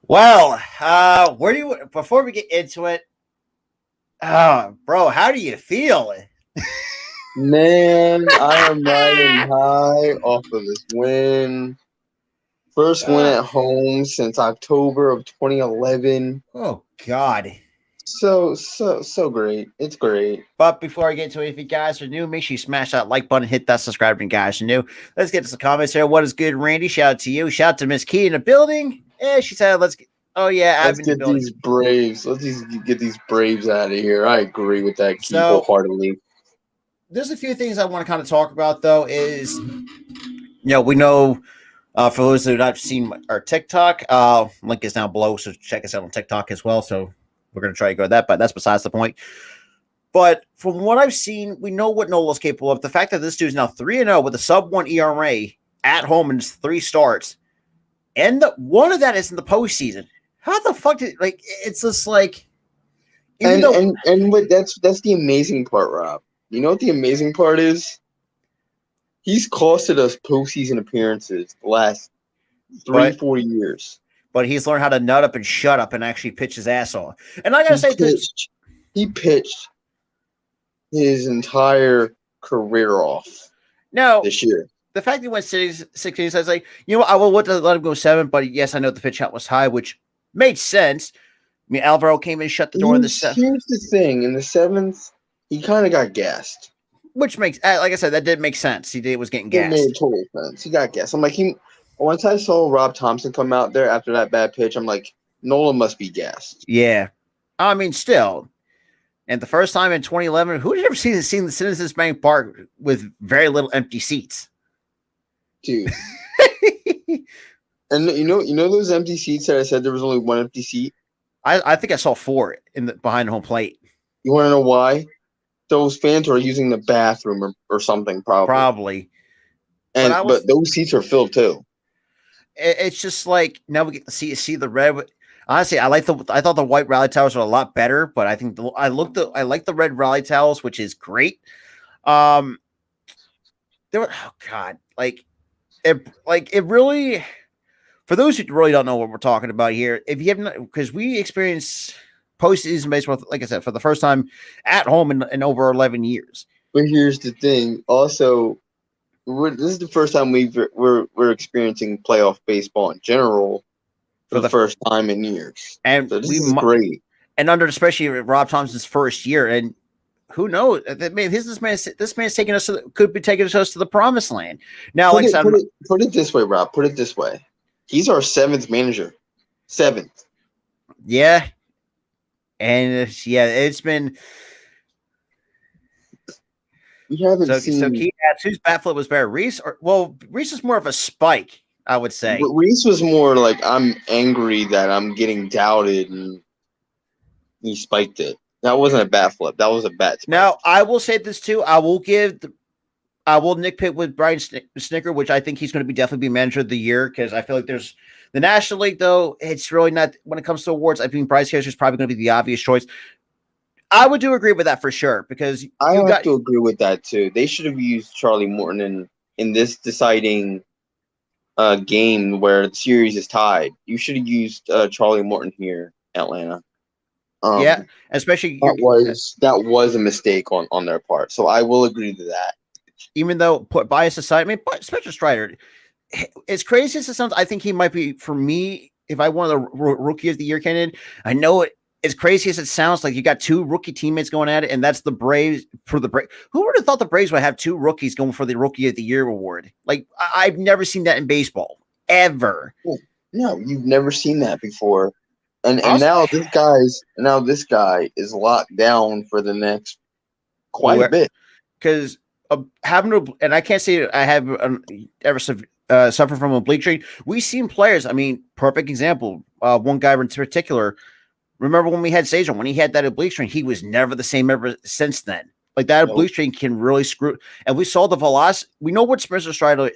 Well, where do you before we get into it, bro? How do you feel? Man, I am riding high off of this win. First win Uh, at home since October of 2011. oh God! So great. It's great. But before I get into it, if you guys are new, make sure you smash that like button, hit that subscribe button, guys are new. Let's get to some comments here. What is good, Randy? Shout out to you. Shout out to Miss Key in the building. Yeah, she said, "Let's get." Oh yeah, I'm Let's in the get building. these Braves. Get these Braves out of here. I agree with that key So wholeheartedly. there's a few things I want to kind of talk about though. We know for those who have not seen our TikTok, link is down below, so check us out on TikTok as well. So we're going to try to go that, but that's besides the point. But from what I've seen, we know what Nola's capable of. The fact that this dude's now 3-0 with a sub-1 ERA at home in 3 starts, and one of that is in the postseason. How the fuck did it's just like even And though and and what that's the amazing part, Rob. You know what the amazing part is? He's costed us postseason appearances the last three, but 4 years. but he's learned how to nut up and shut up and actually pitch his ass off. And I gotta He say this pitched. He pitched his entire career off now. this year. The fact that he went 6 I was like, I will let him go 7, but yes, I know the pitch count was high, which made sense. I mean, Alvaro came in, shut the door in the set, Here's the thing: in the seventh, he kind of got gassed. which makes, like I said, that did make sense. He was getting It made gassed. total sense. He got gassed. I'm like, once I saw Rob Thompson come out there after that bad pitch, I'm like, Nola must be gassed. Yeah, I mean, still, and the first time in 2011, who did ever seen the Citizens Bank Park with very little empty seats? Dude. And you know those empty seats that I said there was only one empty seat? I think I saw 4 behind the home plate. You want to know why? Those fans are using the bathroom or something, Probably. But those seats are filled too. It's just like now we get to see the red. Honestly, I thought the white rally towels were a lot better, but I think I like the red rally towels, which is great. There were, oh God, it really, for those who really don't know what we're talking about here, if you haven't, because we experience postseason baseball, like I said, for the first time at home in over 11 years. But here's the thing. Also, this is the first time we're experiencing playoff baseball in general for the first time in years. And so this is great. And under especially Rob Thompson's first year, and who knows? I mean, this man's taking us could be taking us to the promised land. Now, put it this way, Rob. Put it this way. He's our 7th manager. 7th. Yeah. And it's been. We haven't seen. So key asks, whose bat flip was better, Reese Reese is more of a spike, I would say. But Reese was more like, I'm angry that I'm getting doubted, and he spiked it. That wasn't a bat flip. That was a bat spike. Now I will say this too. I will nitpick with Brian Snicker, which I think he's going to definitely be manager of the year, because I feel like there's the National League, though. It's really not, when it comes to awards. I think Bryce Harris is probably going to be the obvious choice. I would agree with that for sure, because I have to agree with that too. They should have used Charlie Morton in this deciding game where the series is tied. You should have used Charlie Morton here, Atlanta. Yeah, especially that was a mistake on their part. So I will agree to that. Even though put bias aside, I mean, Spencer Strider, as crazy as it sounds, I think he might be, for me, if I wanted a rookie of the year candidate. I know it. As crazy as it sounds, like you got 2 rookie teammates going at it, and that's the Braves for the Braves. Who would have thought the Braves would have 2 rookies going for the Rookie of the Year award? Like, I've never seen that in baseball ever. No, you've never seen that before. And now this guy is locked down for the next quite a bit. Because having and I can't say I have ever suffered from a oblique strain. We've seen players. I mean, perfect example. One guy in particular. Remember when we had Cesar, when he had that oblique strain, he was never the same ever since then. Like, that oblique strain can really screw. And we saw the velocity. We know what Spencer Strider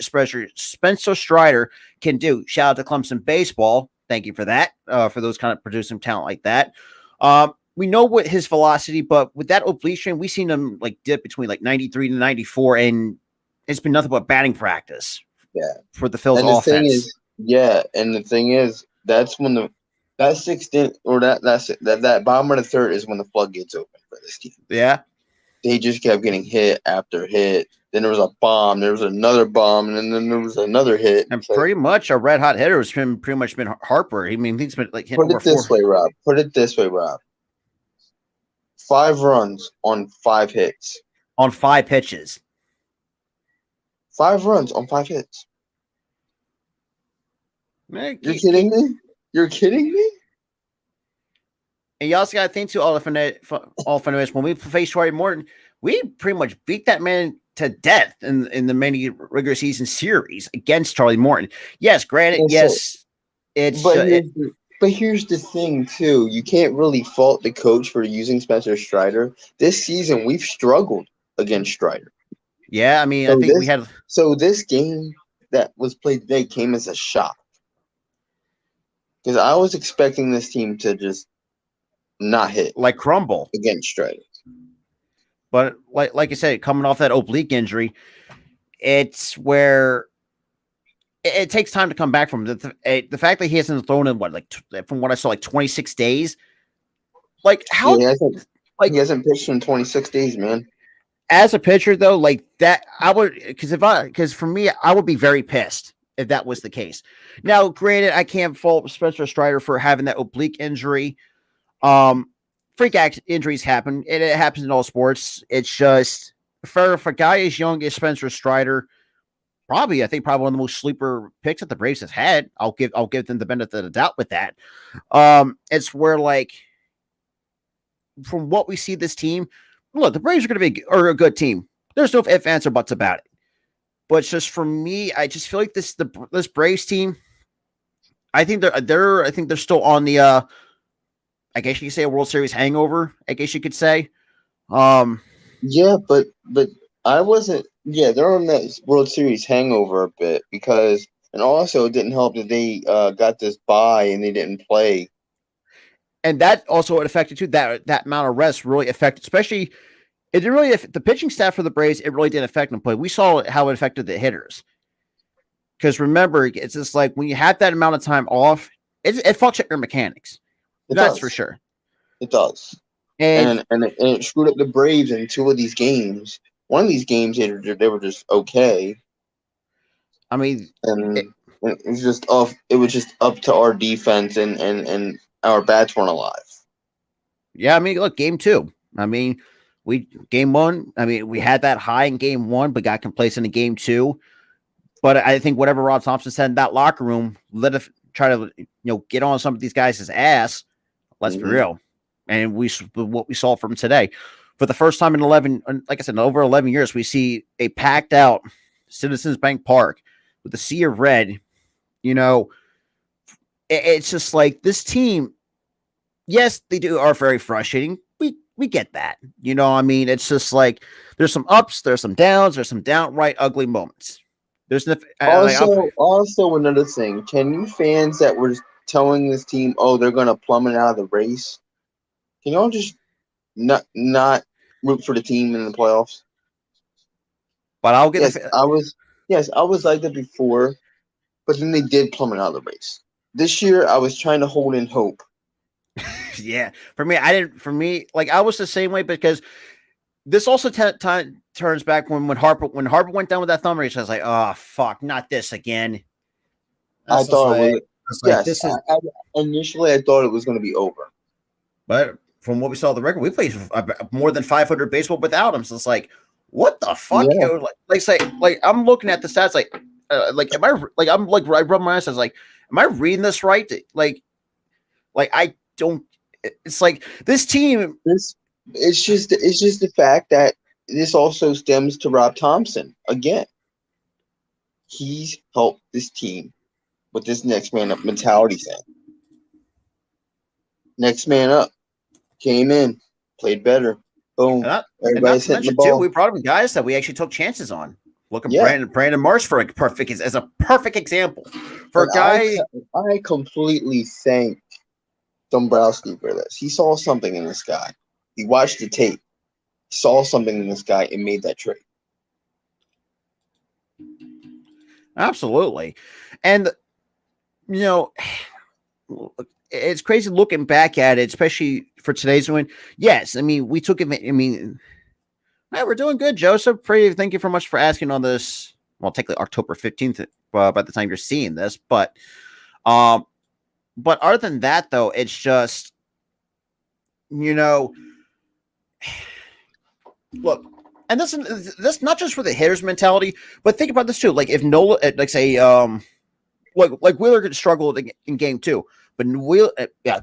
can do. Shout out to Clemson baseball. Thank you for that. For those kind of producing talent like that. We know what his velocity, but with that oblique strain, we've seen him like dip between like 93 to 94, and it's been nothing but batting practice. Yeah, for the Phillies offense. And the thing is, that's when That sixth in, or that bottom of the third is when the floodgates open for this team. Yeah. They just kept getting hit after hit. Then there was a bomb. There was another bomb, and then there was another hit. And It's like, pretty much a red hot hitter has been pretty much been Harper. I mean, he's been like hitting put over it this four way, Rob. Put it this way, Rob. 5 runs on 5 hits. on 5 pitches. 5 runs on 5 hits. Man, You're kidding me? You're kidding me? And you also got to think too, all Fenway, when we faced Charlie Morton, we pretty much beat that man to death in the many regular season series against Charlie Morton. Yes, granted, yes, it's but here's the thing too. You can't really fault the coach for using Spencer Strider. This season we've struggled against Strider. Yeah, I mean, So I think we had. So this game that was played today came as a shock because I was expecting this team to just not hit like crumble against Strider. But like I said, coming off that oblique injury, it's where it takes time to come back from. The fact that he hasn't thrown in from what I saw, like 26 days. Like how? Yeah, he hasn't pitched in 26 days, man. As a pitcher, though, like that, I would because for me, I would be very pissed if that was the case. Now, granted, I can't fault Spencer Strider for having that oblique injury. Freak injuries happen. It happens in all sports. It's just for a guy as young as Spencer Strider, I think probably one of the most sleeper picks that the Braves has had. I'll give them the benefit of the doubt with that. It's where like from what we see this team, look, the Braves are going to be a good team. There's no ifs, ands, or buts about it. But it's just for me, I just feel like this Braves team. I think they're still on the. I guess you could say a World Series hangover. I guess you could say. Yeah, but I wasn't. Yeah, they're on that World Series hangover a bit because, and also it didn't help that they got this bye and they didn't play. And that also affected too. That amount of rest really affected, especially it didn't really the pitching staff for the Braves. It really didn't affect them play. We saw how it affected the hitters. Because remember, it's just like when you have that amount of time off, it fucks up your mechanics. That's for sure. It does. And it screwed up the Braves in 2 of these games. One of these games, they were just okay. I mean, and it was just off. It was just up to our defense, and our bats weren't alive. Yeah, I mean, look, game 2. I mean, game 1. I mean, we had that high in game 1, but got complacent in game 2. But I think whatever Rob Thompson said in that locker room, let us try to get on some of these guys' ass. Let's be real. And what we saw from today, for the first time in 11, like I said, in over 11 years, we see a packed out Citizens Bank Park with a sea of red. It's just like this team. Yes, they are very frustrating. We get that. I mean, it's just like there's some ups, there's some downs, there's some downright ugly moments. There's also another thing. Can you fans that were telling this team, oh, they're gonna plummet out of the race? Can y'all just not root for the team in the playoffs? But I'll get. I was like that before, but then they did plummet out of the race. This year, I was trying to hold in hope. Yeah, for me, I was the same way because this also turns back when Harper went down with that thumb race. I was like, oh fuck, not this again. I thought it was. Initially, I thought it was going to be over. But from what we saw on the record, we played more than 500 baseball without him. So it's like, what the fuck? Yeah. I'm looking at the stats, am I rub my eyes? I was like, am I reading this right? Like I don't. It's like this team. It's just the fact that this also stems to Rob Thompson again. He's helped this team with this next man up mentality thing. Next man up came in, played better. Boom. Everybody's hitting the ball. We brought in guys that we actually took chances on. Look at Brandon Marsh as a perfect example for a guy. I completely thank Dombrowski for this. He saw something in this guy. He watched the tape, saw something in this guy, and made that trade. Absolutely. And, it's crazy looking back at it, especially for today's win. Yes, I mean we took it. I mean, hey, we're doing good, Joseph. Thank you very much for asking on this. Well, technically October 15th by the time you're seeing this, um, but other than that, though, it's just you know, look, and this not just for the hitters mentality, but think about this too. Like if Nola, like say, like Wheeler could struggle in game two, but Wheeler, yeah,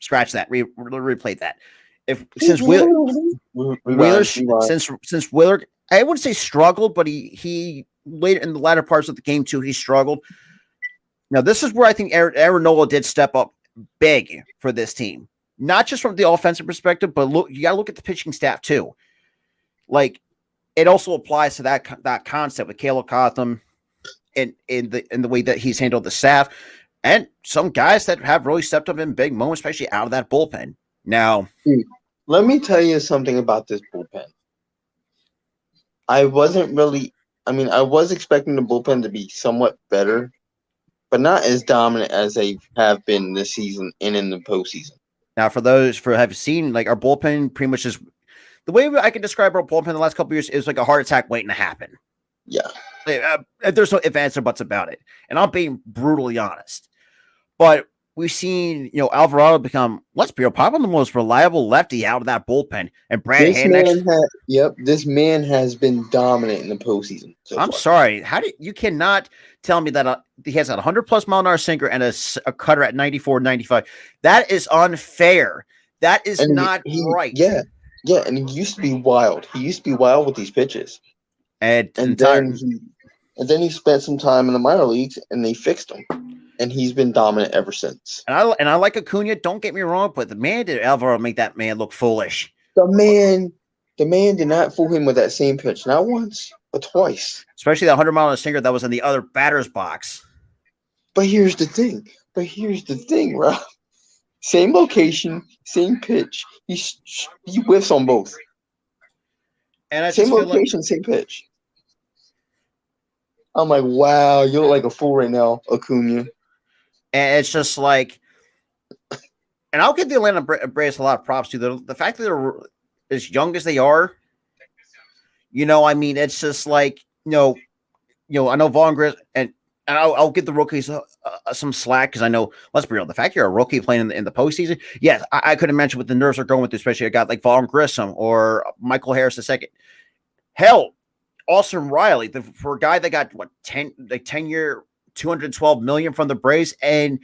scratch that, replay that. If since Wheeler, since Wheeler, I wouldn't say struggled, but he later in the latter parts of the game too, he struggled. Now this is where I think Aaron Nola did step up big for this team, not just from the offensive perspective, but look, you got to look at the pitching staff too. Like it also applies to that concept with Caleb Cotham in the way that he's handled the staff and some guys that have really stepped up in big moments, especially out of that bullpen. Now, let me tell you something about this bullpen. I was expecting the bullpen to be somewhat better, but not as dominant as they have been this season and in the postseason. Now, for those who have seen, like our bullpen pretty much is the way I can describe our bullpen the last couple of years is like a heart attack waiting to happen. Yeah. There's no ifs, ands, or buts about it. And I'm being brutally honest. But we've seen, Alvarado become, let's be real, probably the most reliable lefty out of that bullpen. And Brad this man has been dominant in the postseason. I'm sorry. You cannot tell me that he has a 100+ mile an hour sinker and a cutter at 94, 95. That is unfair. That is not right. Yeah. Yeah, and he used to be wild. He used to be wild with these pitches. And then he spent some time in the minor leagues, and they fixed him. And he's been dominant ever since. And I like Acuna. Don't get me wrong, but the man did Alvaro make that man look foolish. The man did not fool him with that same pitch, not once, but twice. Especially that 100-mile sinker that was in the other batter's box. But here's the thing, Rob. Same location, same pitch. He whiffs on both. And same location, same pitch. I'm like, wow, you look like a fool right now, Acuna. And it's just like, and I'll give the Atlanta Braves a lot of props to the fact that they're as young as they are. It's just like, I know Vaughn Grissom, and I'll give the rookies some slack because I know, let's be real, the fact you're a rookie playing in the postseason, yes, I couldn't mention what the nerves are going through, especially a guy like Vaughn Grissom or Michael Harris II. Hell, Austin Riley, for a guy that got 10-year, $212 million from the Braves, and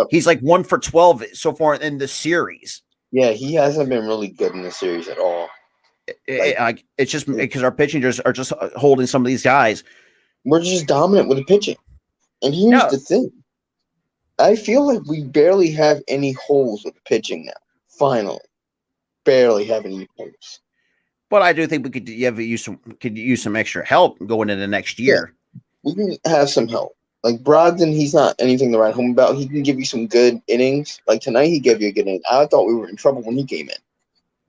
he's like 1 for 12 so far in the series. Yeah, he hasn't been really good in the series at all. It's just because our pitching are just holding some of these guys. We're just dominant with the pitching. And here's the thing. I feel like we barely have any holes with the pitching now. Finally. Barely have any holes. But I do think we could use some extra help going into next year. Yeah, we can have some help. Like Brogdon, he's not anything to write home about. He can give you some good innings. Like tonight, he gave you a good inning. I thought we were in trouble when he came in.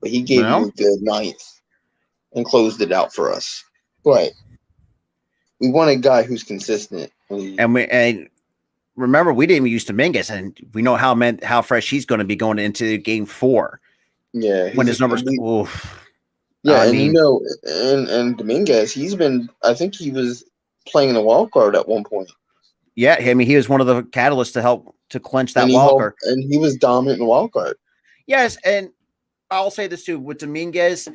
But he gave you a good ninth and closed it out for us. But we want a guy who's consistent. And remember, we didn't even use Dominguez, and we know how fresh he's going to be going into Game 4. Yeah. When his numbers... Yeah, and Dominguez, I think he was playing in the wild card at one point. Yeah, I mean, he was one of the catalysts to help to clinch that wild card. And he was dominant in the wild card. Yes, and I'll say this too with Dominguez.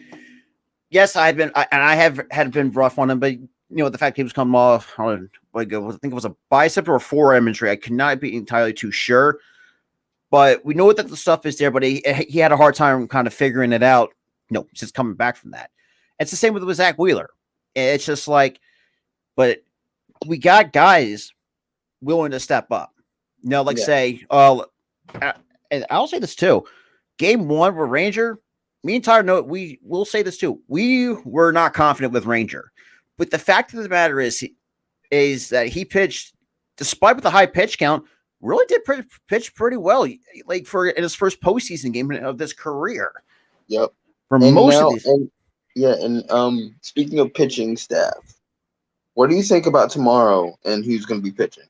Yes, I had been rough on him, but the fact he was coming off, I think it was a bicep or a forearm injury. I could not be entirely too sure, but we know that the stuff is there. But he had a hard time kind of figuring it out. Since coming back from that. It's the same with Zach Wheeler. It's just like, but we got guys willing to step up. Say, and I'll say this too. Game 1 with Ranger, me and Tyler we will say this too. We were not confident with Ranger. But the fact of the matter is that he pitched, despite with the high pitch count, really did pitch pretty well. Like in his first postseason game of this career. Yep. Speaking of pitching staff, what do you think about tomorrow and who's going to be pitching?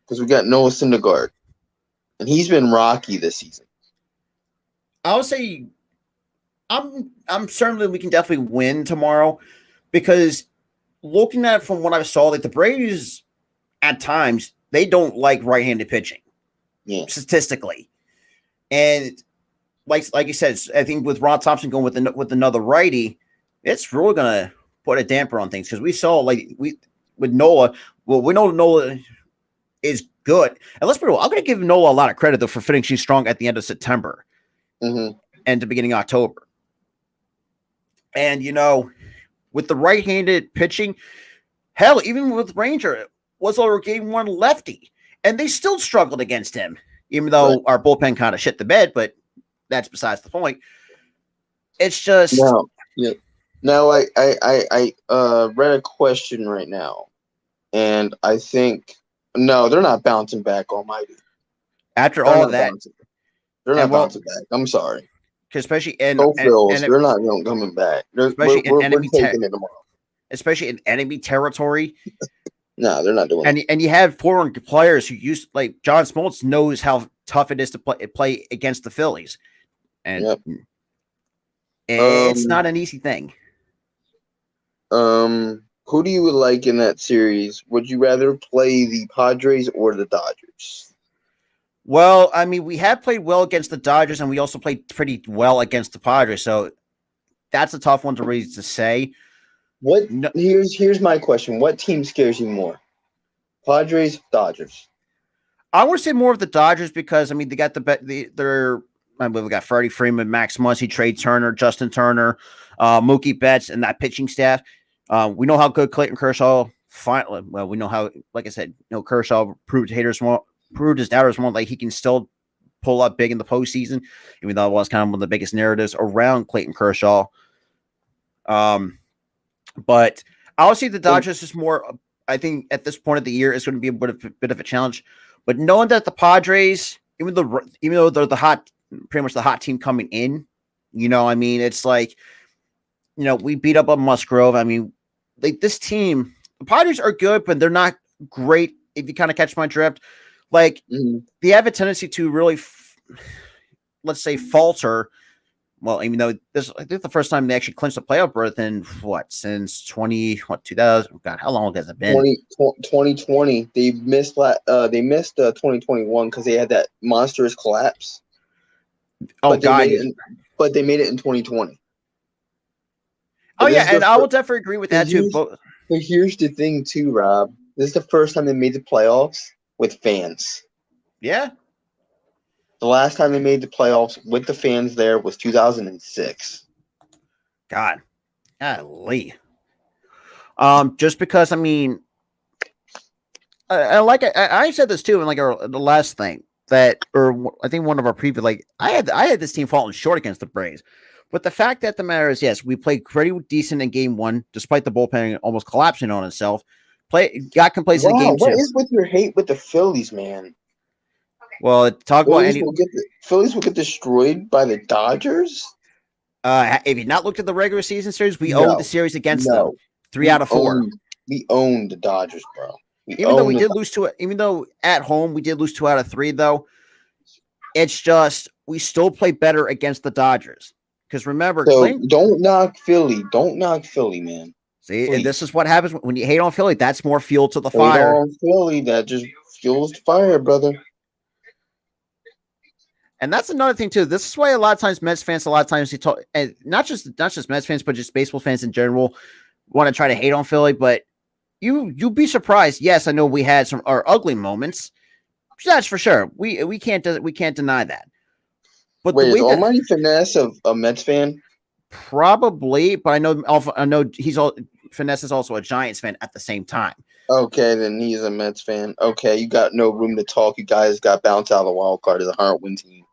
Because we got Noah Syndergaard. and he's been rocky this season. I would say I'm certain that we can definitely win tomorrow because looking at it from what I saw, like the Braves at times they don't like right-handed pitching, statistically, and like you said, I think with Ron Thompson going with another righty, it's really gonna put a damper on things because we saw with Nola. Well, we know Nola is good, and let's be real. I'm gonna give Nola a lot of credit though for finishing strong at the end of September and the beginning of October. And with the right-handed pitching, hell, even with Ranger, was our game one lefty, and they still struggled against him, even though our bullpen kind of shit the bed. But that's besides the point. It's just Now I read a question right now, and I think no, they're not bouncing back. Almighty, after all of that, they're not bouncing back. I'm sorry. Especially they're not coming back. We're taking it tomorrow. Especially in enemy territory. No, they're not doing it. And you have foreign players who used like John Smoltz knows how tough it is to play against the Phillies, and it's not an easy thing. Who do you like in that series? Would you rather play the Padres or the Dodgers? Well, I mean, we have played well against the Dodgers, and we also played pretty well against the Padres. So that's a tough one to say. Here's my question: what team scares you more, Padres, Dodgers? I would say more of the Dodgers because I mean they got we got Freddie Freeman, Max Muncy, Trey Turner, Justin Turner, Mookie Betts, and that pitching staff. We know how good Clayton Kershaw. We know how, like I said, Kershaw proved his doubters wrong. Like he can still pull up big in the postseason, even though it was kind of one of the biggest narratives around Clayton Kershaw. But I'll see the Dodgers is more. I think at this point of the year is going to be a bit of a challenge. But knowing that the Padres, even though they're pretty much the hot team coming in, I mean, it's like, we beat up on Musgrove. I mean, like this team, the Padres are good, but they're not great. If you kind of catch my drift, like they have a tendency to really, let's say, falter. Well, even though I think the first time they actually clinched the playoff berth in since 2000? God, how long has it been? 2020. They missed 2021 because they had that monstrous collapse. Oh, God. But they made it in 2020. Oh, yeah, and I will definitely agree with that, too. But here's the thing, too, Rob. This is the first time they made the playoffs with fans. Yeah. The last time they made the playoffs with the fans there was 2006. God. Golly. Just because, I mean, I said this, too, in the last thing or I think one of our previous, I had this team falling short against the Braves. But the fact that the matter is, yes, we played pretty decent in game one, despite the bullpen almost collapsing on itself. Got complacent in game two. What is with your hate with the Phillies, man? Well, Phillies will get destroyed by the Dodgers. If you not looked at the regular season series, we owned the series against them 3 out of 4. We owned the Dodgers, bro. Even though at home we did lose 2 out of 3, though, it's just we still play better against the Dodgers. Because remember, don't knock Philly. Don't knock Philly, man. See, please. And this is what happens when you hate on Philly. That's more fuel to the fire. On Philly, that just fuels the fire, brother. And that's another thing too. This is why a lot of times Mets fans, and not just Mets fans, but just baseball fans in general, want to try to hate on Philly. But you'd be surprised. Yes, I know we had our ugly moments. That's for sure. We can't deny that. But wait, is Almighty Finesse a Mets fan? Probably, but I know Finesse is also a Giants fan at the same time. Okay, then he's a Mets fan. Okay, you got no room to talk. You guys got bounced out of the wild card as a 100-win team.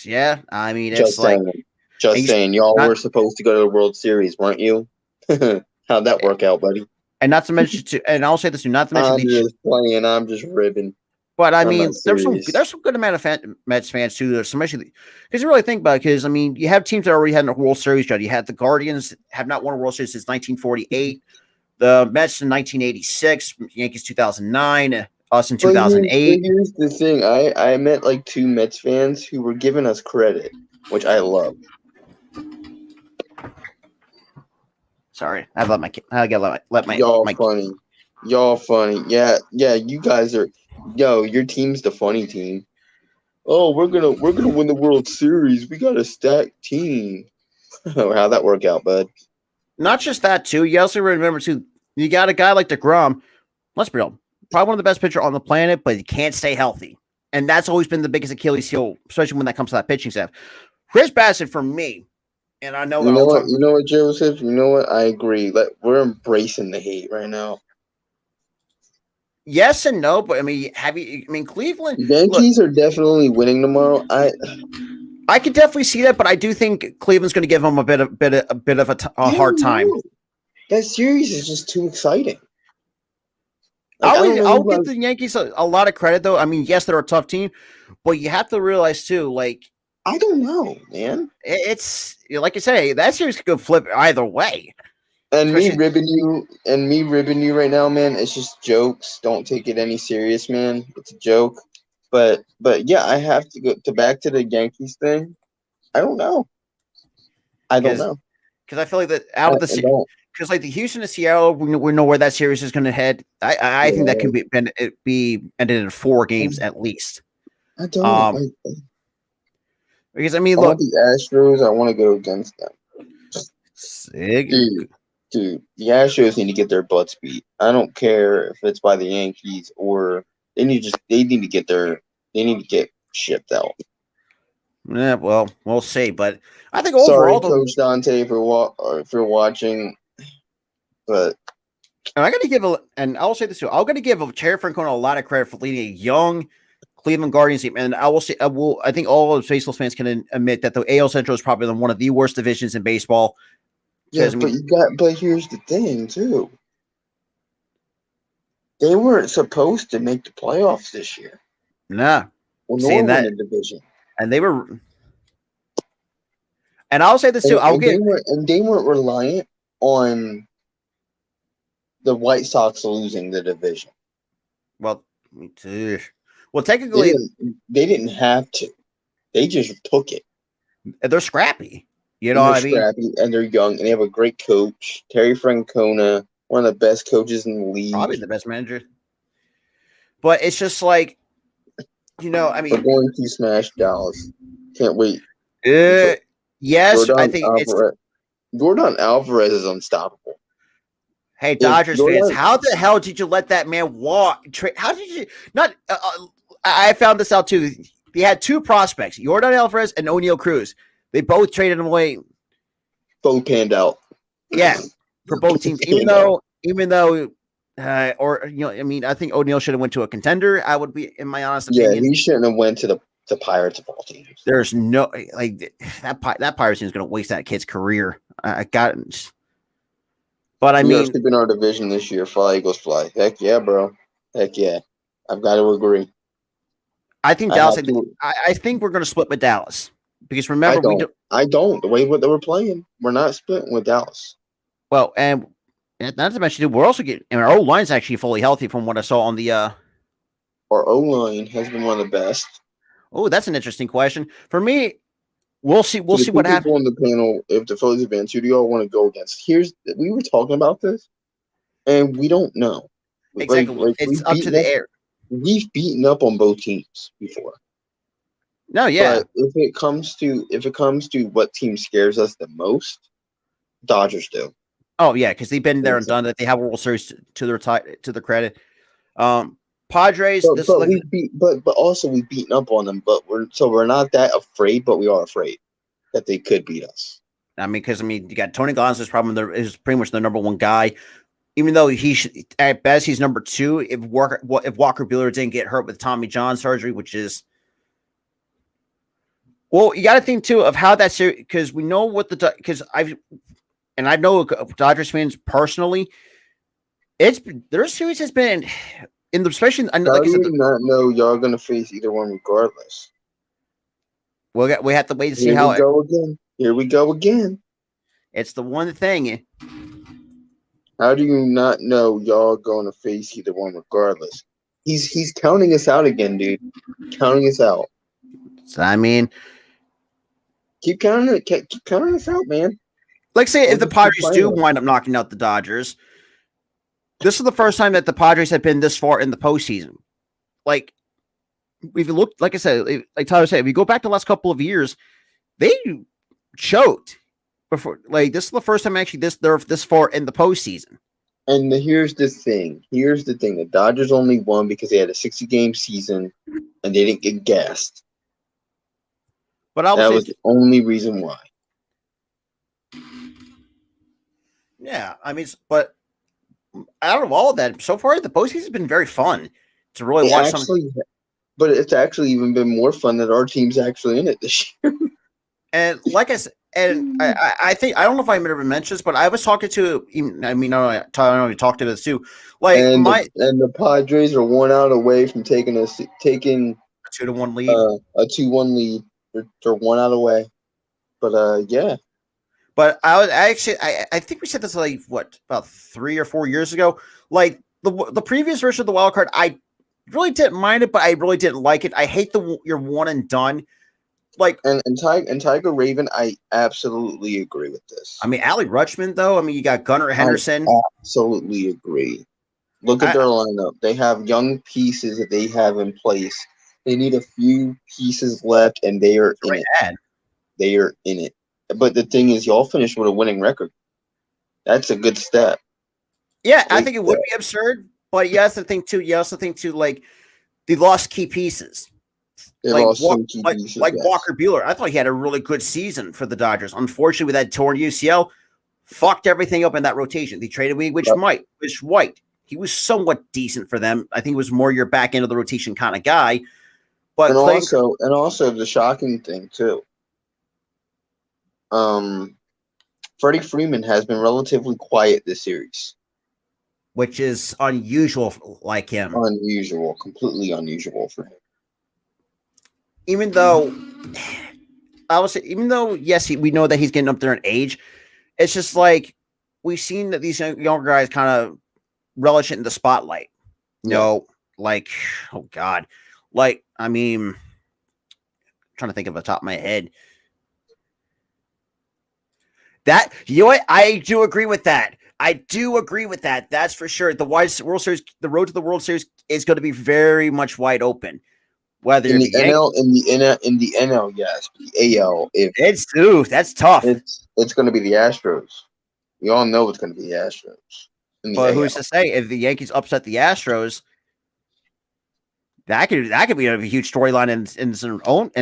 Yeah, I mean, just saying, y'all were supposed to go to the World Series, weren't you? How'd that work out, buddy? And not to mention, and I'll say this too, not to mention, I'm just ribbing. But I mean, there's some good amount of Mets fans too. There's especially because you really think about it. Because I mean, you have teams that already had a World Series. You had the Guardians have not won a World Series since 1948. The Mets in 1986, Yankees 2009, us in But but 2008. here's the thing. I met like 2 Mets fans who were giving us credit, which I love. Sorry, I gotta let Y'all my funny. Y'all funny. Yeah, you guys are your team's the funny team. Oh, we're gonna win the World Series. We got a stacked team. How'd that work out, bud? not just that too. You also remember too. You got a guy like DeGrom. Let's be real, probably one of the best pitchers on the planet, but he can't stay healthy, and that's always been the biggest Achilles heel, especially when that comes to that pitching staff. Chris Bassett, for me, and I know You know I'll what? talk. You know what, Joseph? You know what? I agree. We're embracing the hate right now. Yes and no, but I mean, have you? I mean, Cleveland. Look, Yankees are definitely winning tomorrow. I could definitely see that, but I do think Cleveland's going to give them a bit of a I hard don't time. know. That series is just too exciting. Like, I don't know I'll who give the Yankees a lot of credit, though. I mean, yes, they're a tough team, but you have to realize too, like I don't know, man. it's like you say, that series could go flip either way. And Especially, me ribbing you right now, man. It's just jokes. Don't take it any serious, man. It's a joke. But yeah, I have to go to back to the Yankees thing. I don't know. I don't because know. I feel like that out of I the don't. because like the Houston and Seattle, we know where that series is going to head. I think that Yeah, can be ended in 4 games at least. I don't. Um, because I mean, All look, the Astros, I want to go against them. Sig- Dude, the Astros need to get their butts beat. I don't care if it's by the Yankees or they need to get shipped out. yeah, well, we'll see. But I think Sorry, overall, though, Coach Dante, for watching, but and I got to and I'll say this too. I'm going to give Terry Francona a lot of credit for leading a young Cleveland Guardians team, and I will say, I think all of baseball fans can admit that the AL Central is probably one of the worst divisions in baseball. yeah, Because I mean, but here's the thing too. They weren't supposed to make the playoffs this year, nah, or nor seeing win that, the division. and they were, and I'll say this too. I'll get They weren't reliant on the White Sox losing the division. well, They technically, didn't have to. They just took it. they're scrappy. You know And they're what I mean? scrappy and they're young and they have a great coach, Terry Francona, one of the best coaches in the league. Probably the best manager. But it's just like, I We're mean, going to smash Dallas. Can't wait. yes, I think it's. Jordan Alvarez is unstoppable. Hey, If Dodgers fans, Jordan, how the hell did you let that man walk? How did you not? I found this out too. They had 2 prospects, Jordan Alvarez and O'Neal Cruz. They both traded him away. both panned out. Yeah, for both teams. Even though, I mean, I think O'Neal should have went to a contender. I would be, in my honest opinion. He shouldn't have went to the Pirates of all teams. There's no like that Pirates team is going to waste that kid's career. I got it. But I We are mean, sweeping our division this year. Fly Eagles fly. Heck yeah, bro. Heck yeah. I've got to agree. I think Dallas. I think we're going to split with Dallas because remember I don't. The way what they were playing, we're not splitting with Dallas. Well, and not to mention, we're also getting our O line's actually fully healthy from what I saw on the. Our O line has been one of the best. Oh, that's an interesting question. For me, we'll see. We'll see what happens on the panel. If the Phillies advance, who do y'all want to go against? We were talking about this, and we don't know. exactly. It's up to the air. We've beaten up on both teams before. No, yeah. But if it comes to what team scares us the most, Dodgers do. Oh yeah, because they've been there and done that. They have a World Series to their credit. Padres. But also we've beaten up on them. But we're not that afraid, but we are afraid that they could beat us. I mean, you got Tony Gonzalez probably is pretty much the number 1 guy. Even though at best he's number 2 if Walker Buehler didn't get hurt with Tommy John surgery, which is. Well, you got to think too of how that series, because we know what I know Dodgers fans personally. Their series has been especially. How do you not know y'all gonna face either one regardless? We have to wait to see how. Here we go again. It's the one thing. How do you not know y'all going to face either one regardless? He's counting us out again, dude. Counting us out. So, I mean, Keep counting us out, man. like say if the Just keep Padres do playing. wind up knocking out the Dodgers, this is the first time that the Padres have been this far in the postseason. Like, if you look, like I said, like Tyler said, if you go back the last couple of years, they choked before. Like, this is the first time actually they're this far in the postseason. And here's the thing. The Dodgers only won because they had a 60-game season and they didn't get gassed. But I That would was say, the only reason why. yeah, I mean, but out of all of that, so far the postseason has been very fun to really watch something. But it's actually even been more fun that our team's actually in it this year. And like I said, and I think I don't know if I ever mentioned this, but I was talking to. I mean, I know we talked to this too. Like and my the Padres are 1 out away from taking 2-1 lead. A 2-1 lead. They're 1 out away. But yeah. But I think we said this like what about 3 or 4 years ago. Like the previous version of the wild card, I really didn't mind it, but I really didn't like it. I hate your one and done. Like and Tiger Raven, I absolutely agree with this. I mean, Allie Rutschman though. I mean, you got Gunnar Henderson. I absolutely agree. Look at their lineup. They have young pieces that they have in place. They need a few pieces left, and they are in it. They are in it. But the thing is, y'all finished with a winning record. That's a good step. Yeah, I think it would be absurd, but you also think too, like they lost key pieces. Like Walker Buehler. I thought he had a really good season for the Dodgers. Unfortunately, with that torn UCL, fucked everything up in that rotation. They traded away White. He was somewhat decent for them. I think he was more your back end of the rotation kind of guy. But also the shocking thing too. Freddie Freeman has been relatively quiet this series, which is unusual. Like him, completely unusual for him. Even though, yes, we know that he's getting up there in age. It's just like we've seen that these younger guys kind of relish it in the spotlight. Like, oh God, like I mean, I'm trying to think of the top of my head. That I do agree with that. That's for sure. The World Series, the road to the World Series is going to be very much wide open. Whether in the NL, yes. But the AL, that's tough. It's going to be the Astros. We all know it's going to be the Astros. But who's to say if the Yankees upset the Astros? That could be a huge storyline in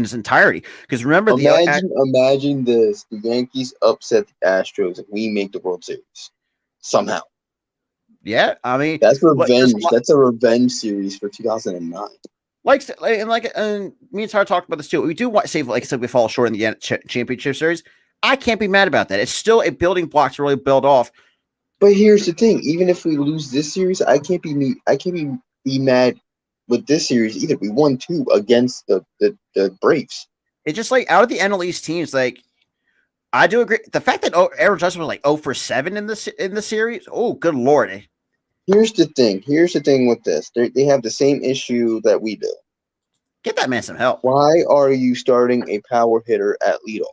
its entirety. Because remember, imagine this: the Yankees upset the Astros, and we make the World Series somehow. Yeah, I mean that's revenge. That's a revenge series for 2009. And me and Tyler talked about this too. We do want to say, like I said, we fall short in the championship series. I can't be mad about that. It's still a building block to really build off. But here's the thing: even if we lose this series, I can't be mad with this series either. We won 2 against the Braves. It's just like out of the NL East teams, like I do agree. The fact that Aaron Judge was like 0 for 7 in the series. Oh, good Lord. Here's the thing with this. They have the same issue that we do. Get that man some help. Why are you starting a power hitter at leadoff?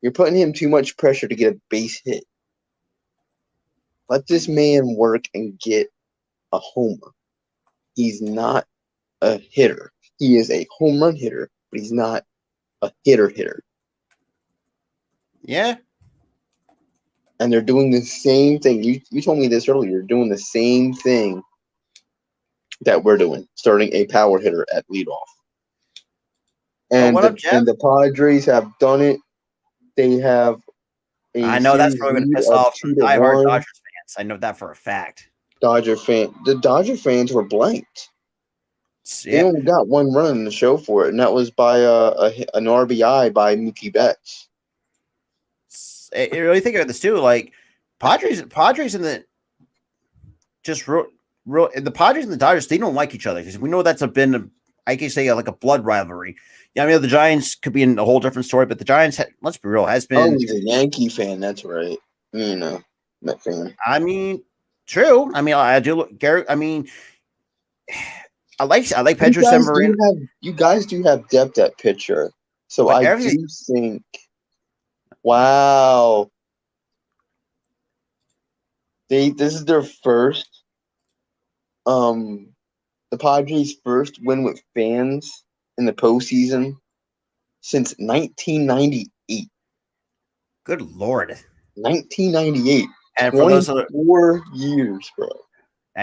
You're putting him too much pressure to get a base hit. Let this man work and get a homer. He's not a hitter. He is a home run hitter, but he's not a hitter. Yeah. And they're doing the same thing. You told me this earlier. You're doing the same thing that we're doing, starting a power hitter at leadoff. And the Padres have done it. They have I know that's probably going to piss off some diehard Dodgers fans. I know that for a fact. The Dodger fans were blanked. They only got 1 run in the show for it, and that was by an RBI by Mookie Betts. You really think of this too, like Padres and the Padres and the Dodgers, they don't like each other because we know that's I can say like a blood rivalry. Yeah, I mean the Giants could be in a whole different story, but the Giants, let's be real, has been. Oh, he's a Yankee fan. That's right. That fan. I mean, True. I mean, I do look Garrett. I mean, I like You Pedro guys Severino, do have you guys do have depth at pitcher, so but I everything. do think. Wow, this is their first the Padres' first win with fans in the postseason since 1998. Good lord! 1998. And for those other, 24 years, bro.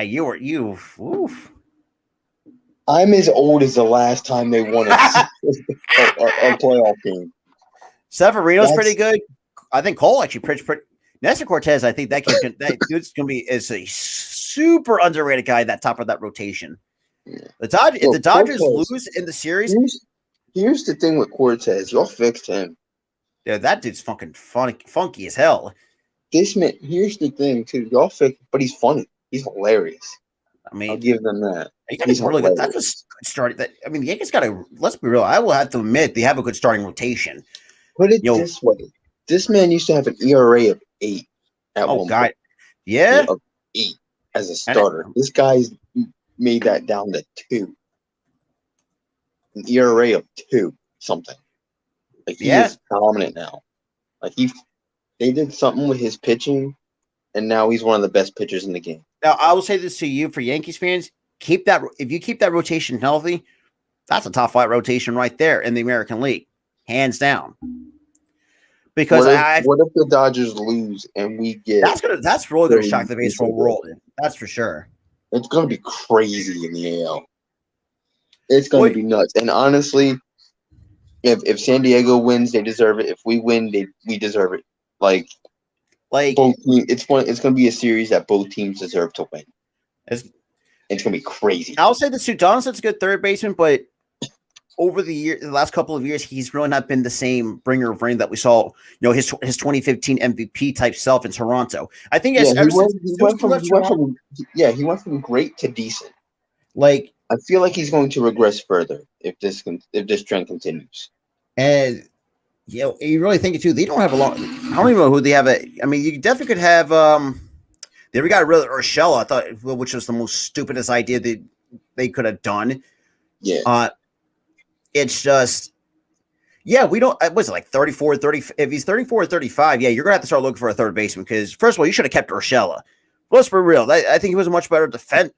you. Oof. I'm as old as the last time they won a playoff game. Severino's pretty That's good. I think Cole actually pretty. Nestor Cortez, I think that dude's gonna be is a super underrated guy. That top of that rotation. If Look, the Dodgers Cortez. lose in the series, Here's the thing with Cortez. Y'all fixed him. yeah, that dude's fucking funky as hell. This man. Here's the thing too. Y'all fixed, but he's funny. He's hilarious. I I'll mean, give them that. you got He's a really good. That's a hilarious. good start. That I mean, the Yankees got to. Let's be real. I will have to admit they have a good starting rotation. Put it You know, this way: this man used to have an ERA of 8 at oh one god, point. yeah, Of 8 as a and starter. This guy's made that down to 2. An ERA of 2 something. Like he yeah. is dominant now. Like they did something with his pitching, and now he's one of the best pitchers in the game. Now I will say this to you for Yankees fans: keep that if you keep that rotation healthy, that's a top 5 rotation right there in the American League, hands down. Because What if the Dodgers lose and we get that's really gonna shock Phillies the instead baseball of world. That's for sure. It's gonna be crazy in the AL. It's gonna Wait, be nuts. And honestly, if San Diego wins, they deserve it. If we win, we deserve it. Like like both teams, it's gonna be a series that both teams deserve to win. it's, It's gonna be crazy. I'll say this too. Donaldson's a good third baseman, but over the last couple of years, he's really not been the same bringer of rain that we saw. You know, his 2015 MVP type self in Toronto. I think Yeah, ever since Toronto, he went from great to decent. like, I feel like he's going to regress further if this trend continues. and you know, you really think it too. They don't have a lot. I don't even know who they have. I mean, you definitely could have. They got rid of Urshela, I thought, which was the most stupidest idea they could have done. Yeah. It's just, yeah, we don't. Was it like 34, 30? If he's 34 or 35, yeah, you're gonna have to start looking for a third baseman because first of all, you should have kept Urshela. Let's be real. I think he was a much better defense.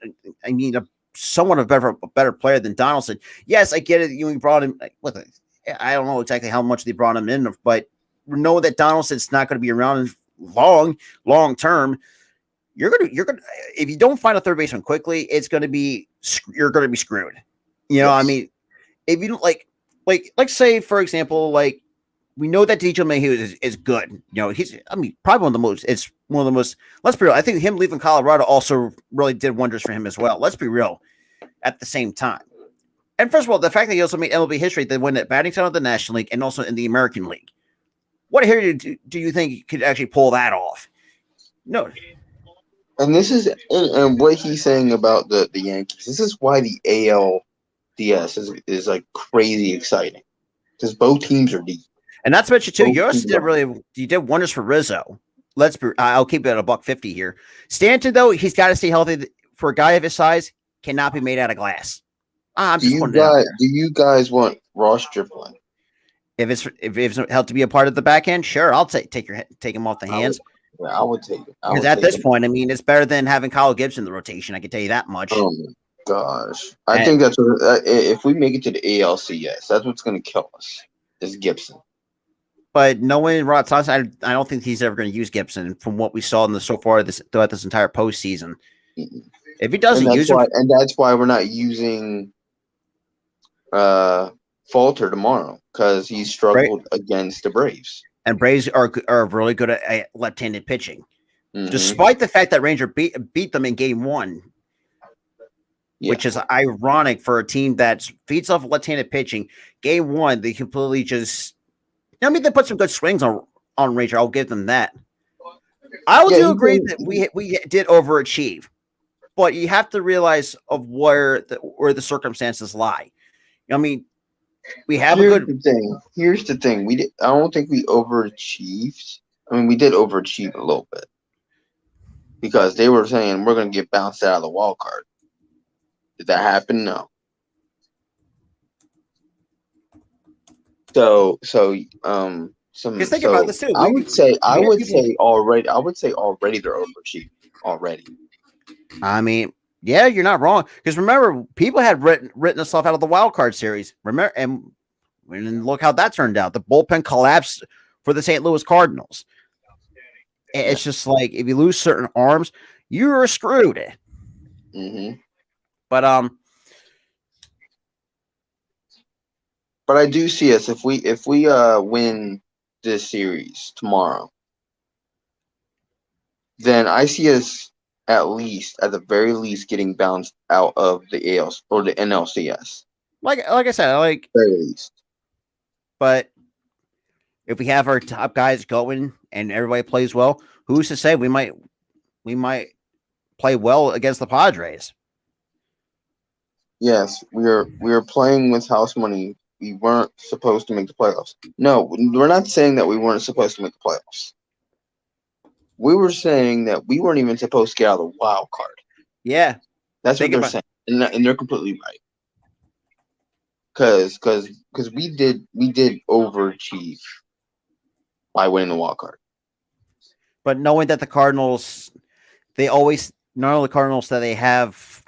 I mean, somewhat of a better player than Donaldson. Yes, I get it. You brought him. I don't know exactly how much they brought him in, but know that Donaldson's not going to be around long term. You're gonna if you don't find a third baseman quickly, you're gonna be screwed. You know, Yes. I mean, if you don't like say for example, like we know that DJ Mayhew is good. You know, probably one of the most. It's one of the most. Let's be real. I think him leaving Colorado also really did wonders for him as well. Let's be real. At the same time, and first of all, the fact that he also made MLB history, they win at batting title of the National League and also in the American League. What hitter do you think could actually pull that off? No. And this is and what he's saying about the Yankees. This is why the ALDS is like crazy exciting because both teams are deep. And not to mention too, Both yours teams you did wonders for Rizzo. I'll keep it at $150 here. Stanton though, he's got to stay healthy for a guy of his size. Cannot be made out of glass. I'm just putting it out there. Do you guys want Ross Stripling? If it's held to be a part of the back end, sure, I'll take him off the hands. I would take it. Because at this point, I mean, it's better than having Kyle Gibson in the rotation. I can tell you that much. Oh my gosh, I think that's if we make it to the ALCS, that's what's going to kill us. Is Gibson. But knowing Rod Thompson, I don't think he's ever going to use Gibson from what we saw throughout this entire postseason. Mm-mm. If he doesn't use him, and that's why we're not using Falter tomorrow because he struggled against the Braves. And Braves are really good at left-handed pitching, despite the fact that Ranger beat them in Game 1, which is ironic for a team that feeds off left-handed pitching. Game 1, they completely just. I mean, they put some good swings on Ranger. I'll give them that. I do agree that we did overachieve, but you have to realize of where the circumstances lie. I mean, we have Here's the thing. I don't think we overachieved. I mean, we did overachieve a little bit because they were saying we're going to get bounced out of the wild card. Did that happen? No. Because think about this too. I would say people. already they're overachieving already. I mean, yeah, you're not wrong. Because remember, people had written us off out of the wild card series. Remember, and look how that turned out. The bullpen collapsed for the St. Louis Cardinals. It's just like if you lose certain arms, you're screwed. Mm-hmm. But I do see us if we win this series tomorrow, then I see us at the very least getting bounced out of the AL or the NLCS. Like I said, very least. But if we have our top guys going and everybody plays well, who's to say we might play well against the Padres? Yes, we are playing with house money. We weren't supposed to make the playoffs. No, we're not saying that we weren't supposed to make the playoffs. We were saying that we weren't even supposed to get out of the wild card. Yeah, that's what they're saying, and they're completely right. Because we did overachieve by winning the wild card. But knowing that the Cardinals, they always not only the Cardinals that they have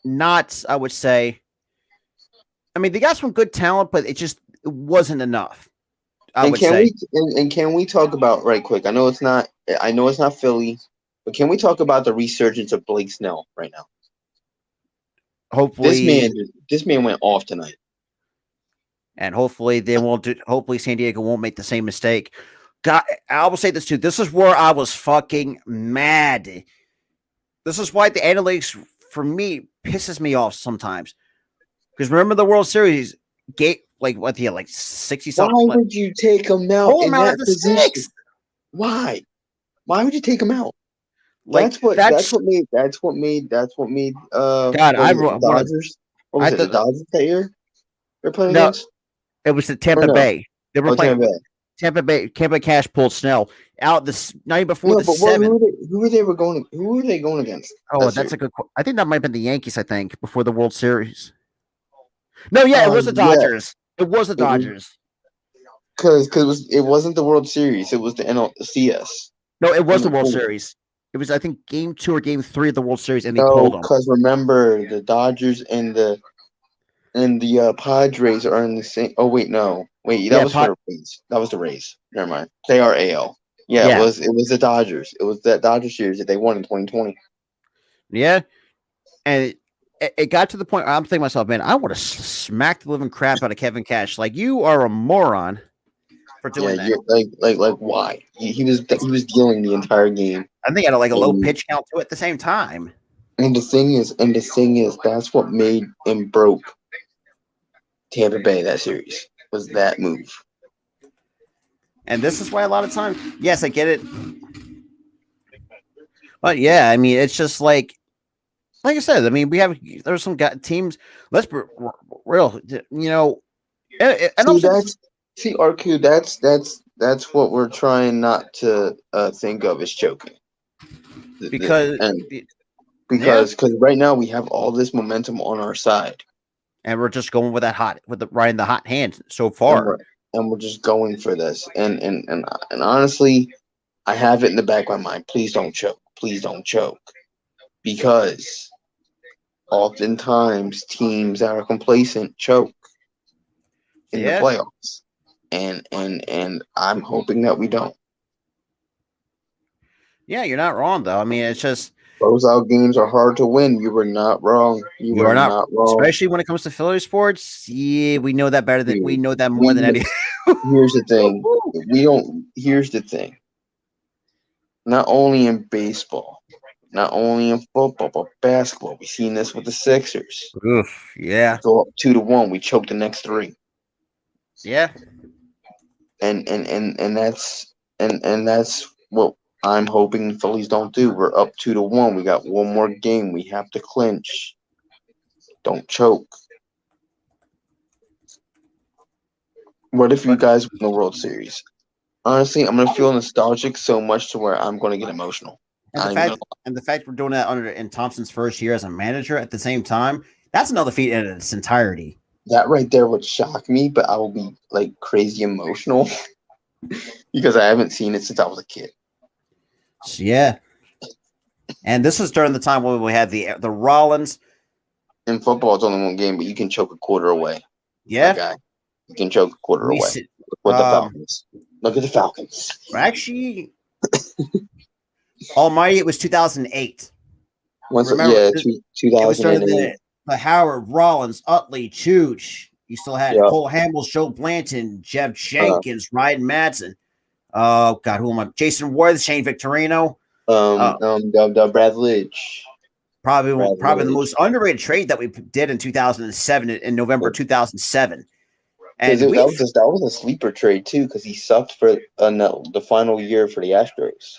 not, I would say. I mean, they got some good talent, but it wasn't enough. I would say. Can we talk about right quick? I know it's not Philly, but can we talk about the resurgence of Blake Snell right now? Hopefully, this man went off tonight, and hopefully they won't. Hopefully, San Diego won't make the same mistake. God, I will say this too. This is where I was fucking mad. This is why the analytics for me pisses me off sometimes. Because remember the World Series, like 60 something. Why would you take him out in that position? Why? Why would you take him out? That's what made God, the Dodgers. What was it, the Dodgers that year they're playing against? It was the Tampa Bay. They were playing Tampa Bay. Tampa Cash pulled Snell out the night before the seventh. Who were they going against? Oh, that's a good. I think that might have been the Yankees. I think before the World Series. No, yeah, it was the Dodgers. Yeah. It was the Dodgers. Because it wasn't the World Series. It was the NLCS. No, it was the World Series. It was, I think, Game 2 or Game 3 of the World Series, and they pulled them. Because remember, the Dodgers and the Padres are in the same. Oh wait, no, that was for the Rays. That was the Rays. Never mind. They are AL. Yeah, it was the Dodgers. It was that Dodgers series that they won in 2020. Yeah, and it got to the point where I'm thinking to myself, man, I want to smack the living crap out of Kevin Cash. Like, you are a moron for doing that. Like why? He was dealing the entire game. I think he had a low pitch count too at the same time. And the thing is, that's what made and broke Tampa Bay that series, was that move. And this is why a lot of times, yes, I get it. But yeah, I mean, it's just like I said, I mean, there's some teams, let's be real, RQ, that's what we're trying not to think of as choking. Because right now we have all this momentum on our side. And we're just going with riding the hot hand so far. And we're just going for this. And honestly, I have it in the back of my mind. Please don't choke. Please don't choke. Because oftentimes teams that are complacent choke in the playoffs. And I'm hoping that we don't. Yeah, you're not wrong though. I mean, it's just closeout games are hard to win. You were not wrong. You are not wrong. Especially when it comes to Phillies sports. Yeah, we know that better than we know that more than anything. Here's the thing. Here's the thing. Not only in baseball, not only in football, but basketball. We've seen this with the Sixers. Oof, yeah. Go up 2-1. We choked the next 3. Yeah. And that's what I'm hoping the Phillies don't do. We're up 2-1. We got one more game. We have to clinch. Don't choke. What if you guys win the World Series? Honestly, I'm gonna feel nostalgic so much to where I'm gonna get emotional. And I don't even know. the fact we're doing that in Thompson's first year as a manager at the same time, that's another feat in its entirety. That right there would shock me, but I will be like crazy emotional because I haven't seen it since I was a kid. So, yeah. And this was during the time when we had the Rollins. In football, it's only one game, but you can choke a quarter away. Yeah. My guy. You can choke a quarter away Sit, with the Falcons. Look at the Falcons. Actually, Almighty, it was 2008. Remember, yeah, 2008. It was during the Howard, Rollins, Utley, Chooch. You still had Cole Hamels, Joe Blanton, Jeff Jenkins, Ryan Madsen. Oh, God, who am I? Jason Ward, Shane Victorino. Brad Lidge. Probably the most underrated trade that we did in 2007, in November 2007. And that was a sleeper trade, too, because he sucked for the final year for the Astros.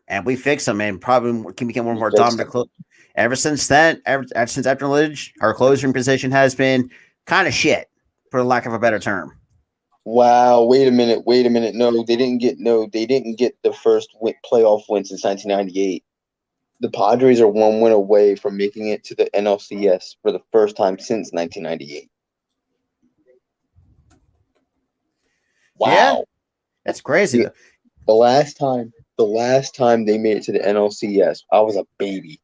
And we fixed him and probably can become one of our dominant closers. Ever since then, since after Lidge, our closing position has been kind of shit, for lack of a better term. Wow! Wait a minute! No, they didn't get the first playoff win since 1998. The Padres are one win away from making it to the NLCS for the first time since 1998. Wow, yeah, that's crazy. The last time they made it to the NLCS, I was a baby.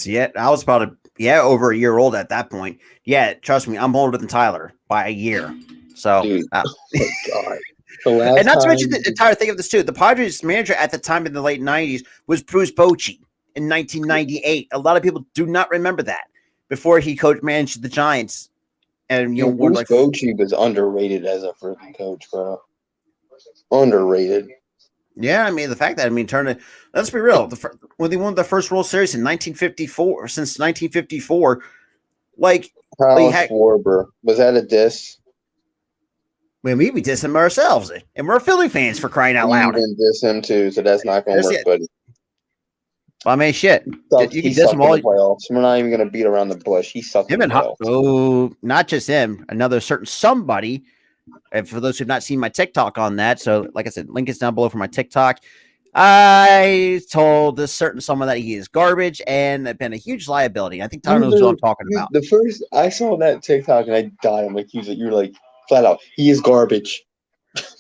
Yeah, I was about over a year old at that point. Yeah, trust me, I'm older than Tyler by a year. So, dude, oh God. And not to mention the entire thing of this too. The Padres manager at the time in the late '90s was Bruce Bochy in 1998. A lot of people do not remember that before he managed the Giants. And Bruce Bochy was underrated as a freaking coach, bro. Underrated. Yeah, I mean the fact that Turner. Let's be real. When they won the first World Series in 1954, since 1954, Schwarber, was that a diss? Well, we diss him ourselves, and we're Philly fans for crying out loud. You can diss him too, so that's not going to work, buddy. Well, I mean, shit. You can diss him all. Playoffs. We're not even going to beat around the bush. He sucked in the playoffs. Oh, not just him. Another certain somebody. And for those who've not seen my TikTok on that, so like I said, link is down below for my TikTok. I told this certain someone that he is garbage and have been a huge liability. I think Tyler knows what I'm talking about. The first I saw that TikTok and I died. I'm like, you're like flat out. He is garbage.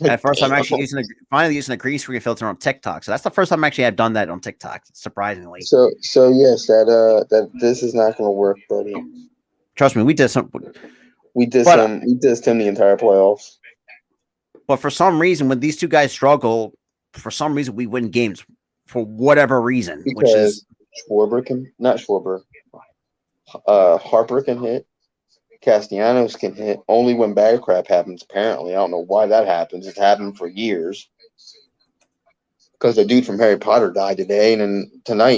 At first, I'm actually finally using a grease free filter on TikTok. So that's the first time actually I've done that on TikTok. Surprisingly. So yes, that this is not going to work, buddy. Trust me, we did some. We dissed him the entire playoffs. But for some reason, when these two guys struggle, for some reason we win games for whatever reason. Because which is Harper can hit. Castellanos can hit only when bad crap happens, apparently. I don't know why that happens. It's happened for years. Because the dude from Harry Potter died today, and then tonight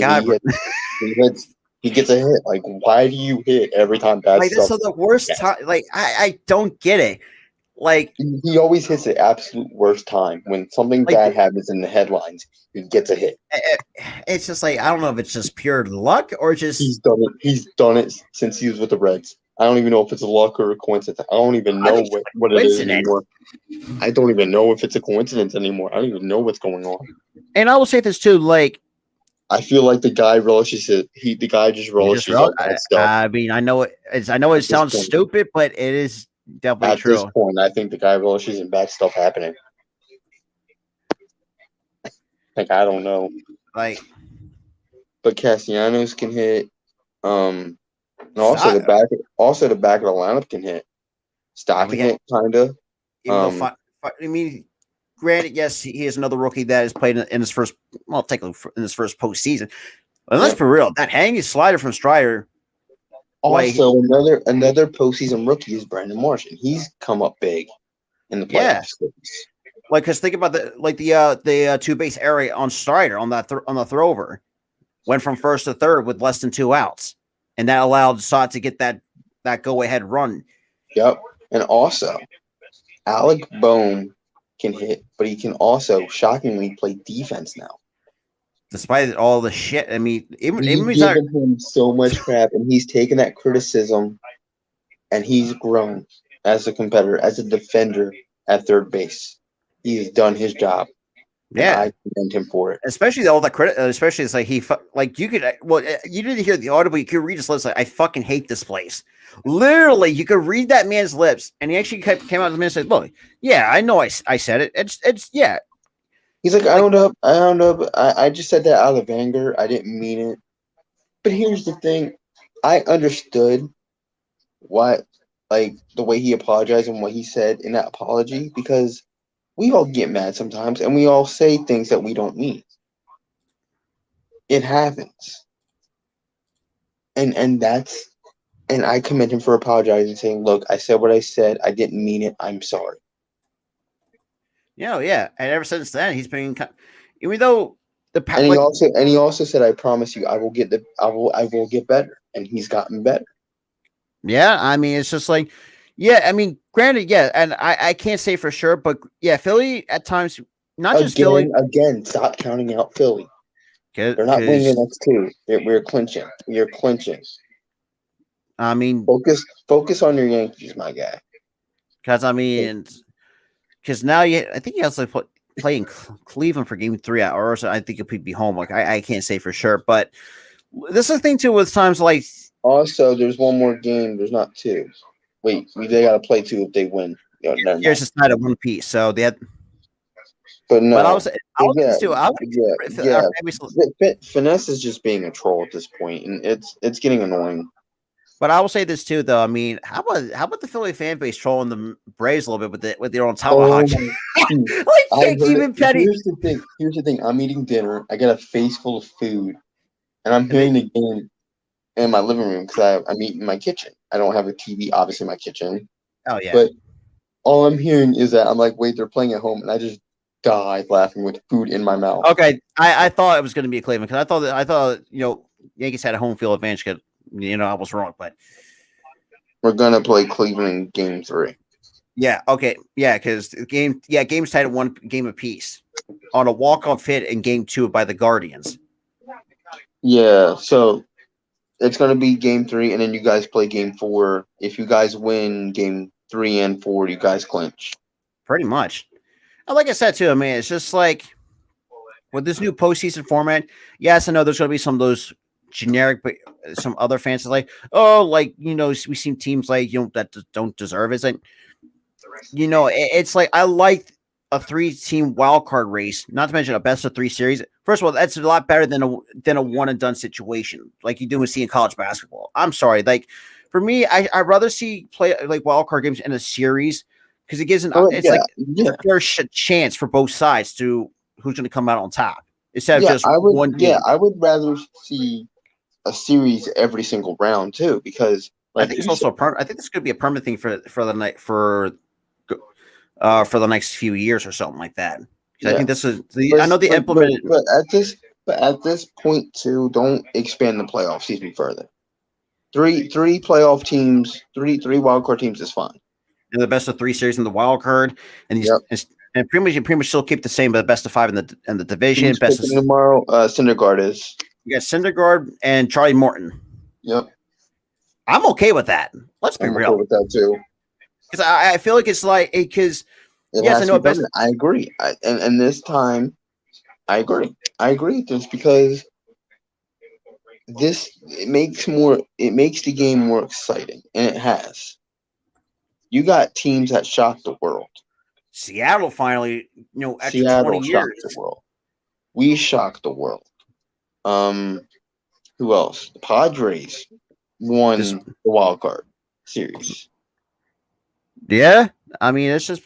he gets a hit. Like, why do you hit every time bad stuff? That's the worst time. Like, I don't get it. Like, he always hits the absolute worst time. When something bad happens in the headlines, he gets a hit. It's just like, I don't know if it's just pure luck or just... He's done it since he was with the Reds. I don't even know if it's a luck or a coincidence. I don't even know what it is anymore. I don't even know if it's a coincidence anymore. I don't even know what's going on. And I will say this too, like, I feel like the guy relishes it. The guy just relishes all that stuff. I mean, I know it sounds stupid, but it is definitely true. At this point, I think the guy relishes in bad stuff happening. Like, I don't know. But Castellanos can hit. And also the back of the lineup can hit. Stock can hit, kinda. I mean, granted, yes, he is another rookie that has played in his first, technically in his first postseason. But let's be real, that hanging slider from Strider. Also, another postseason rookie is Brandon Marsh, and he's come up big in the playoffs. Yeah. Because think about the two base area on Strider on the throwover, went from first to third with less than 2 outs. And that allowed Sott to get that go-ahead run. Yep. And also, Alec Bohm can hit, but he can also, shockingly, play defense now. Despite all the shit, I mean, he's given him so much crap, and he's taken that criticism, and he's grown as a competitor, as a defender at third base. He has done his job. and Yeah. I commend him for it. Especially all the credit, especially it's like like you could, well, you didn't hear the audible, you could read his lips like, I fucking hate this place. Literally, you could read that man's lips, and he actually came out of the man and said, look, yeah, I know I said it. Yeah. He's like, I Like, don't know, but I just said that out of anger. I didn't mean it. But here's the thing. I understood why, like, the way he apologized and what he said in that apology, because we all get mad sometimes and we all say things that we don't mean. It happens. And I commend him for apologizing, saying, look, I said what I said. I didn't mean it. I'm sorry. yeah. And ever since then, he's been, even though And like, he also said, I promise you, I will get better. And he's gotten better. yeah, I mean, it's just like, yeah, I mean, granted, yeah, and I can't say for sure, but yeah, Philly at times, not just Philly. Again, stop counting out Philly. They're not winning the next two. We're clinching. We are clinching. I mean, focus on your Yankees, my guy. Because I mean, because now I think he has to play in Cleveland for Game 3 or so I think he'll be home. Like I can't say for sure, but this is the thing too with times like. Also, there's one more game. There's not two. Wait, they got to play two if they win. There's a side of one piece, so they had. But no, but I was too. Finesse is just being a troll at this point, and it's getting annoying. But I will say this too, though. I mean, how about the Philly fan base trolling the Braves a little bit with their own tomahawk? Like even petty. Here's the thing. I'm eating dinner. I got a face full of food, and I'm hearing the game in my living room because I'm eating in my kitchen. I don't have a TV, obviously, in my kitchen. Oh yeah. But all I'm hearing is that I'm like, wait, they're playing at home, and I just died laughing with food in my mouth. Okay, I thought it was going to be a Cleveland because I thought Yankees had a home field advantage. Cause, I was wrong, but we're gonna play Cleveland in Game 3. Yeah. Okay. Yeah, because game's tied at 1 game apiece on a walk-off hit in Game 2 by the Guardians. Yeah. So it's gonna be Game 3, and then you guys play Game 4. If you guys win Game 3 and 4, you guys clinch. Pretty much. And like I said too, I mean, it's just like with this new postseason format. Yes, I know there's gonna be some of those generic, but some other fans are like, oh, like we seen teams like that don't deserve it. It's like I like a 3-team wild card race, not to mention a best of 3 series. First of all, that's a lot better than a one and done situation like you do see in college basketball. I'm sorry, like for me, I'd rather see play like wild card games in a series because it gives a fair chance for both sides to who's going to come out on top instead of just one game. Yeah, I would rather see a series every single round too, because I think it's also I think this could be a permanent thing for the night for the next few years or something like that. I think this is I know they implemented, but at this point too, don't expand the playoffs even further. Three playoff teams, three wild card teams is fine. And the best of 3 series in the wild card, and and pretty much still keep the same, but the best of 5 in the division. Best of tomorrow, Syndergaard is. You got Syndergaard and Charlie Morton. Yep. I'm okay with that. Let's be real. Okay with that too. Because I feel like it's like because yes, I know best. I agree. And this time, I agree. I agree with this because it makes the game more exciting, and it has. You got teams that shocked the world. Seattle finally, after 20 years, shocked the world. We shocked the world. Who else? The Padres won the wild card series. Yeah, I mean it's just,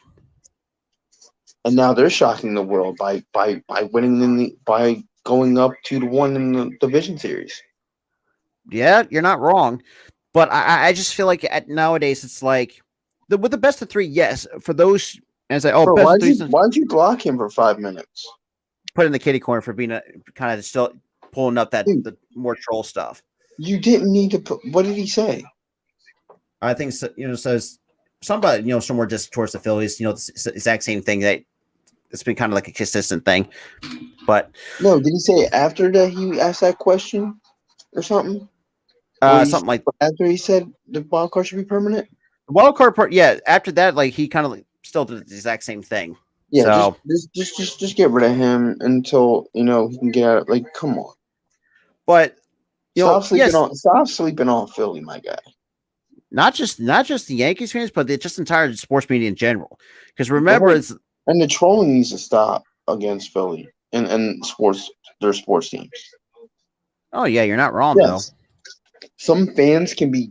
and now they're shocking the world by winning by going up 2-1 in the division series. Yeah, you're not wrong, but I just feel like nowadays it's like with the best of 3. Yes, for those as why'd you block him for 5 minutes? Put in the kitty corner for being kind of still pulling up the more troll stuff. You didn't need to put. What did he say? I think says somebody somewhere just towards the Phillies. It's the exact same thing that it's been kind of like a consistent thing. But no, did he say after that he asked that question or something? Something like after he said the wild card should be permanent. The wild card part, yeah. After that, like he kind of still did the exact same thing. Yeah, So, just get rid of him until he can get out. Like, come on, but yes, stop sleeping on Philly, my guy. not just the Yankees fans, but just entire sports media in general. Because remember, Right. it's And the trolling needs to stop against Philly and their sports teams. oh yeah, you're not wrong though. Yes, some fans can be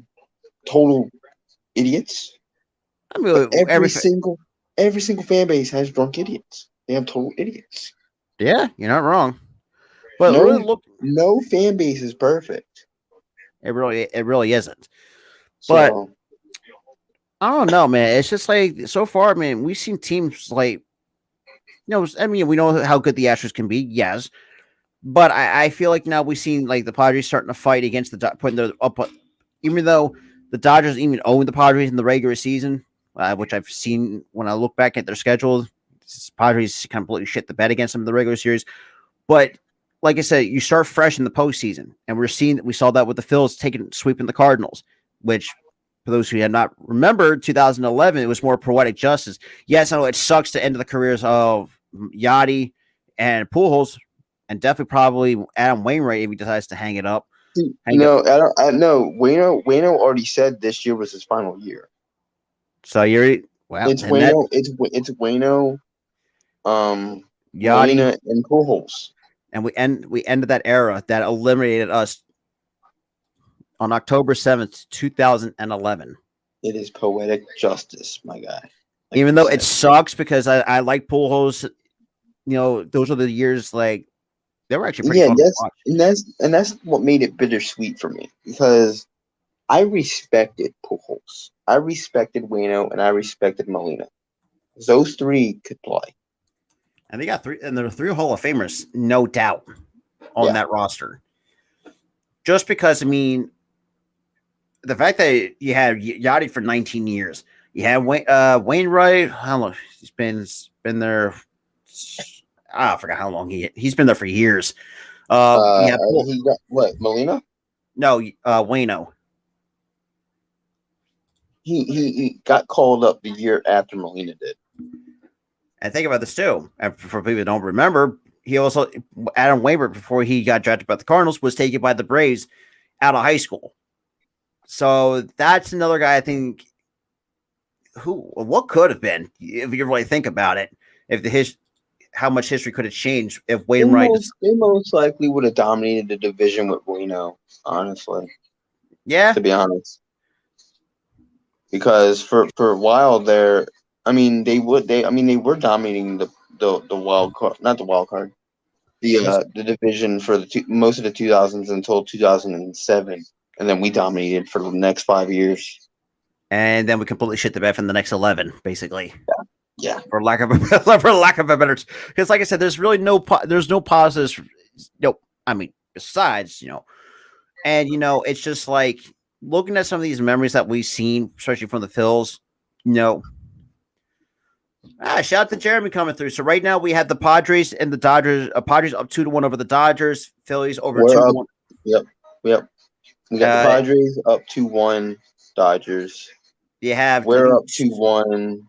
total idiots, I but mean, every single fan base has drunk idiots. They have total idiots. yeah, you're not wrong. But No, really, look, no fan base is perfect. it really isn't. But So I don't know, man. It's just like so far, man. We've seen teams like I mean, we know how good the Astros can be, yes, but I feel like now we've seen like the Padres starting to fight against putting their up, even though the Dodgers even own the Padres in the regular season, which I've seen when I look back at their schedule. Padres completely shit the bed against them in the regular series, but like I said, you start fresh in the postseason, and we saw that with the Phillies sweeping the Cardinals, which for those who had not remembered, 2011, it was more poetic justice. Yes, I know it sucks to end the careers of Yachty and Pujols, and definitely probably Adam Wainwright if he decides to hang it up. no, I don't. I know Wayno already said this year was his final year. So you're well. It's Wayno. It's Wayno. Yachty, Molina and Pujols. and we ended that era that eliminated us on October 7th, 2011. It is poetic justice, my guy. Like even though it sucks because I like Pujols, those are the years like they were actually pretty fun to watch. That's what made it bittersweet for me because I respected Pujols, I respected Wayno, and I respected Molina. Those three could play, and they got three, and there are three Hall of Famers, no doubt, on that roster. Just because, I mean, the fact that you had Yachty for 19 years, you had Wainwright. How long he's been there? I forgot how long he's been there for years. He got what? Molina? No, Wayno. He got called up the year after Molina did. And think about this too. And for people who don't remember, he also Adam Wainwright, before he got drafted by the Cardinals, was taken by the Braves out of high school. So that's another guy I think what could have been if you really think about it. If how much history could have changed if Wainwright. They most likely would have dominated the division with Wayno, honestly. Yeah. To be honest. Because for a while there, I mean they were dominating the wild card, not the wild card, the division for most of the 2000s until 2007, and then we dominated for the next 5 years. And then we completely shit the bed from the next 11, basically. Yeah. For lack of a better, because like I said, there's really no positives. No, I mean besides and it's just like looking at some of these memories that we've seen, especially from the Phils. Shout out to Jeremy coming through. So right now we have the Padres and the Dodgers. Padres up 2-1 over the Dodgers. Phillies over 2-1. Yep. We got the Padres up 2-1. Dodgers. We're up 2-1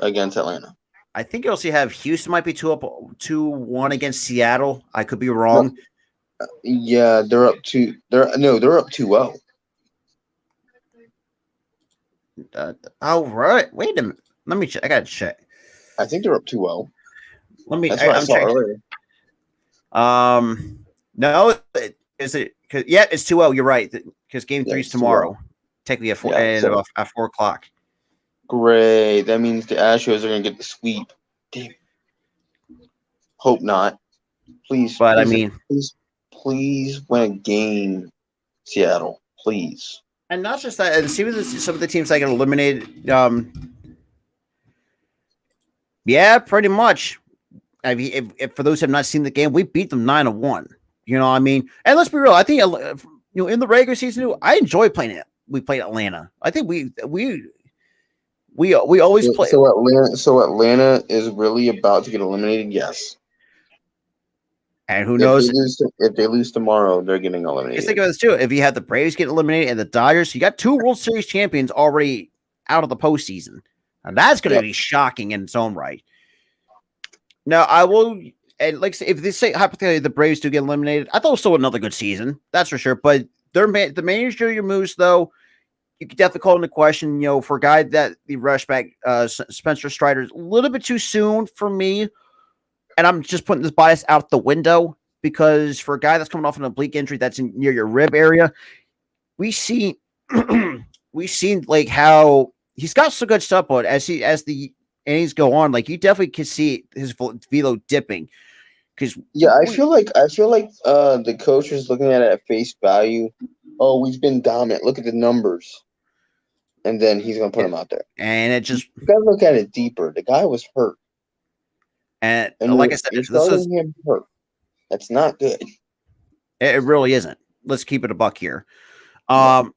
against Atlanta. I think you also have Houston might be 2-1 against Seattle. I could be wrong. Yeah, they're up 2-0. Oh right. Wait a minute. Let me check. I gotta check. I think they're up 2-0. That's what I saw earlier. No, is it? Yeah, it's 2-0. You're right. Because game 3 is tomorrow. 2-0. Technically at 4 o'clock. Great. That means the Astros are gonna get the sweep. Damn. Hope not. Please. But please win a game, Seattle. Please. And not just that. And see with some of the teams that get eliminated. Yeah, pretty much. I mean, if for those who have not seen the game, we beat them 9-1. You know what I mean? And let's be real. I think in the regular season, I enjoy playing it. We played Atlanta. I think we always play. So Atlanta is really about to get eliminated. Yes. And who knows? If they lose tomorrow, they're getting eliminated. Just think about this too. If you have the Braves get eliminated and the Dodgers, you got 2 World Series champions already out of the postseason. Now that's going to be shocking in its own right. Now I will, and like if they say hypothetically the Braves do get eliminated, I thought it was still another good season. That's for sure. But the managerial moves though, you could definitely call into question. For a guy that the rush back, Spencer Strider's a little bit too soon for me, and I'm just putting this bias out the window because for a guy that's coming off an oblique injury that's near your rib area, we see we've seen like how he's got some good stuff, but as the innings go on, like you definitely can see his velo dipping because Yeah, I feel like the coach is looking at it at face value. Oh, he's been dominant. Look at the numbers, and then he's gonna put him out there. and it just You gotta look at it deeper. The guy was hurt, and and like I said, you're this is starting him hurt. That's not good. it really isn't. Let's keep it a buck here. No.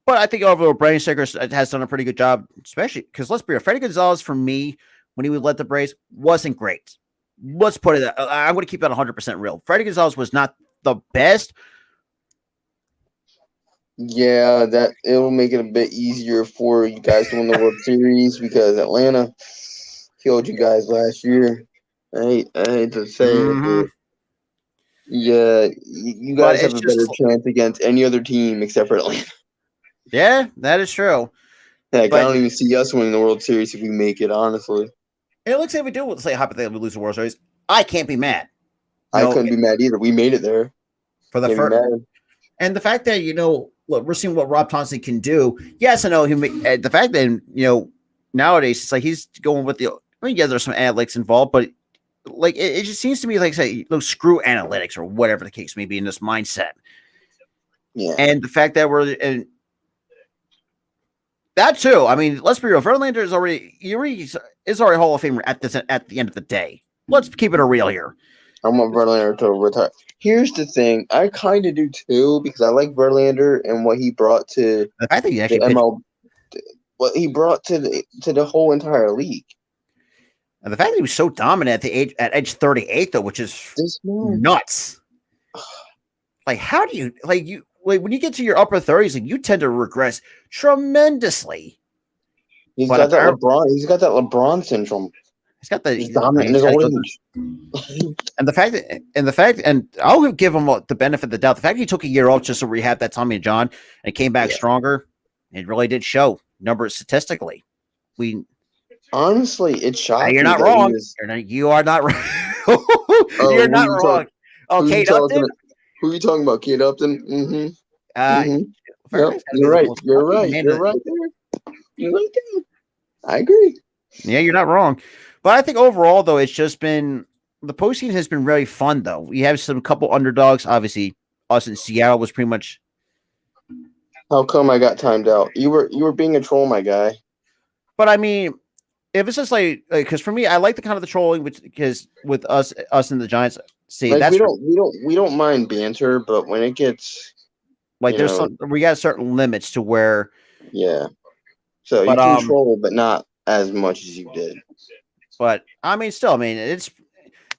But I think overall, Brandon Sickers has done a pretty good job, especially because let's be real. Freddie Gonzalez, for me, when he would let the Braves, wasn't great. Let's put it. I'm going to keep that 100% real. Freddie Gonzalez was not the best. Yeah, that it'll make it a bit easier for you guys to win the World Series because Atlanta killed you guys last year. I hate to say it, but yeah, you But guys it's have a better just, chance against any other team except for Atlanta. yeah, that is true. Heck, I But don't even see us winning the World Series if we make it, honestly. it looks like we do, say, hypothetically, we lose the World Series. I can't be mad. I couldn't be mad either. We made it there. For the Can't be first, mad. and the fact that, look, we're seeing what Rob Thompson can do. Yes, I know the fact that, nowadays it's like he's going with yeah, there's some analytics involved, but like it just seems to me like say, screw analytics or whatever the case may be in this mindset. Yeah. And the fact that and that too. I mean, let's be real. Verlander is already Hall of Famer at the end of the day. Let's keep it real here. I want Verlander to retire. Here's the thing. I kind of do too because I like Verlander and what he brought to The fact that he the actually ML, what he brought to the whole entire league. and the fact that he was so dominant at age 38 though, which is nuts. Like, how do you when you get to your upper 30s, like you tend to regress tremendously. He's got that LeBron syndrome. He's got he's dominant in his old age. And the fact, and I'll give him the benefit of the doubt. The fact he took a year off just to rehab that Tommy John and came back stronger, it really did show numbers statistically. Honestly, it's shocking. You're not wrong. You are not wrong. You're not wrong. Oh, Kate Upton. Who are you talking about, Kate Upton? Mm-hmm. Yep, you're right. You're right. You're right there. You're right there. I agree. Yeah, you're not wrong. But I think overall, though, it's just been the postseason has been really fun. Though we have some couple underdogs. Obviously, us in Seattle was pretty much. How come I got timed out? You were being a troll, my guy. But I mean, if it's just because for me, I like the kind of the trolling, because with us and the Giants, we don't mind banter, but when it gets like we got certain limits to where. Yeah. So you can troll, but not as much as you did. But I mean, still, it's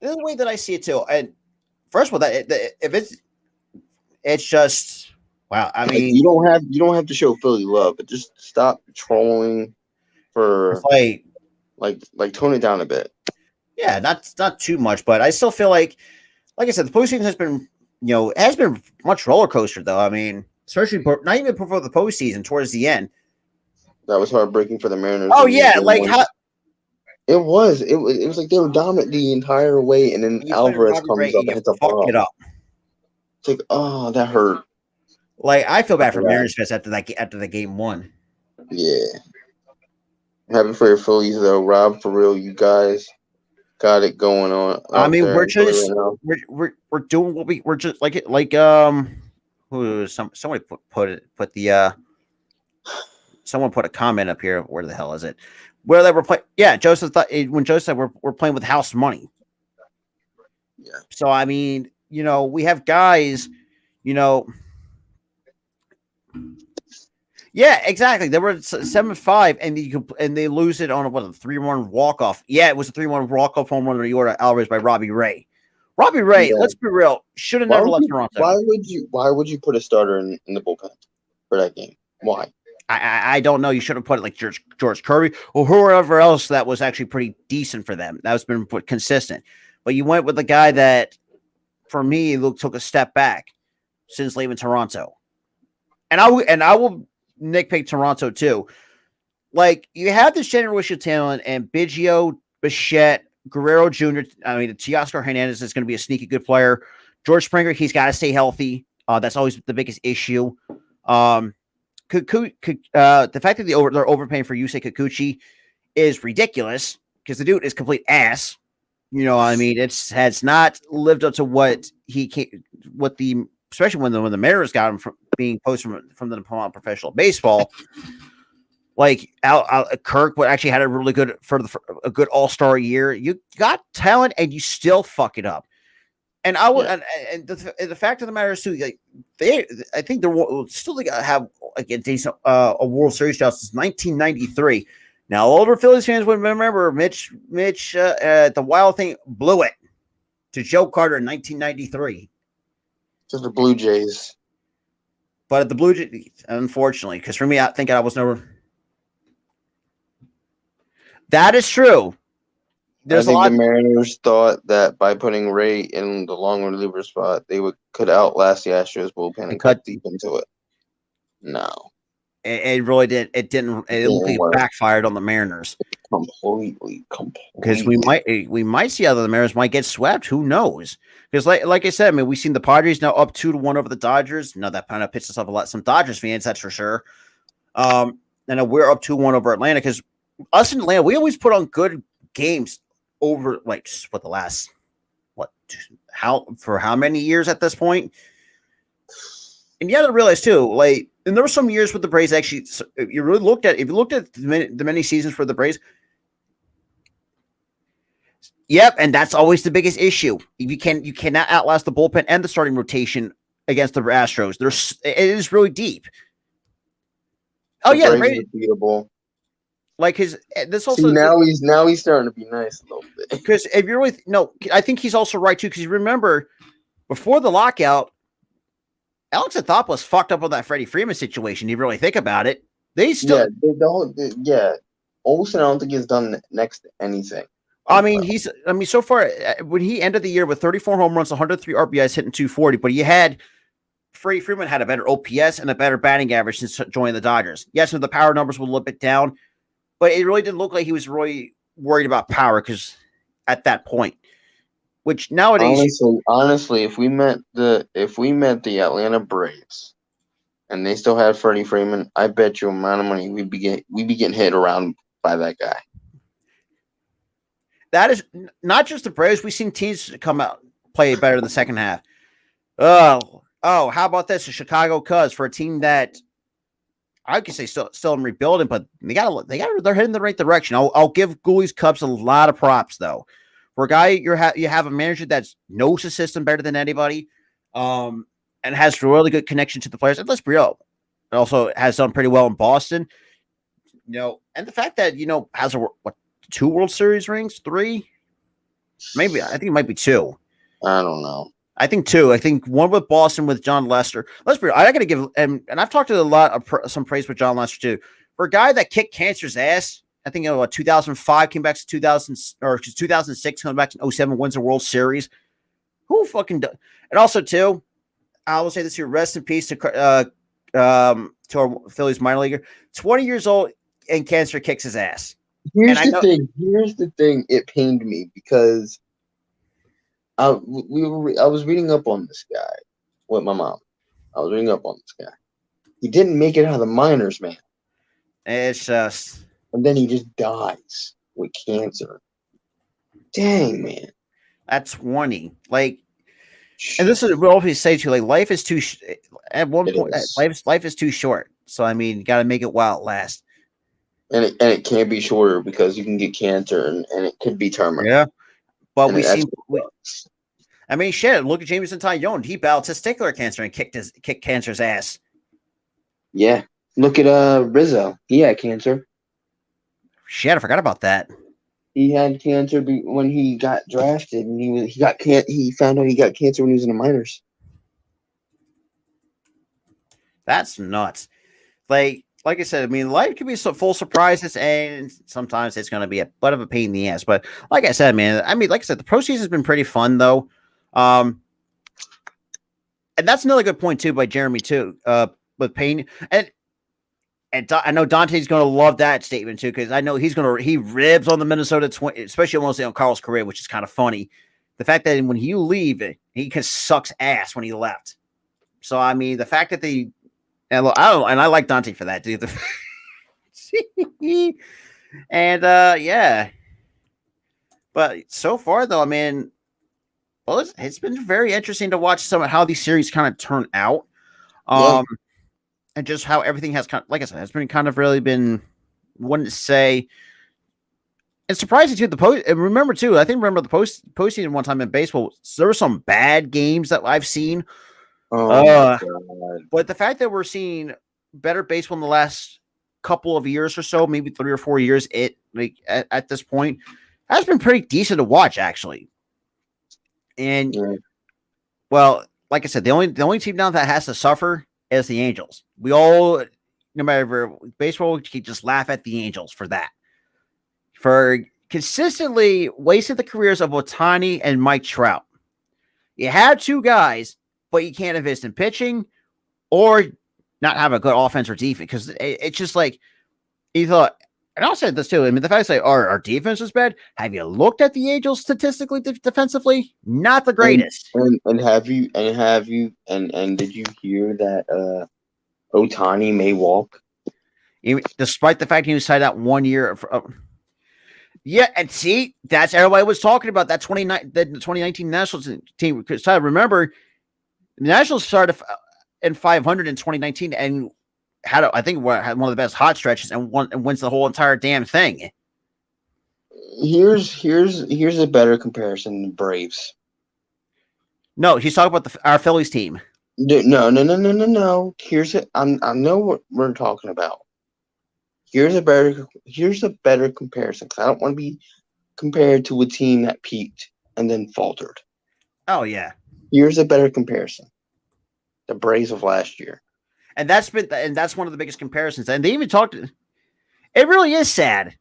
the way that I see it too. And first of all, it's just wow. I mean, you don't have to show Philly love, but just stop trolling for like tone it down a bit. Yeah, not too much, but I still feel like I said, the postseason has been has been much roller coaster though. I mean, especially not even before the postseason, towards the end. That was heartbreaking for the Mariners. Oh yeah, like how. It was like they were dominant the entire way, and then Alvarez comes up and hits a ball. It up. It's like, oh, that hurt. Like I feel bad for Mariners fans after the game one. Yeah, I'm happy for your Phillies though, Rob. For real, you guys got it going on. I mean, we're just we're doing what we're just somebody put the someone put a comment up here. Where the hell is it? Where they were playing? Yeah, Joseph thought when Joseph said we're playing with house money. Yeah. So I mean, we have guys, Yeah, exactly. They were 7-5, and they lose it on a 3-1 walk off. Yeah, it was a 3-1 walk off home run to Alvarez by Robbie Ray. Robbie Ray, let's be real, should have never left Toronto. Why would you put a starter in the bullpen for that game? Why? I don't know. You should have put it like George Kirby or whoever else that was actually pretty decent for them. That was been consistent. But you went with the guy that, for me, took a step back since leaving Toronto. And I will nitpick Toronto too. Like, you have this generational talent and Biggio, Bichette, Guerrero Jr. I mean, Teoscar Hernandez is going to be a sneaky good player. George Springer, he's got to stay healthy. That's always the biggest issue. The fact that they're overpaying for Yusei Kikuchi is ridiculous because the dude is complete ass. You know, I mean, has not lived up to what especially when the Mariners got him from being poached from the professional baseball. Like Kirk actually had a really good a good All-Star year. You got talent and you still fuck it up. And the fact of the matter is too, like I think they're still have like a decent a World Series job since 1993. Now, older Phillies fans would remember Mitch the Wild thing blew it to Joe Carter in 1993. To the Blue Jays. But at the Blue Jays, unfortunately, because for me, I think I was never. That is true. I think the Mariners thought that by putting Ray in the long reliever spot, they could outlast the Astros bullpen and cut deep into it. No. It really did. It didn't. It backfired on the Mariners completely. Because we might see other the Mariners might get swept. Who knows? Because like I said, I mean, we've seen the Padres now up 2-1 over the Dodgers. Now that kind of pissed us off some Dodgers fans, that's for sure. And we're up 2-1 over Atlanta because us in Atlanta, we always put on good games over like what the last how many years at this point. And you have to realize too, like, and there were some years with the Braves actually. If you looked at the many seasons for the Braves, yep, and that's always the biggest issue. You cannot outlast the bullpen and the starting rotation against the Astros. It is really deep. Oh yeah, the Braves are beatable. Like this also now he's starting to be nice a little bit. Because if you're I think he's also right too. Because you remember before the lockout, Alex Anthopoulos fucked up on that Freddie Freeman situation. You really think about it, they still Olsen, I don't think he's done next to anything. I mean, so far when he ended the year with 34 home runs, 103 RBIs, hitting 240, but Freddie Freeman had a better OPS and a better batting average since joining the Dodgers. Yes, the power numbers were a little bit down, but it really didn't look like he was really worried about power because at that point, which nowadays, honestly, if we met the Atlanta Braves and they still had Freddie Freeman, I bet you amount of money we'd be getting hit around by that guy. That is not just the Braves. We've seen teams come out play better in the second half. Oh, how about this? The Chicago Cubs, for a team that I could say still in rebuilding, but they're heading in the right direction. I'll give Gooley's Cubs a lot of props though. For a guy, you have a manager that knows the system better than anybody, and has a really good connection to the players. And let's be real, it also has done pretty well in Boston. And the fact that has 2 World Series rings, 3, maybe. I think it might be 2. I don't know. I think 2. I think 1 with Boston with John Lester. Let's be real. I got to give and I've talked to a lot of some praise with John Lester too. For a guy that kicked cancer's ass. I think 2005 came back to 2006 coming back to 2007 wins the World Series. Who fucking does? And also too, I will say this here: rest in peace to our Phillies minor leaguer, 20 years old and cancer kicks his ass. Here's the thing. It pained me because I was reading up on this guy with my mom. I was reading up on this guy. He didn't make it out of the minors, man. It's just. And then he just dies with cancer. Dang, man. At 20. Like, and this is what I always say to you, like, life is too at one point life is too short. So I mean, you gotta make it while it lasts. And it can't be shorter because you can get cancer and it could be terminal. Yeah. But I mean, shit, look at Jameson Taillon. He battled testicular cancer and kicked cancer's ass. Yeah. Look at Rizzo. He had cancer. Shit, I forgot about that. He had cancer when he got drafted, and he found out he got cancer when he was in the minors. That's nuts. Like, like I said, I mean, life can be so full surprises, and sometimes it's going to be a bit of a pain in the ass. But like I said, man, I mean, like I said, the postseason has been pretty fun though. Um, and that's another good point too by Jeremy too. With Payne and I know Dante's going to love that statement too because I know he ribs on the Minnesota Twins, especially mostly on Carl's career, which is kind of funny. The fact that when you leave, he just sucks ass when he left. So I mean, the fact that they and I like Dante for that, dude. And yeah, but so far though, I mean, well, it's been very interesting to watch some of how these series kind of turn out. Yeah. Um, and just how everything has kind of, like I said, has been kind of really been, wouldn't say, it's surprising too. The post, and remember too, remember the postseason one time in baseball, there were some bad games that I've seen. Oh my god. But the fact that we're seeing better baseball in the last couple of years or so, maybe 3 or 4 years, at this point, has been pretty decent to watch actually. And Yeah. well, like I said, the only team now that has to suffer is the Angels. We all, no matter baseball, we can just laugh at the Angels for that. For consistently wasting the careers of Ohtani and Mike Trout. You have two guys, but you can't invest in pitching or not have a good offense or defense because it's just like you thought. And I'll say this too. I mean, the fact is, like, our defense is bad. Have you looked at the Angels statistically defensively? Not the greatest. And did you hear that Otani may walk? Despite the fact he was signed out 1 year. Yeah, and see, that's everybody was talking about that 2019 Nationals team. Because remember, the Nationals started in 500 in 2019 and had one of the best hot stretches and wins the whole entire damn thing. Here's a better comparison than Braves. No, he's talking about our Phillies team. No. I know what we're talking about. Here's a better comparison because I don't want to be compared to a team that peaked and then faltered. Oh yeah. Here's a better comparison: the Braves of last year. And that's one of the biggest comparisons. And they even talked. It really is sad,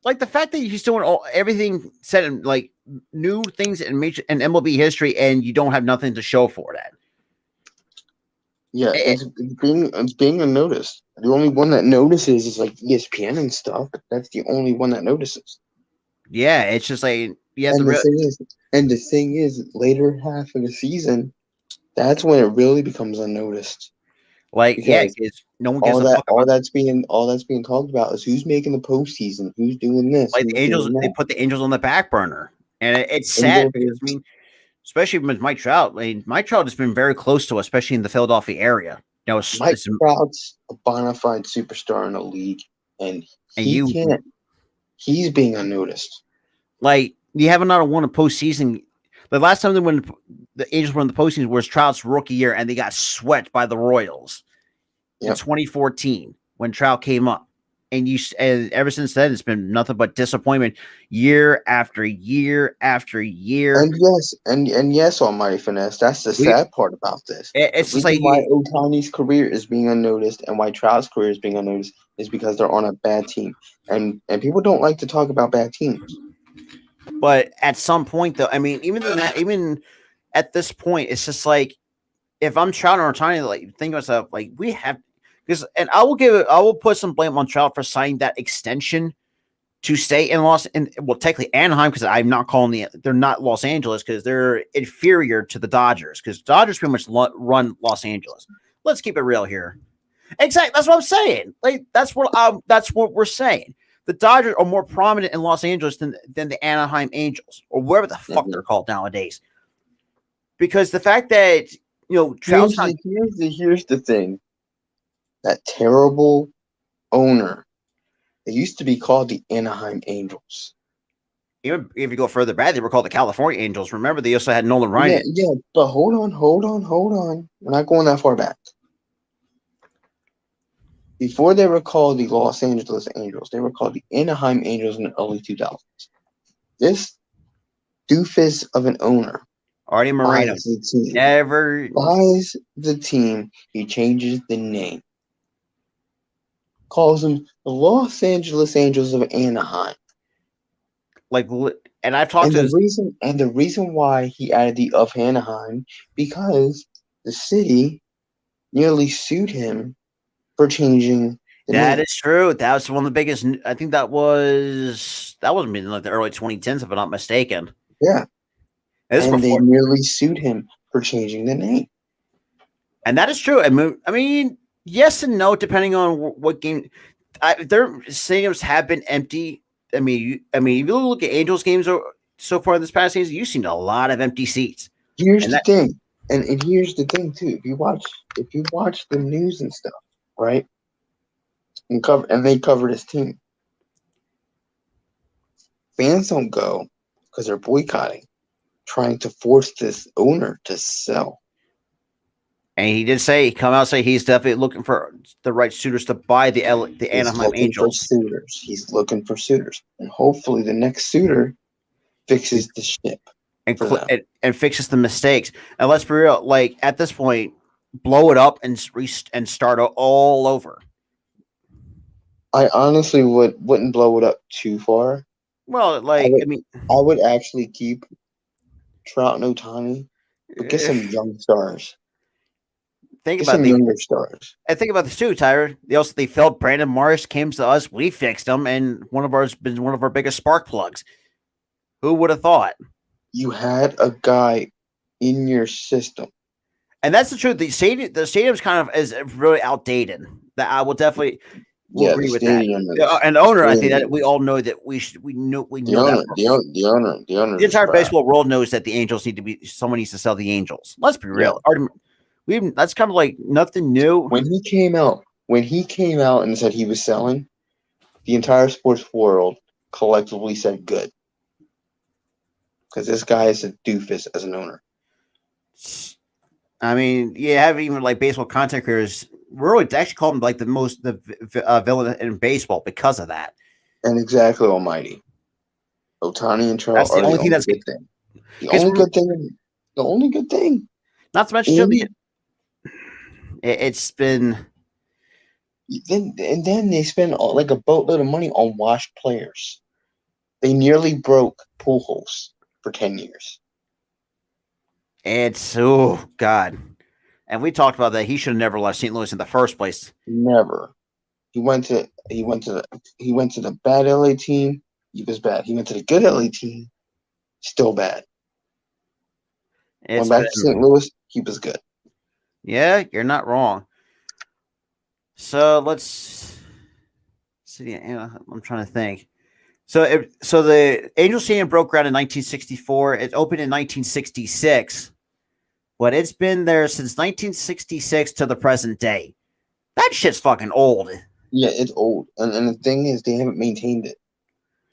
like the fact that he's doing everything said in like new things in MLB history, and you don't have nothing to show for that. Yeah, it's being unnoticed. The only one that notices is like ESPN and stuff. That's the only one that notices. Yeah, it's just like the thing is, later half of the season, that's when it really becomes unnoticed. Like, because no one gives a fuck. All that's being talked about is who's making the postseason, who's doing this. Like the Angels, they put the Angels on the back burner, and it's sad because I mean, especially with Mike Trout. I mean, Mike Trout has been very close to us, especially in the Philadelphia area. You know, Mike Trout's a bona fide superstar in the league, and he's being unnoticed. Like, you haven't won a postseason. The last time the Angels were in the postseason was Trout's rookie year, and they got swept by the Royals in 2014 when Trout came up. And ever since then, it's been nothing but disappointment year after year after year. And yes, Almighty Finesse. That's the sad part about this. It's just like why Ohtani's career is being unnoticed and why Trout's career is being unnoticed is because they're on a bad team, and people don't like to talk about bad teams. But at some point, though, I mean, even at this point, it's just like if I'm Trout or Ohtani, like think to myself, like we have. And I will put some blame on Trout for signing that extension to stay in technically Anaheim, because I'm not calling they're not Los Angeles because they're inferior to the Dodgers, because Dodgers pretty much run Los Angeles. Let's keep it real here. Exactly, that's what I'm saying. Like that's what we're saying. The Dodgers are more prominent in Los Angeles than the Anaheim Angels or whatever the fuck they're called nowadays. Because the fact that Trout's here's the thing. That terrible owner. They used to be called the Anaheim Angels. Even if you go further back, they were called the California Angels. Remember, they also had Nolan Ryan. Yeah, but hold on. We're not going that far back. Before they were called the Los Angeles Angels, they were called the Anaheim Angels in the early 2000s. This doofus of an owner Artie Moreno buys the team. He changes the name. calls them the Los Angeles Angels of Anaheim. Like, and I've talked to The reason why he added the of Anaheim because the city nearly sued him for changing the that name. is true. That was one of the biggest. I think that was in like the early 2010s, if I'm not mistaken. Yeah, This and they before, nearly sued him for changing the name. and that is true. I mean, yes and no, depending on what game. Their stadiums have been empty. I mean, if you look at Angels games so far this past season, you've seen a lot of empty seats. Here's And the that, thing, and here's the thing too. If you watch the news and stuff, right, and they cover this team, fans don't go because they're boycotting, trying to force this owner to sell. and he did say, come out and say he's definitely looking for the right suitors to buy the He's Anaheim looking for Angels. suitors. He's looking for suitors, and hopefully the next suitor fixes the ship and, for them. and fixes the mistakes. And let's be real, like at this point, blow it up and start all over. I honestly wouldn't blow it up too far. Well, like I would actually keep Trout and Ohtani, but get some young stars. Think Get about some younger stars. I think about this too, Tyler. They felt Brandon Morris came to us, we fixed him, and one of ours been one of our biggest spark plugs. Who would have thought? You had a guy in your system. And that's the truth. The stadium's kind of is really outdated. That I will definitely agree with that. And the owner, I think that we all know that the owner. The entire baseball world knows that the Angels someone needs to sell the Angels. Let's be real. That's kind of like nothing new. When he came out and said he was selling, the entire sports world collectively said good. Because this guy is a doofus as an owner. I mean, you have even like baseball content creators really actually call him like the villain in baseball because of that. And exactly almighty. Ohtani and Trout are the only good thing. The only good thing. Not to mention, it's been. Then they spend like a boatload of money on washed players. They nearly broke Pujols for 10 years. It's oh god, and we talked about that. He should have never left St. Louis in the first place. Never. He went to the bad LA team. He was bad. He went to the good LA team. Still bad. Went back to St. Louis. He was good. Yeah, you're not wrong. So let's see. I'm trying to think. So the Angels Stadium broke ground in 1964. It opened in 1966, but it's been there since 1966 to the present day. That shit's fucking old. Yeah, it's old, and the thing is, they haven't maintained it.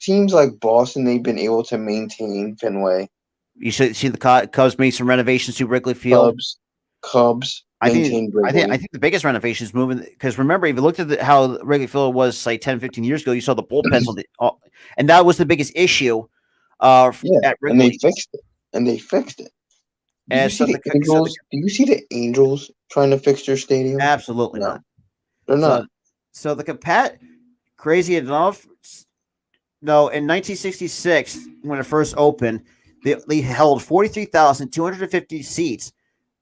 Teams like Boston, they've been able to maintain Fenway. You should see the Cubs made some renovations to Wrigley Field. Cubs. I think the biggest renovation is moving because remember, if you looked at how Wrigley Field was like 10, 15 years ago, you saw the bullpens and that was the biggest issue. At Wrigley. And they fixed it. Do you see the Angels trying to fix their stadium? Absolutely not. They're not. So the crazy enough, no, in 1966 when it first opened, they held 43,250 seats.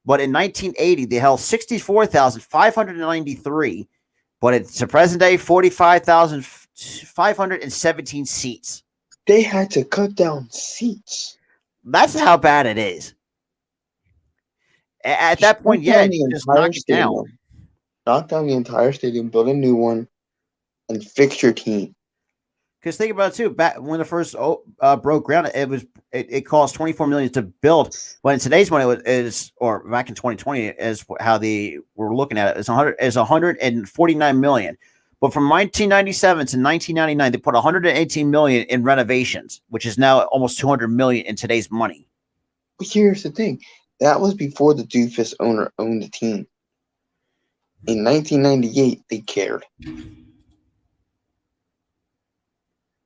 But in 1980, they held 64,593. But it's to present day, 45,517 seats. They had to cut down seats. That's how bad it is. At that point, just knock it down. Knock down the entire stadium, build a new one, and fix your team. Because think about it too. Back when it first broke ground, it cost $24 million to build. But in today's money, or back in 2020, is how they were looking at it. It's $149 million. But from 1997 to 1999, they put $118 million in renovations, which is now almost $200 million in today's money. But here's the thing: that was before the doofus owner owned the team. In 1998, they cared.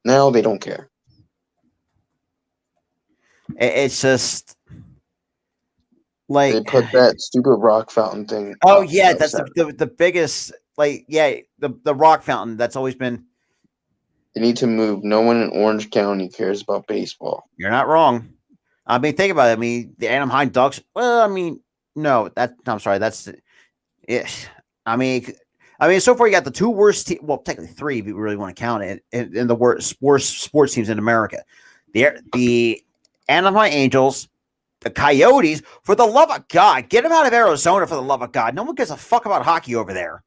Now they don't care. It's just like they put that stupid rock fountain thing. Oh yeah, that's the biggest. Like, yeah, the rock fountain that's always been. They need to move. No one in Orange County cares about baseball. You're not wrong. I mean, think about it. I mean, the Anaheim Ducks. Well, I mean, no, I'm sorry. That's it. I mean, so far you got the two worst. Well, technically three, if you really want to count it, in the worst sports teams in America. The Anaheim Angels, the Coyotes. For the love of God, get them out of Arizona. For the love of God, no one gives a fuck about hockey over there.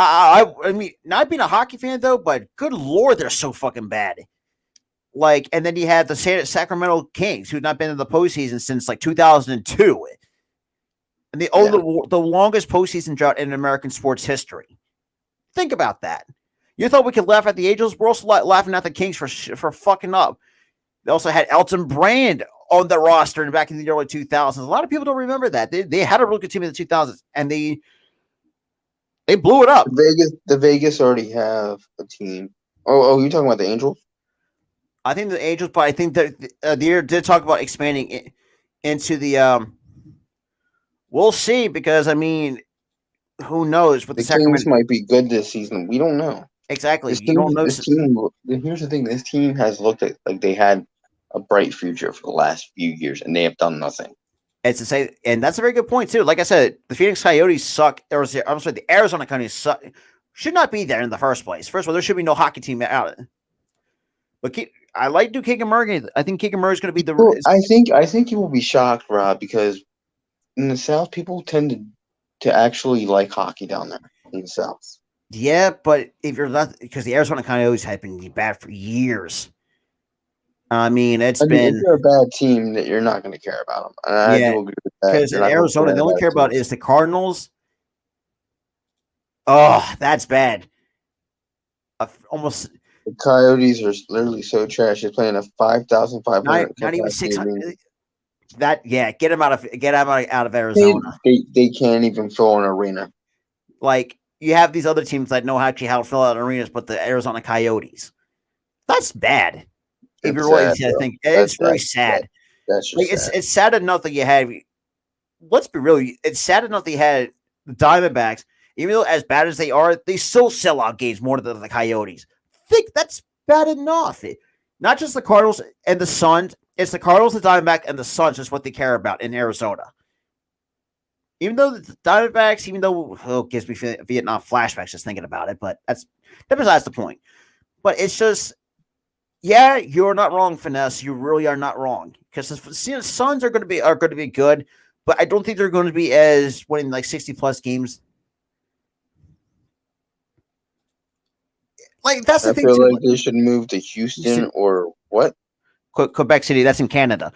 I mean, not being a hockey fan though, but good lord, they're so fucking bad. Like, and then you had the Sacramento Kings, who've not been in the postseason since like 2002, and they own the longest postseason drought in American sports history. Think about that. You thought we could laugh at the Angels? We're also laughing at the Kings for fucking up. They also had Elton Brand on the roster back in the early 2000s. A lot of people don't remember that. They had a really good team in the 2000s, and they blew it up. The Vegas already have a team. Oh, you're talking about the Angels? I think the Angels, but I think that the year did talk about expanding into the. We'll see, because I mean, who knows? What the Kings might be good this season. We don't know. Exactly. You don't know. This team. Here's the thing. This team has looked like they had a bright future for the last few years, and they have done nothing. It's to say, and that's a very good point too. Like I said, the Phoenix Coyotes suck. I'm sorry, the Arizona Coyotes suck. Should not be there in the first place. First of all, there should be no hockey team out. But I like Keegan Murray. I think Keegan Murray is going to be the. Well, I think you will be shocked, Rob, because in the South, people tend to actually like hockey down there in the South. Yeah, but if you're not, because the Arizona Coyotes have been bad for years. I mean, if you're a bad team, that you're not going to care about them. Yeah, because in Arizona, they only care about is the Cardinals. Oh, that's bad. Almost. The Coyotes are literally so trash. They're playing a 5,500. Not even 600. Get them out of Arizona. They can't even fill an arena. Like, you have these other teams that know actually how to fill out arenas, but the Arizona Coyotes. That's bad. If you're really to think, it's very sad. That's like, it's sad enough that you had. Let's be real. It's sad enough that you had the Diamondbacks, even though as bad as they are, they still sell out games more than the Coyotes. Think that's bad enough. Not just the Cardinals and the Suns. It's the Cardinals, the Diamondbacks, and the Suns is what they care about in Arizona. Even though the Diamondbacks, it gives me Vietnam flashbacks just thinking about it, but that's besides the point. But it's just. Yeah, you're not wrong, Finesse. You really are not wrong, because the Suns are going to be good, but I don't think they're going to be as winning like 60+ games. Like, that's the thing. I feel like they should move to Houston or what? Quebec City. That's in Canada.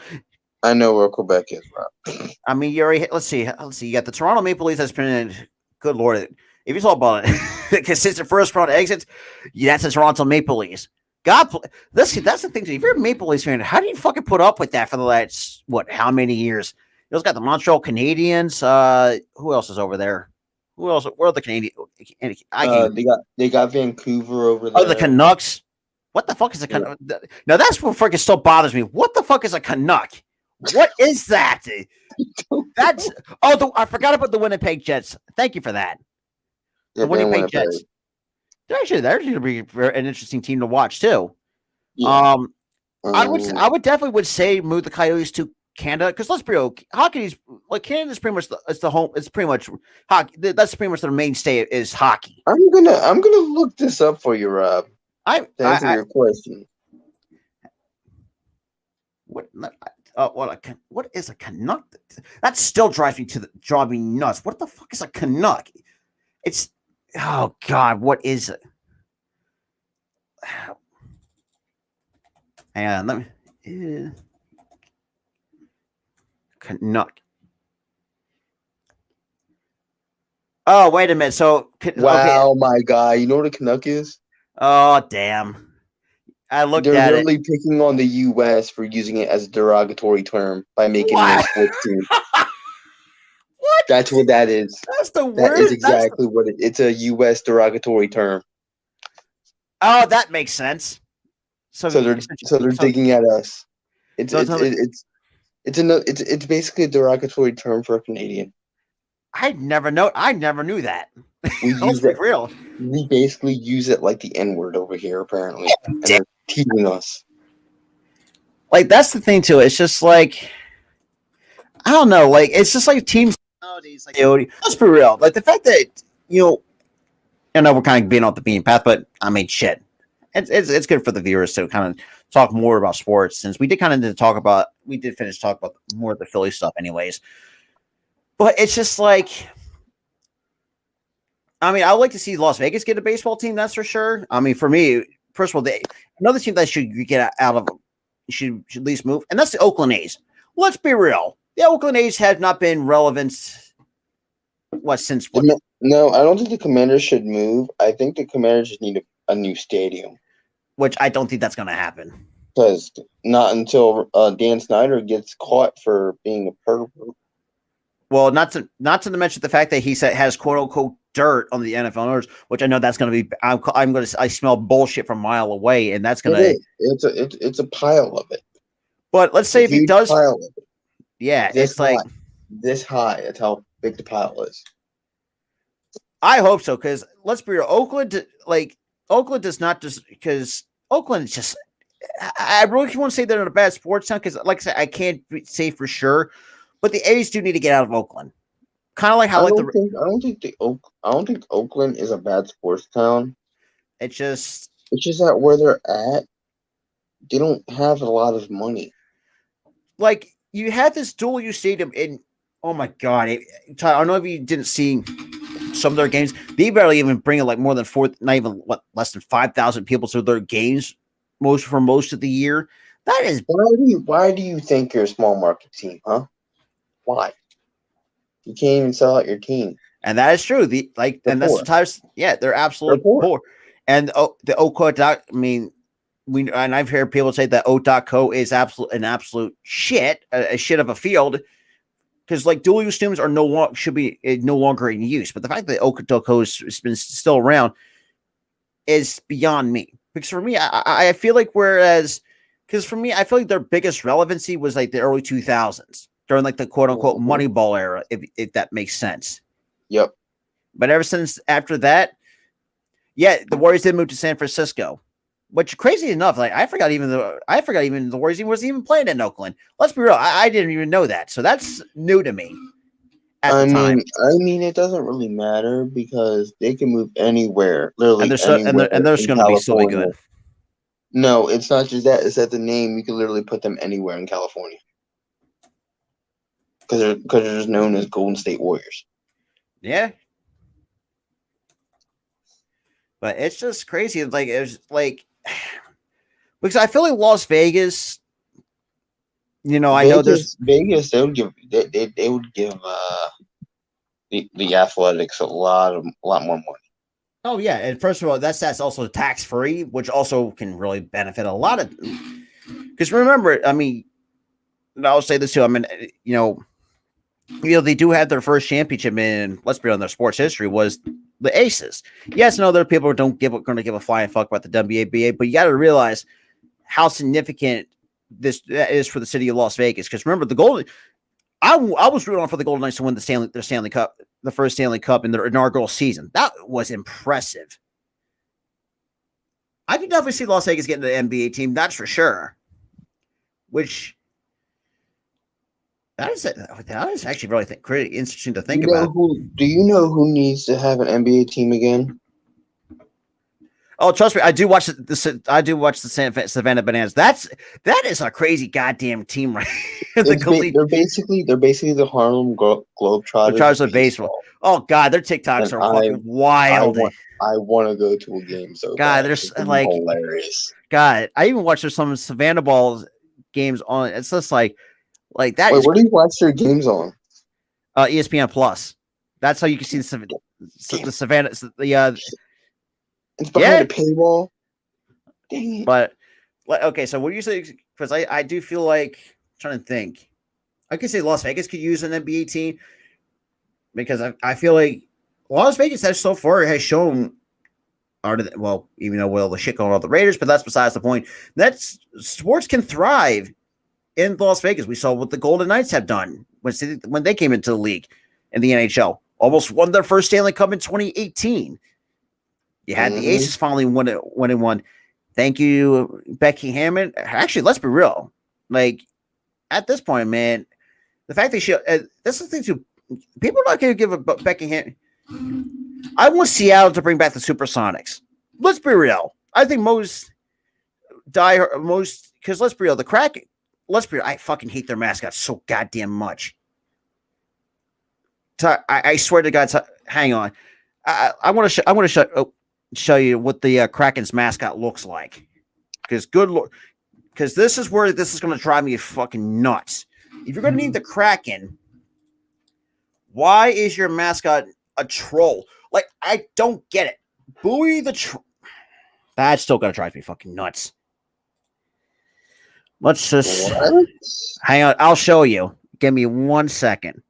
I know where Quebec is, bro. I mean, you already. Let's see. You got the Toronto Maple Leafs. That's been good lord. If you talk about it, consistent first round exits, that's the Toronto Maple Leafs. God, that's the thing. If you're a Maple Leafs fan, how do you fucking put up with that for the last how many years? You also got the Montreal Canadiens. Who else is over there? Who else? Where are the Canadians? They got Vancouver over there. Oh, the Canucks. What the fuck is a Canuck? Yeah. Now that's what fucking still bothers me. What the fuck is a Canuck? What is that? That's I forgot about the Winnipeg Jets. Thank you for that. Yeah, the Winnipeg Jets. They're going to be an interesting team to watch too. Yeah. I would definitely say move the Coyotes to Canada, because let's be real, hockey is Canada's pretty much the home. It's pretty much hockey. That's pretty much their mainstay is hockey. I'm gonna look this up for you, Rob. To answer your question. What is a Canuck? That still drives me nuts. What the fuck is a Canuck? It's oh God, what is it? Hang on, let me. Canuck. Oh, wait a minute. So, wow, my guy, you know what a Canuck is? Oh, damn. I looked at it. They're really picking on the U.S. for using it as a derogatory term by making it a sports team. What? That's what that is. That's the word. That is exactly what it's a U.S. derogatory term. Oh, that makes sense. So they're digging at us. It's basically a derogatory term for a Canadian. I never knew that. We Let's use be it. real. We basically use it like the N-word over here, apparently, and they're teasing us. Like that's the thing too. It's just like I don't know. Like it's just like teams nowadays. Like let's be real. Like the fact that I know we're kind of being off the beaten path, but I mean, shit. It's good for the viewers to kind of talk more about sports since we did kind of talk about we did finish talk about more of the Philly stuff, anyways. But it's just like I mean, I would like to see Las Vegas get a baseball team. That's for sure. I mean, for me, first of all, another team that should get out of should at least move, and that's the Oakland A's. Let's be real. The Oakland A's have not been relevant. Since what? No, I don't think the Commanders should move. I think the Commanders just need a new stadium. Which I don't think that's going to happen. Because not until Dan Snyder gets caught for being a pervert. Well, not to mention the fact that he has quote unquote dirt on the NFL owners, which I know that's going to be. I smell bullshit from a mile away, and that's going to. It's a pile of it. But let's say if he does, pile of it. Yeah, it's like this high. That's how big the pile is. I hope so, because let's be real, Oakland does not just because Oakland is just. I really want to say they're in a bad sports town because, like I said, I can't say for sure, but the A's do need to get out of Oakland. Kind of like how I don't think Oakland is a bad sports town. It's just that where they're at, they don't have a lot of money. Like you had this dual use stadium in. Oh my god! I don't know if you didn't see some of their games. They barely even bring in like more than less than 5,000 people to their games for most of the year. That is why do you think you're a small market team, huh? Why? You can't even sell out your team. And that is true. That's the times. Yeah, they're absolutely poor. And the Oakland. I mean, I've heard people say that O.co is an absolute shit, a shit of a field. Because like dual use stadiums are no longer in use, but the fact that O.co has been still around is beyond me. Because for me, I feel like because for me, I feel like their biggest relevancy was like the early 2000s during like the quote unquote Moneyball era, if that makes sense. Yep. But ever since after that, yeah, the Warriors did move to San Francisco. Which crazy enough, like I forgot even the Warriors wasn't even playing in Oakland. Let's be real, I didn't even know that. So that's new to me. I mean, it doesn't really matter because they can move anywhere, literally anywhere. And they're just going to be so good. No, it's not just that. It's that the name you can literally put them anywhere in California because they're just known as Golden State Warriors. Yeah. But it's just crazy. Like it's like because I feel like Las Vegas. I know there's Vegas. They would give the Athletics a lot more money. Oh yeah, and first of all, that's also tax free, which also can really benefit a lot of. Because remember, I mean, I'll say this too. I mean, they do have their first championship in, let's be on their sports history, was the Aces. Yes, no, there are people who going to give a flying fuck about the WNBA, but you got to realize how significant this is for the city of Las Vegas. Because remember, the Golden, I was rooting on for the Golden Knights to win their Stanley Cup, the first Stanley Cup in their inaugural season. That was impressive. I could definitely see Las Vegas getting the NBA team, that's for sure. Which that is actually really pretty interesting to think about. Do you know who needs to have an NBA team again? Oh, trust me, I do watch the Savannah Bananas. That is a crazy goddamn team, right? They're basically the Harlem Globetrotters of baseball. Oh God, their TikToks are fucking wild. I want to go to a game. So God, they're like hilarious. God, I even watched some Savannah Balls games on. It's just like that. Wait, where do you watch their games on? ESPN Plus. That's how you can see the Savannah. It's behind a paywall. Dang it. But okay, so what do you say? Because I do feel like I'm trying to think. I could say Las Vegas could use an NBA team because I feel like Las Vegas has shown even though the shit going on with the Raiders, but that's besides the point. That's sports can thrive in Las Vegas. We saw what the Golden Knights have done when they came into the league in the NHL. almost won their first Stanley Cup in 2018. You had the Aces finally win it. Won. Thank you, Becky Hammond. Actually, let's be real. Like, at this point, man, the fact that this is the thing too. People are not going to give a Becky Hammond. I want Seattle to bring back the Supersonics. Let's be real. I think because let's be real, the Kraken. Let's be real. I fucking hate their mascot so goddamn much. I swear to God. Hang on. I want to show you what the Kraken's mascot looks like. Because this is where this is going to drive me fucking nuts. If you're going to name the Kraken, why is your mascot a troll? Like, I don't get it. Bowie the troll. That's still going to drive me fucking nuts. Let's just hang on. I'll show you. Give me 1 second.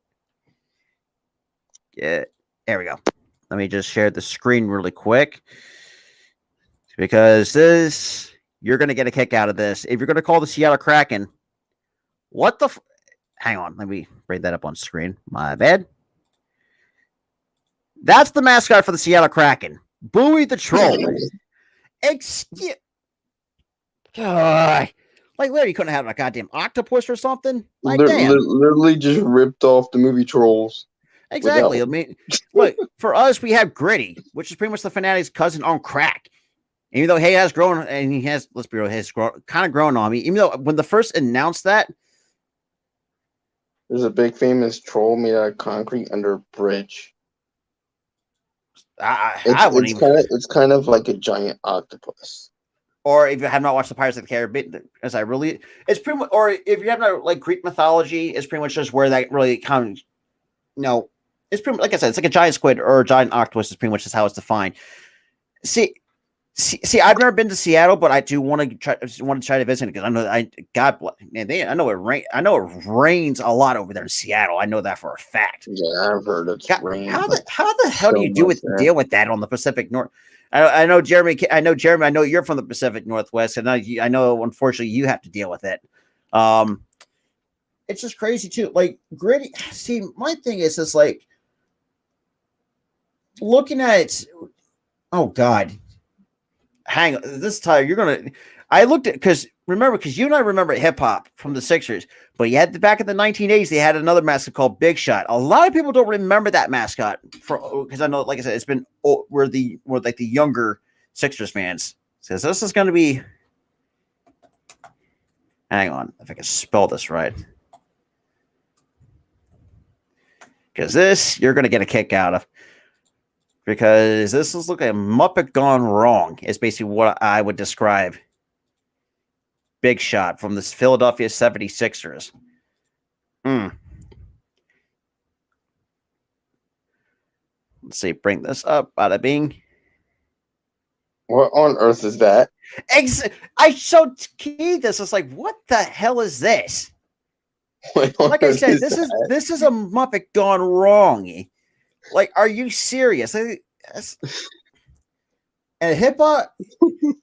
Yeah, there we go. Let me just share the screen really quick. Because you're going to get a kick out of this. If you're going to call the Seattle Kraken, what the hang on, let me bring that up on screen. My bad. That's the mascot for the Seattle Kraken. Bowie the Troll. Excuse. God. Like, literally, you couldn't have a goddamn octopus or something? Like, literally just ripped off the movie Trolls. Exactly. I mean, look, for us, we have Gritty, which is pretty much the Fanatic's cousin on crack. Even though he has grown, and he has, let's be real, kind of grown on me. Even though when the first announced that, there's a big famous troll made out of concrete under a bridge. It's kind of like a giant octopus. Or if you have not watched the Pirates of the Caribbean, it's pretty much, or if you have not like Greek mythology, it's pretty much just where that really kind of, it's pretty much, like I said, it's like a giant squid or a giant octopus is pretty much just how it's defined. See, I've never been to Seattle, but I do want to try to visit it because I know I know it rains a lot over there in Seattle. I know that for a fact. Yeah, I've heard it's rain. How the hell do you deal with that on the Pacific North? I know Jeremy. I know you're from the Pacific Northwest, and I know unfortunately you have to deal with it. It's just crazy too. Like Gritty. See, my thing is just like looking at. Oh God. Hang on, this time you're gonna. I looked at because you and I remember hip hop from the Sixers, but you had back in the 1980s they had another mascot called Big Shot. A lot of people don't remember that mascot because I know, like I said, it's been we're like the younger Sixers fans. Says this is going to be. Hang on, if I can spell this right, because you're going to get a kick out of. Because this is looking like a Muppet gone wrong. Is basically what I would describe. Big Shot from the Philadelphia 76ers. Let's see, bring this up. Bada bing. What on earth is that? I showed Key this. It's like, what the hell is this? Like I said, this is a Muppet gone wrong. Like, are you serious? And hip hop.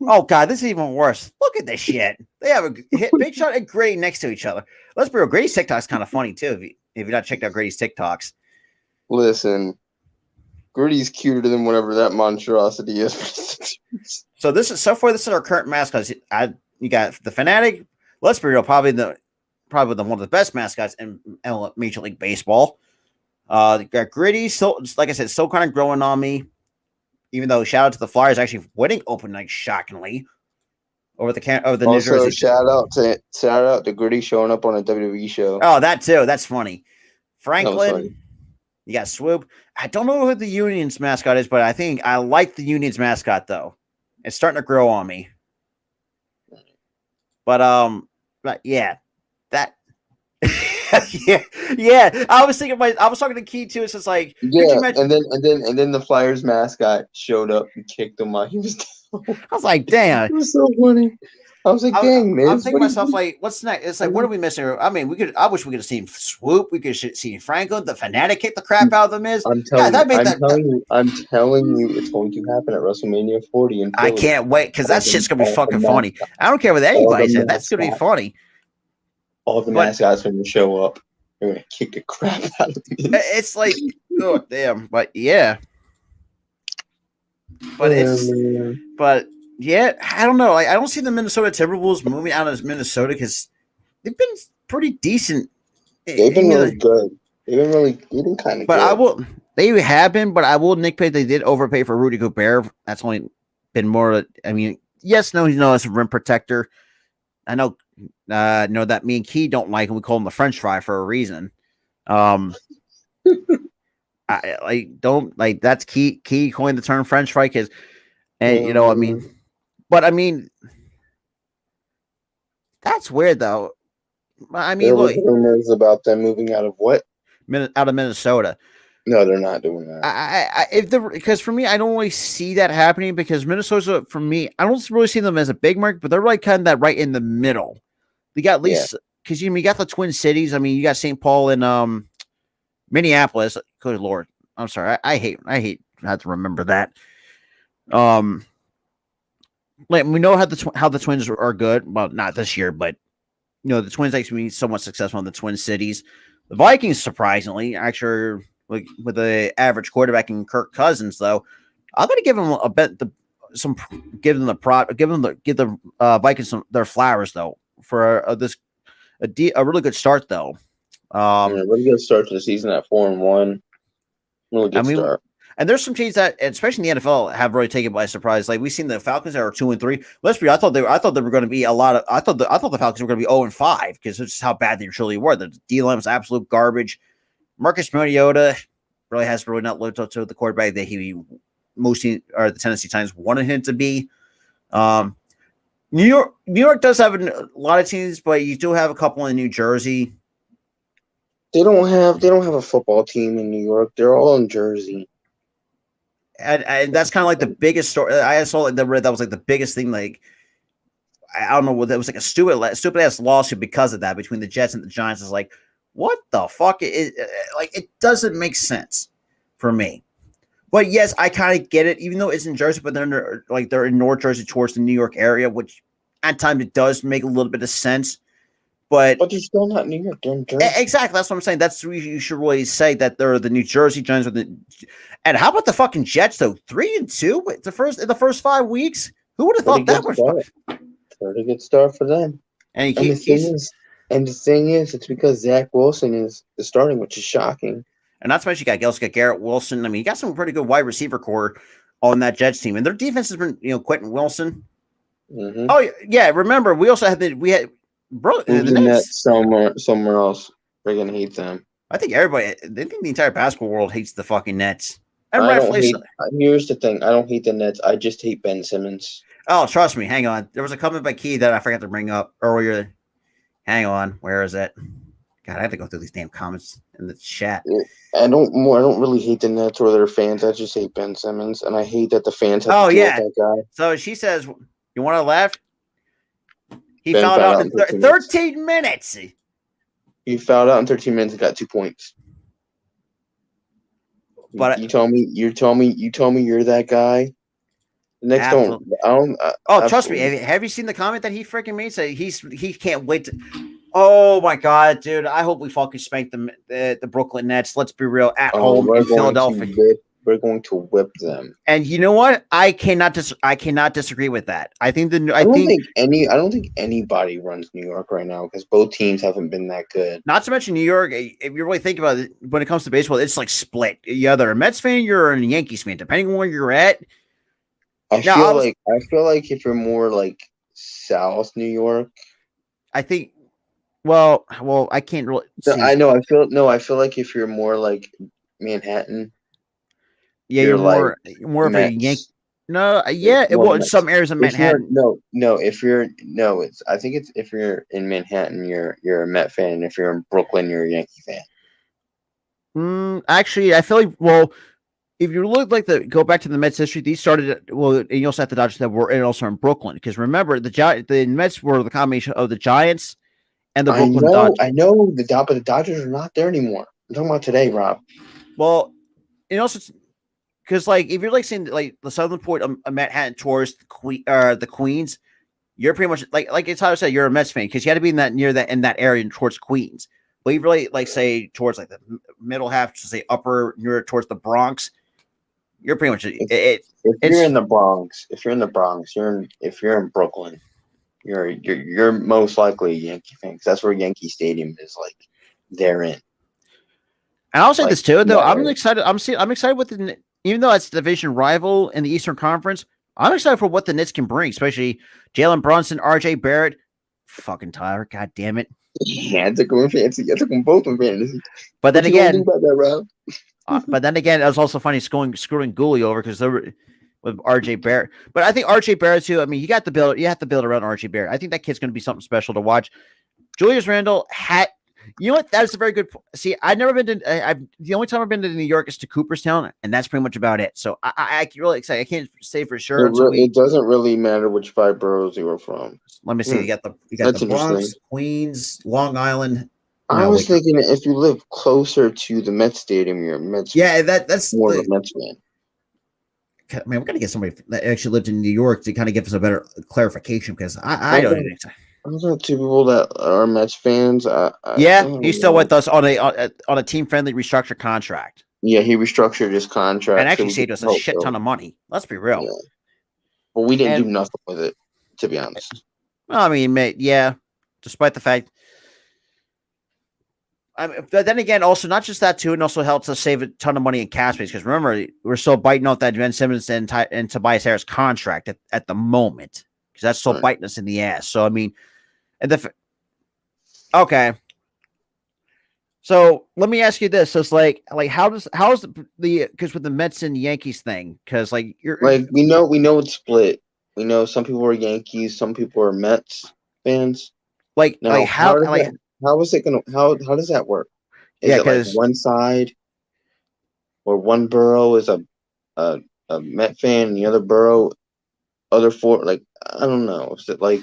Oh God, this is even worse. Look at this shit. They have a Big Shot and Grady next to each other. Let's be real. Grady's TikTok's kind of funny too. If you're not checked out Grady's TikToks. Listen, Grady's cuter than whatever that monstrosity is. So this is our current mascots. You got the Fanatic. Let's be real. Probably one of the best mascots in Major League Baseball. Got Gritty, so like I said, still kind of growing on me. Even though shout out to the Flyers actually winning open night shockingly over the New Jersey. Shout out to Gritty showing up on a WWE show. Oh, that too. That's funny. Franklin, you got Swoop. I don't know who the Union's mascot is, but I think I like the Union's mascot though. It's starting to grow on me. But yeah, that. yeah. I was talking to Key too. It's just like and then the Flyers mascot showed up and kicked him while he was down. I was like, damn, it was so funny. I was like, dang, man. I'm thinking to myself, like, what's next? It's like, what are we missing? I mean, I wish we could have seen Swoop. We could have seen Franklin, the Fanatic, kick the crap out of the Miz. I'm telling you, it's going to happen at WrestleMania 40. In I can't wait because that shit's gonna be fucking funny. I don't care what anybody said. That's gonna be funny. All the mascots when you show up, they're gonna kick the crap out of me. It's like Oh damn! But yeah, but I don't know. Like, I don't see the Minnesota Timberwolves moving out of Minnesota because they've been pretty decent. They've been really good. They've been kind of But good. I will. They have been, but I will nitpick. They did overpay for Rudy Gobert. That's only been more. I mean, yes, no, he's no as a rim protector. I know, know that me and Key don't like him. We call him the French fry for a reason. I like don't like that's Key. Key coined the term French fry because, and you know, I mean, but I mean, that's weird though. I mean, there look, was rumors about them moving out of what? Out of Minnesota. No, they're not doing that. Because for me, I don't really see that happening because Minnesota, for me, I don't really see them as a big market, but they're like kind of that right in the middle. They got at least because you got the Twin Cities. I mean, you got St. Paul and Minneapolis. Good Lord, I'm sorry. I hate I have to remember that. Like we know how the Twins are good. Well, not this year, but the Twins actually be somewhat successful in the Twin Cities. The Vikings, surprisingly, actually like with the average quarterback in Kirk Cousins, though, I'm going to give them a bet. Give the Vikings their flowers though for a really good start though. Really good start to the season at 4-1. Really good start. And there's some teams that, especially in the NFL, have really taken by surprise. Like we've seen the Falcons that are 2-3. Let's be, I thought they were going to be a lot of. I thought the Falcons were going to be 0-5 because this is how bad they truly were. The D-line was absolute garbage. Marcus Mariota has not lived up to the quarterback that the Tennessee Titans wanted him to be. New York does have a lot of teams, but you do have a couple in New Jersey. They don't have a football team in New York. They're all in Jersey. And that's kind of like the biggest story. I saw that was like the biggest thing. Like I don't know what that was, like a stupid ass lawsuit because of that between the Jets and the Giants. Is like, what the fuck? It doesn't make sense for me. But yes, I kind of get it, even though it's in Jersey, but they're in North Jersey towards the New York area, which at times it does make a little bit of sense. But they're still not New York. They're in Jersey. Exactly. That's what I'm saying. That's what you should really say, that they're the New Jersey Giants. And how about the fucking Jets, though? 3-2 in the first 5 weeks? Who would have thought that was pretty good start for them? And the thing is, it's because Zach Wilson is starting, which is shocking. And not to mention you got Garrett Wilson. I mean, you got some pretty good wide receiver core on that Jets team. And their defense has been, Quentin Wilson. Mm-hmm. Oh, yeah. Remember, we also had the Nets somewhere else. They're gonna hate them. I think everybody. They think the entire basketball world hates the fucking Nets. And here's the thing: I don't hate the Nets. I just hate Ben Simmons. Oh, trust me. Hang on. There was a comment by Key that I forgot to bring up earlier. Hang on. Where is it? God, I have to go through these damn comments in the chat. I don't really hate the Nets or their fans. I just hate Ben Simmons, and I hate that the fans have to deal with that guy. So she says, "You want to laugh?" He fouled out in 13 minutes. He fouled out in 13 minutes and got 2 points. But you told me you're that guy. The next trust me. Have you seen the comment that he freaking made? So he can't wait to. Oh my god, dude! I hope we fucking spank the Brooklyn Nets. Let's be real. At home in Philadelphia. We're going to whip them. And you know what? I cannot disagree with that. I think I don't think anybody runs New York right now because both teams haven't been that good. Not to mention New York. If you really think about it, when it comes to baseball, it's like split. You're either a Mets fan, you're a Yankees fan, depending on where you're at. I feel like if you're more like South New York, I think. Well, I can't really. I know. I feel like if you're more like Manhattan. Yeah, you're more of a Yankee. No, yeah, in some areas of Manhattan. I think it's if you're in Manhattan, you're a Met fan, and if you're in Brooklyn, you're a Yankee fan. Actually, I feel like if you look go back to the Mets history, these started and you also have the Dodgers that were also in Brooklyn because remember the Mets were the combination of the Giants and the Brooklyn Dodgers. I know but the Dodgers are not there anymore. I'm talking about today, Rob. Well, and also. Because, if you're seeing the southern point of Manhattan towards the Queens, you're pretty much like it's how I said you're a Mets fan because you had to be in that area towards Queens. Waverly, like say towards like the middle half, to say upper near towards the Bronx, you're pretty much If you're in the Bronx, if you're in Brooklyn, you're most likely a Yankee fan because that's where Yankee Stadium is. Like they're in. And I'll say Like, this too, though. yeah. I'm excited. I'm excited with even though it's a division rival in the Eastern Conference. I'm excited for what the Knicks can bring, especially Jalen Brunson, R.J. Barrett, fucking Tyler. God damn it! Yeah, I took them fancy. I took them both in fantasy. But then What you gonna do again, about that, Rob? it was also funny screwing Gooley over because they were with R.J. Barrett. But I think R.J. Barrett too. I mean, you have to build around R.J. Barrett. I think that kid's going to be something special to watch. Julius Randle had. You know what? That is a very good. See, I've never been to. The only time I've been to New York is to Cooperstown, and that's pretty much about it. So I really excited. I can't say for sure. It doesn't really matter which 5 boroughs you were from. Let me see. You got That's the Bronx, interesting. Queens, Long Island. I was thinking if you live closer to the Mets Stadium, you're a Mets. Yeah, that's more of a Mets fan. Man, we're gonna get somebody that actually lived in New York to kind of give us a better clarification because I don't even. I got 2 people that are Mets fans. He's still with us on a team friendly restructured contract. Yeah, he restructured his contract and actually saved us a shit ton of money. Let's be real. Yeah. But we didn't do nothing with it, to be honest. Well, I mean, yeah, despite the fact. But then again, also not just that too, it also helps us save a ton of money in cap space because remember we're still biting off that Ben Simmons and Tobias Harris contract at the moment because that's still biting us in the ass. So I mean, okay. So let me ask you this: so it's like how's the because with the Mets and Yankees thing because like you're like we know it's split. We know some people are Yankees, some people are Mets fans. How is it gonna how does that work? Is it like one side or one borough is a Met fan and the other borough other 4 like I don't know. Is it like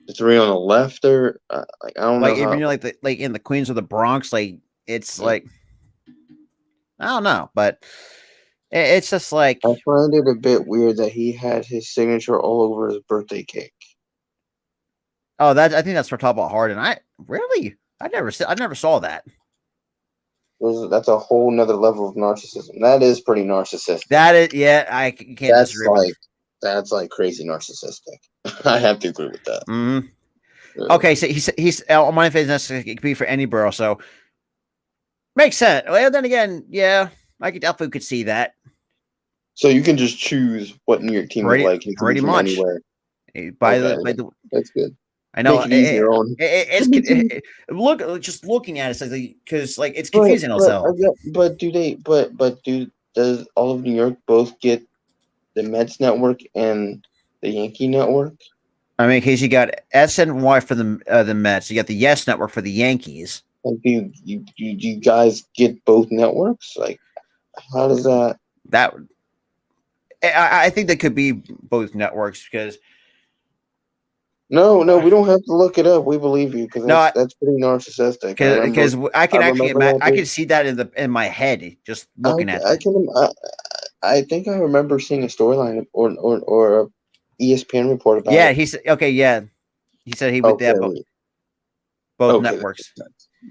the 3 on the left or I don't know. Even like in the Queens or the Bronx, like it's like I don't know, but it's just like I find it a bit weird that he had his signature all over his birthday cake. Oh, I think that's for Talbot Harden. I never saw that. That's a whole nother level of narcissism. That is pretty narcissistic. That is, yeah, I can't disagree with that's like crazy narcissistic. I have to agree with that. Mm-hmm. Yeah. Okay, so he's on my face. It could be for any borough, so makes sense. Well, then again, yeah, I definitely could see that. So you can just choose what New York team would like. Pretty much. Anywhere. That's good. I know it's just looking at it because like it's confusing also. But does all of New York both get the Mets network and the Yankee network? I mean, because you got SNY for the Mets, you got the Yes network for the Yankees. Like, do you guys get both networks? Like, how does that? I think they could be both networks because. No, we don't have to look it up. We believe you because that's pretty narcissistic. Because I can see that in my head just looking at it. I think I remember seeing a storyline or a ESPN report about it. Yeah, he said okay. Yeah, he said he would have both networks.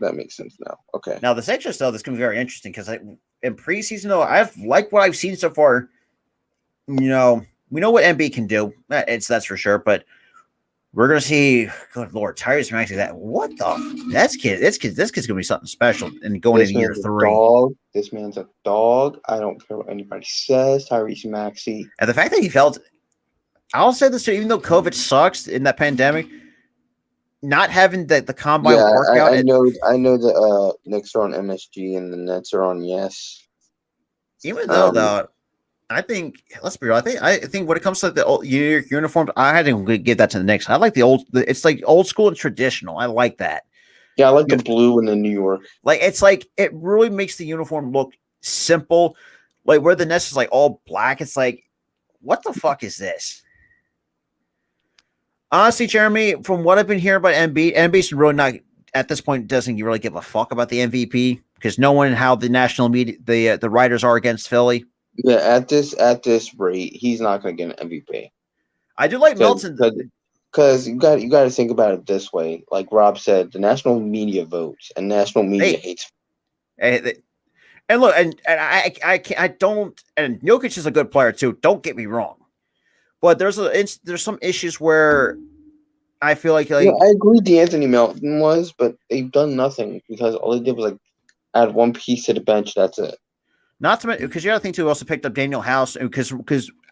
That makes sense now. Okay. Now the Sixers though, this can be very interesting because in preseason though, I've liked what I've seen so far. You know, we know what MB can do. That's for sure, but. We're gonna see. Good Lord, Tyrese Maxey. What the? This kid's gonna be something special. And going into year 3, this man's a dog. I don't care what anybody says. Tyrese Maxey, and the fact that he felt. I'll say this too. Even though COVID sucks in that pandemic, not having the combine workout. I know the Knicks are on MSG and the Nets are on Yes. Even though I think let's be real. I think when it comes to the old uniforms, I had to give that to the Knicks. I like the old. It's like old school and traditional. I like that. Yeah, I like the blue and the New York. Like it's like it really makes the uniform look simple. Like where the Nets is like all black. It's like, what the fuck is this? Honestly, Jeremy, from what I've been hearing about Embiid's really not at this point doesn't really give a fuck about the MVP because knowing how the national media, the writers are against Philly. Yeah, at this rate, he's not going to get an MVP. I do like Melton. Because you got to think about it this way. Like Rob said, the national media votes, and national media Hey, hates. and look, and I can't, I don't, and Jokic is a good player too. Don't get me wrong, but there's some issues where I feel like I agree. D'Anthony Melton was, but they've done nothing because all they did was like add one piece to the bench. That's it. not to mention because the other thing too, we also picked up Daniel House because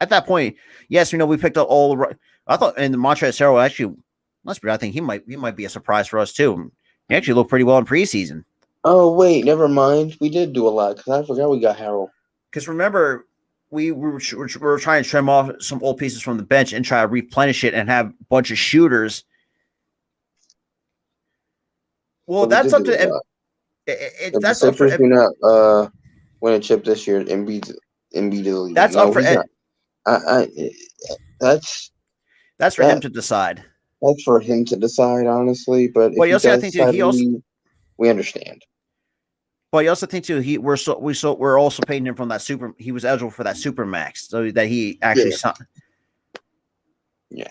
at that point, yes, we picked up all the. I thought and Montrezl actually, let's be. I think he might be a surprise for us too. He actually looked pretty well in preseason. Oh wait, never mind. We did do a lot because I forgot we got Harold. Because remember, we were trying to trim off some old pieces from the bench and try to replenish it and have a bunch of shooters. Well, that's up to If the that's up for Sixers do not win a chip this year, Embiid is that's up for that's for him to decide. That's for him to decide, honestly. But if Well, you he also does think too, decide to leave, we understand. But you also think too, we're also paying him from that super. He was eligible for that super max, so that he actually signed. Yeah.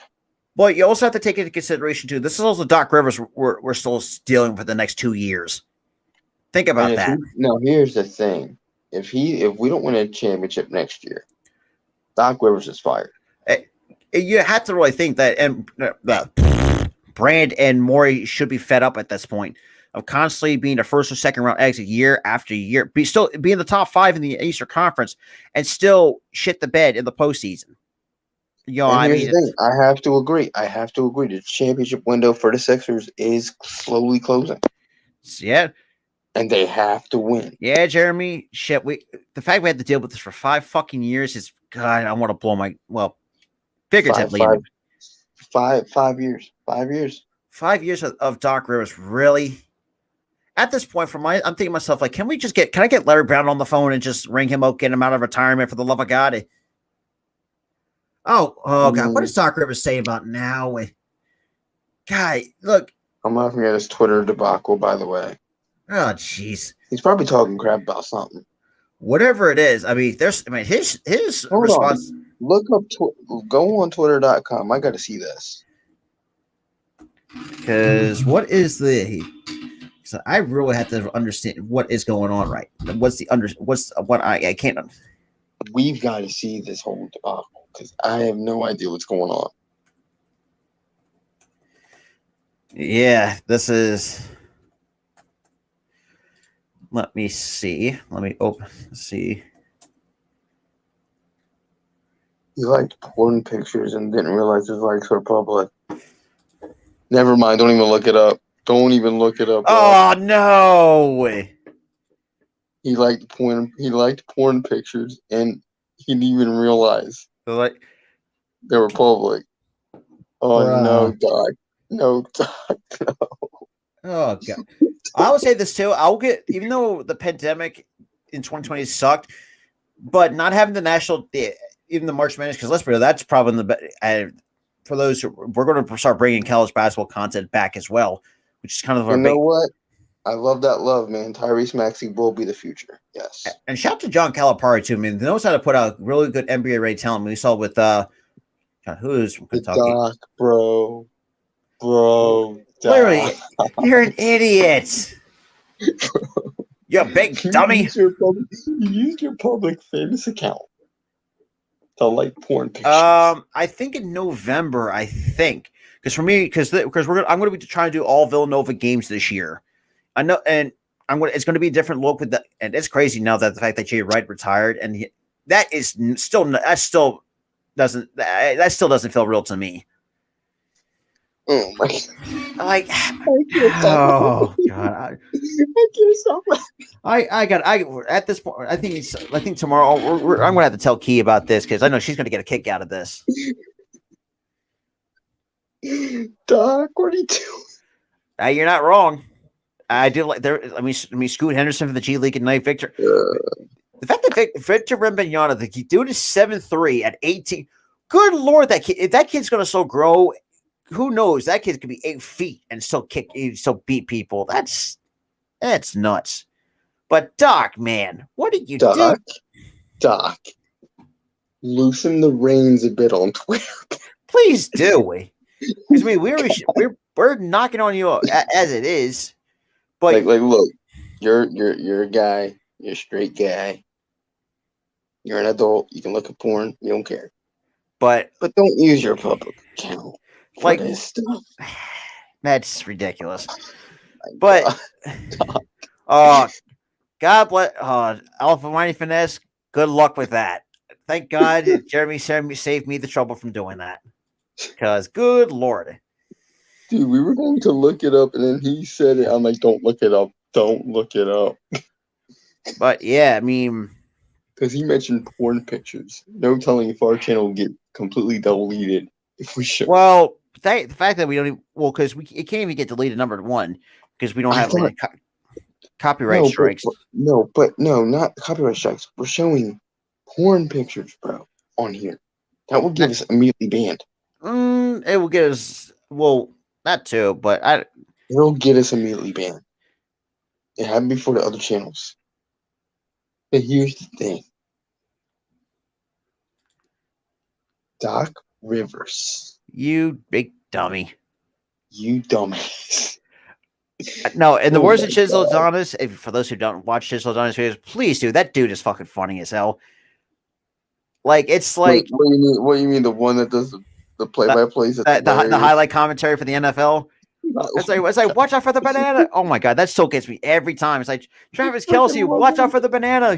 But you also have to take into consideration too. This is also Doc Rivers. We're still dealing for the next 2 years. Think about that. No, here's the thing: if we don't win a championship next year, Doc Rivers is fired. You have to really think that, and Brand and Morey should be fed up at this point of constantly being the first or second round exit year after year, still being the top 5 in the Eastern Conference, and still shit the bed in the postseason. Here's the thing: I have to agree. The championship window for the Sixers is slowly closing. Yeah. And they have to win. Yeah, Jeremy. Shit, the fact we had to deal with this for 5 fucking years is God. I want to blow my figuratively. 5 years. 5 years. 5 years of Doc Rivers, really. At this point, I'm thinking to myself, like, can I get Larry Brown on the phone and just ring him out, get him out of retirement for the love of God? Oh God, what does Doc Rivers say about now? Guy, look. I'm laughing at his Twitter debacle, by the way. Oh, jeez. He's probably talking crap about something. Whatever it is, his response. Look up, go on Twitter.com. I got to see this. Because what is so I really have to understand what is going on, right? I can't. We've got to see this whole debacle because I have no idea what's going on. Yeah, this is. Let me see. Let me see. He liked porn pictures and didn't realize his likes were public. Never mind. Don't even look it up. Don't even look it up. Oh no! He liked porn. He liked porn pictures, and he didn't even realize they were public. Oh no, Doc! No, Doc! No. Oh God! I would say this too. Even though the pandemic in 2020 sucked, but not having the national, even the March Madness, because let's be real, that's probably for those who we're going to start bringing college basketball content back as well, which is kind of our what? I love that love, man. Tyrese Maxey will be the future. Yes. And shout out to John Calipari too. I mean, he knows how to put out really good NBA ready talent. We saw with who's from Kentucky. Doc, bro. Doc. Literally, you're an idiot. You big dummy. You used your public famous account to like porn pictures. I think in November. I think because for me, because I'm going to be trying to do all Villanova games this year. I know, and it's going to be a different look with that. And it's crazy now that the fact that Jay Wright retired, and that still doesn't feel real to me. Oh my God! Oh God! I can't stop. At this point, I think tomorrow I'm gonna have to tell Key about this because I know she's gonna get a kick out of this. Doc, what are you doing? You're not wrong. I did like there. I mean, Scoot Henderson for the G League Ignite Victor. The fact that Victor Wembanyama, the dude is 7'3" at 18. Good Lord, if that kid's gonna so grow. Who knows? That kid could be 8 feet and still beat people. That's nuts. But Doc, man, what did you do? Doc, loosen the reins a bit on Twitter. Please do. Because we're knocking on you as it is, but look, you're a guy. You're a straight guy. You're an adult. You can look at porn. You don't care. but But don't use your public account for like this stuff. that's ridiculous. My But God. God bless Alpha Mighty Finesse. Good luck with that. Thank God Jeremy saved me the trouble from doing that. Because good Lord. Dude, we were going to look it up, and then he said it. I'm like, don't look it up. Don't look it up. But yeah, I mean, because he mentioned porn pictures. No telling if our channel will get completely deleted if we show. Well, the fact that we don't because it can't even get deleted. Number one, because we don't have any copyright strikes. But not copyright strikes. We're showing porn pictures, bro, on here. That will get us immediately banned. It will get us. Well, not too, but it'll get us immediately banned. It happened before the other channels. But here's the thing. Doc Rivers. You big dummy. You dumbass. No, and the worst of Chisel Adonis, for those who don't watch Chisel Adonis videos, please do. That dude is fucking funny as hell. Like, it's like... What do you mean? The one that does the play-by-plays? The highlight commentary for the NFL? It's like, watch out for the banana. Oh my God, that still gets me every time. It's like, Travis Kelce, watch out for the banana.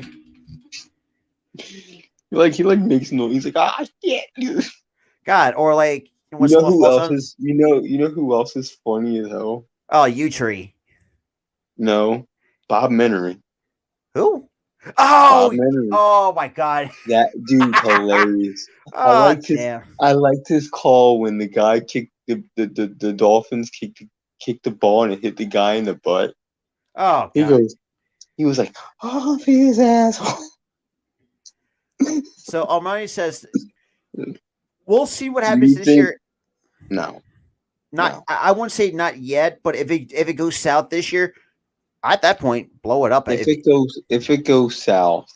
He makes noise. He's like, shit. God, or like... You know who else is? You know who else is funny as hell? Oh, U-Tree. No, Bob Menery. Who? Oh my God, that dude's hilarious. I liked his call when the guy kicked the Dolphins kicked the ball and it hit the guy in the butt. Oh, he was like, oh, his asshole. So Almighty says, we'll see what happens this year. No. I won't say not yet, but if it goes south this year, at that point, blow it up. If it goes south,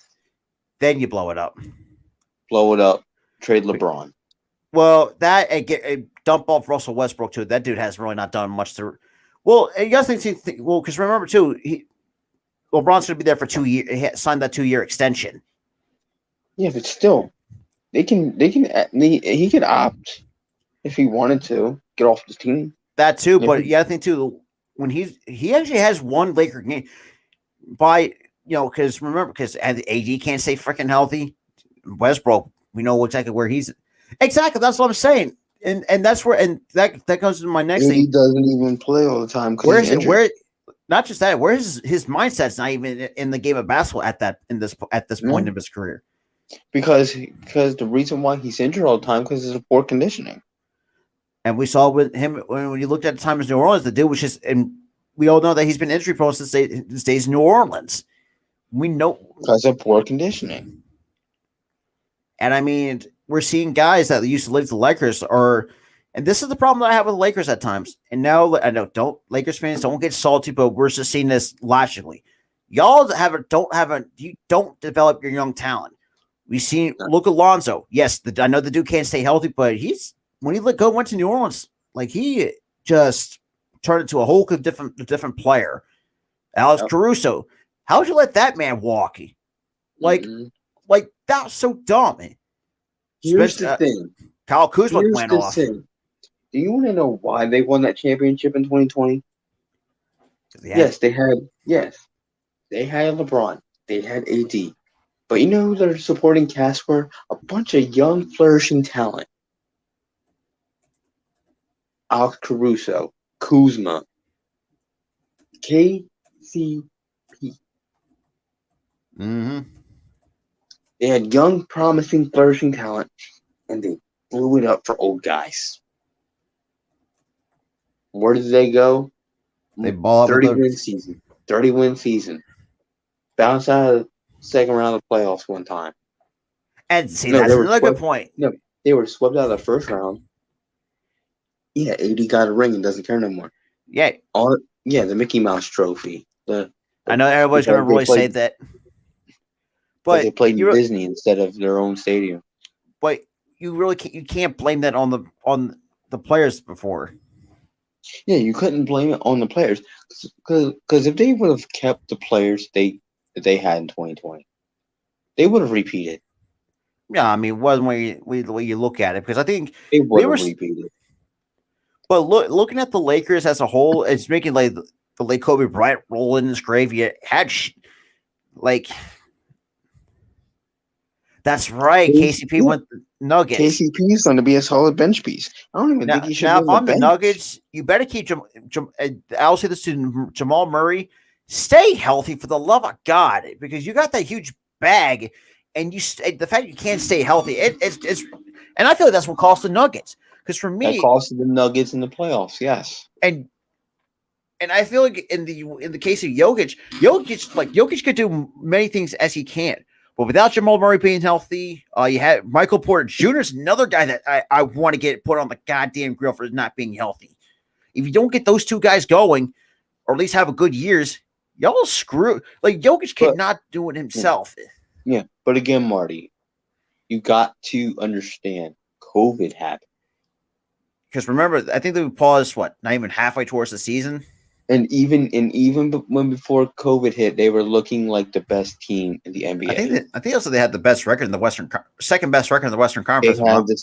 then you blow it up. Blow it up. Trade LeBron. Well, that and dump off Russell Westbrook too. That dude has really not done much to. Well, you guys think because remember too, LeBron's going to be there for 2 years. He signed that 2-year extension. Yeah, but still, he could opt if he wanted to get off the team. That too, but I think too when he actually has one Laker game because AD can't stay freaking healthy. Westbrook, we know exactly where he's. Exactly, that's what I'm saying, and that's where that goes to my next thing. He doesn't even play all the time. Not just that, where his mindset's not even in the game of basketball at this point of his career. Because the reason why he's injured all the time because of poor conditioning. And we saw with him when you looked at the time in New Orleans, the dude was just, and we all know that he's been injury prone since his days in New Orleans. We know because of poor conditioning. And I mean, we're seeing guys that used to live the Lakers and this is the problem that I have with the Lakers at times. And now I know Lakers fans don't get salty, but we're just seeing this logically. Y'all don't develop your young talent. Look at Lonzo. Yes, I know the dude can't stay healthy, but when he went to New Orleans, like he just turned into a whole different player. Alex Caruso, how would you let that man walk? Like that's so dumb. Here's the thing. Kyle Kuzma went off. Do you want to know why they won that championship in 2020? Yes, they had LeBron. They had AD. But you know who their supporting cast were? A bunch of young, flourishing talent. Alex Caruso, Kuzma, KCP. Mm-hmm. They had young, promising, flourishing talent, and they blew it up for old guys. Where did they go? They ball 30-win season. 30-win season. Bounce out of the second round of the playoffs one time. And see, that's another good point. No, they were swept out of the first round. Yeah, AD got a ring and doesn't care no more. Yeah. The Mickey Mouse trophy. I know everybody's going to really say that. But they played in Disney instead of their own stadium. But you can't blame that on the players before. Yeah, you couldn't blame it on the players because if they would have kept the players that they had in 2020, they would have repeated. Yeah, I mean, wasn't the way you look at it, because I think They we would were. have repeated. But looking at the Lakers as a whole, it's making like the late Kobe Bryant roll in his grave. You had like that's right. KCP Yeah, went the Nuggets. KCP is going to be a solid bench piece. I don't even think he should Now, be if on the I'm the bench. Nuggets, you better keep I'll say this to Jamal Murray: stay healthy for the love of God, because you got that huge bag, and the fact you can't stay healthy, it's and I feel like that's what cost the Nuggets. Because for That me, cost the Nuggets in the playoffs. Yes, and I feel like in the case of Jokic could do many things as he can, but without Jamal Murray being healthy, you had Michael Porter Jr. is another guy that I want to get put on the goddamn grill for not being healthy. If you don't get those two guys going, or at least have a good years, y'all screw. Like Jokic cannot do it himself. Yeah, but again, Marty, you got to understand, COVID happened. Because remember, I think they paused not even halfway towards the season. And even when before COVID hit, they were looking like the best team in the NBA. I think also they had the best record in the second best record in the Western Conference. They had the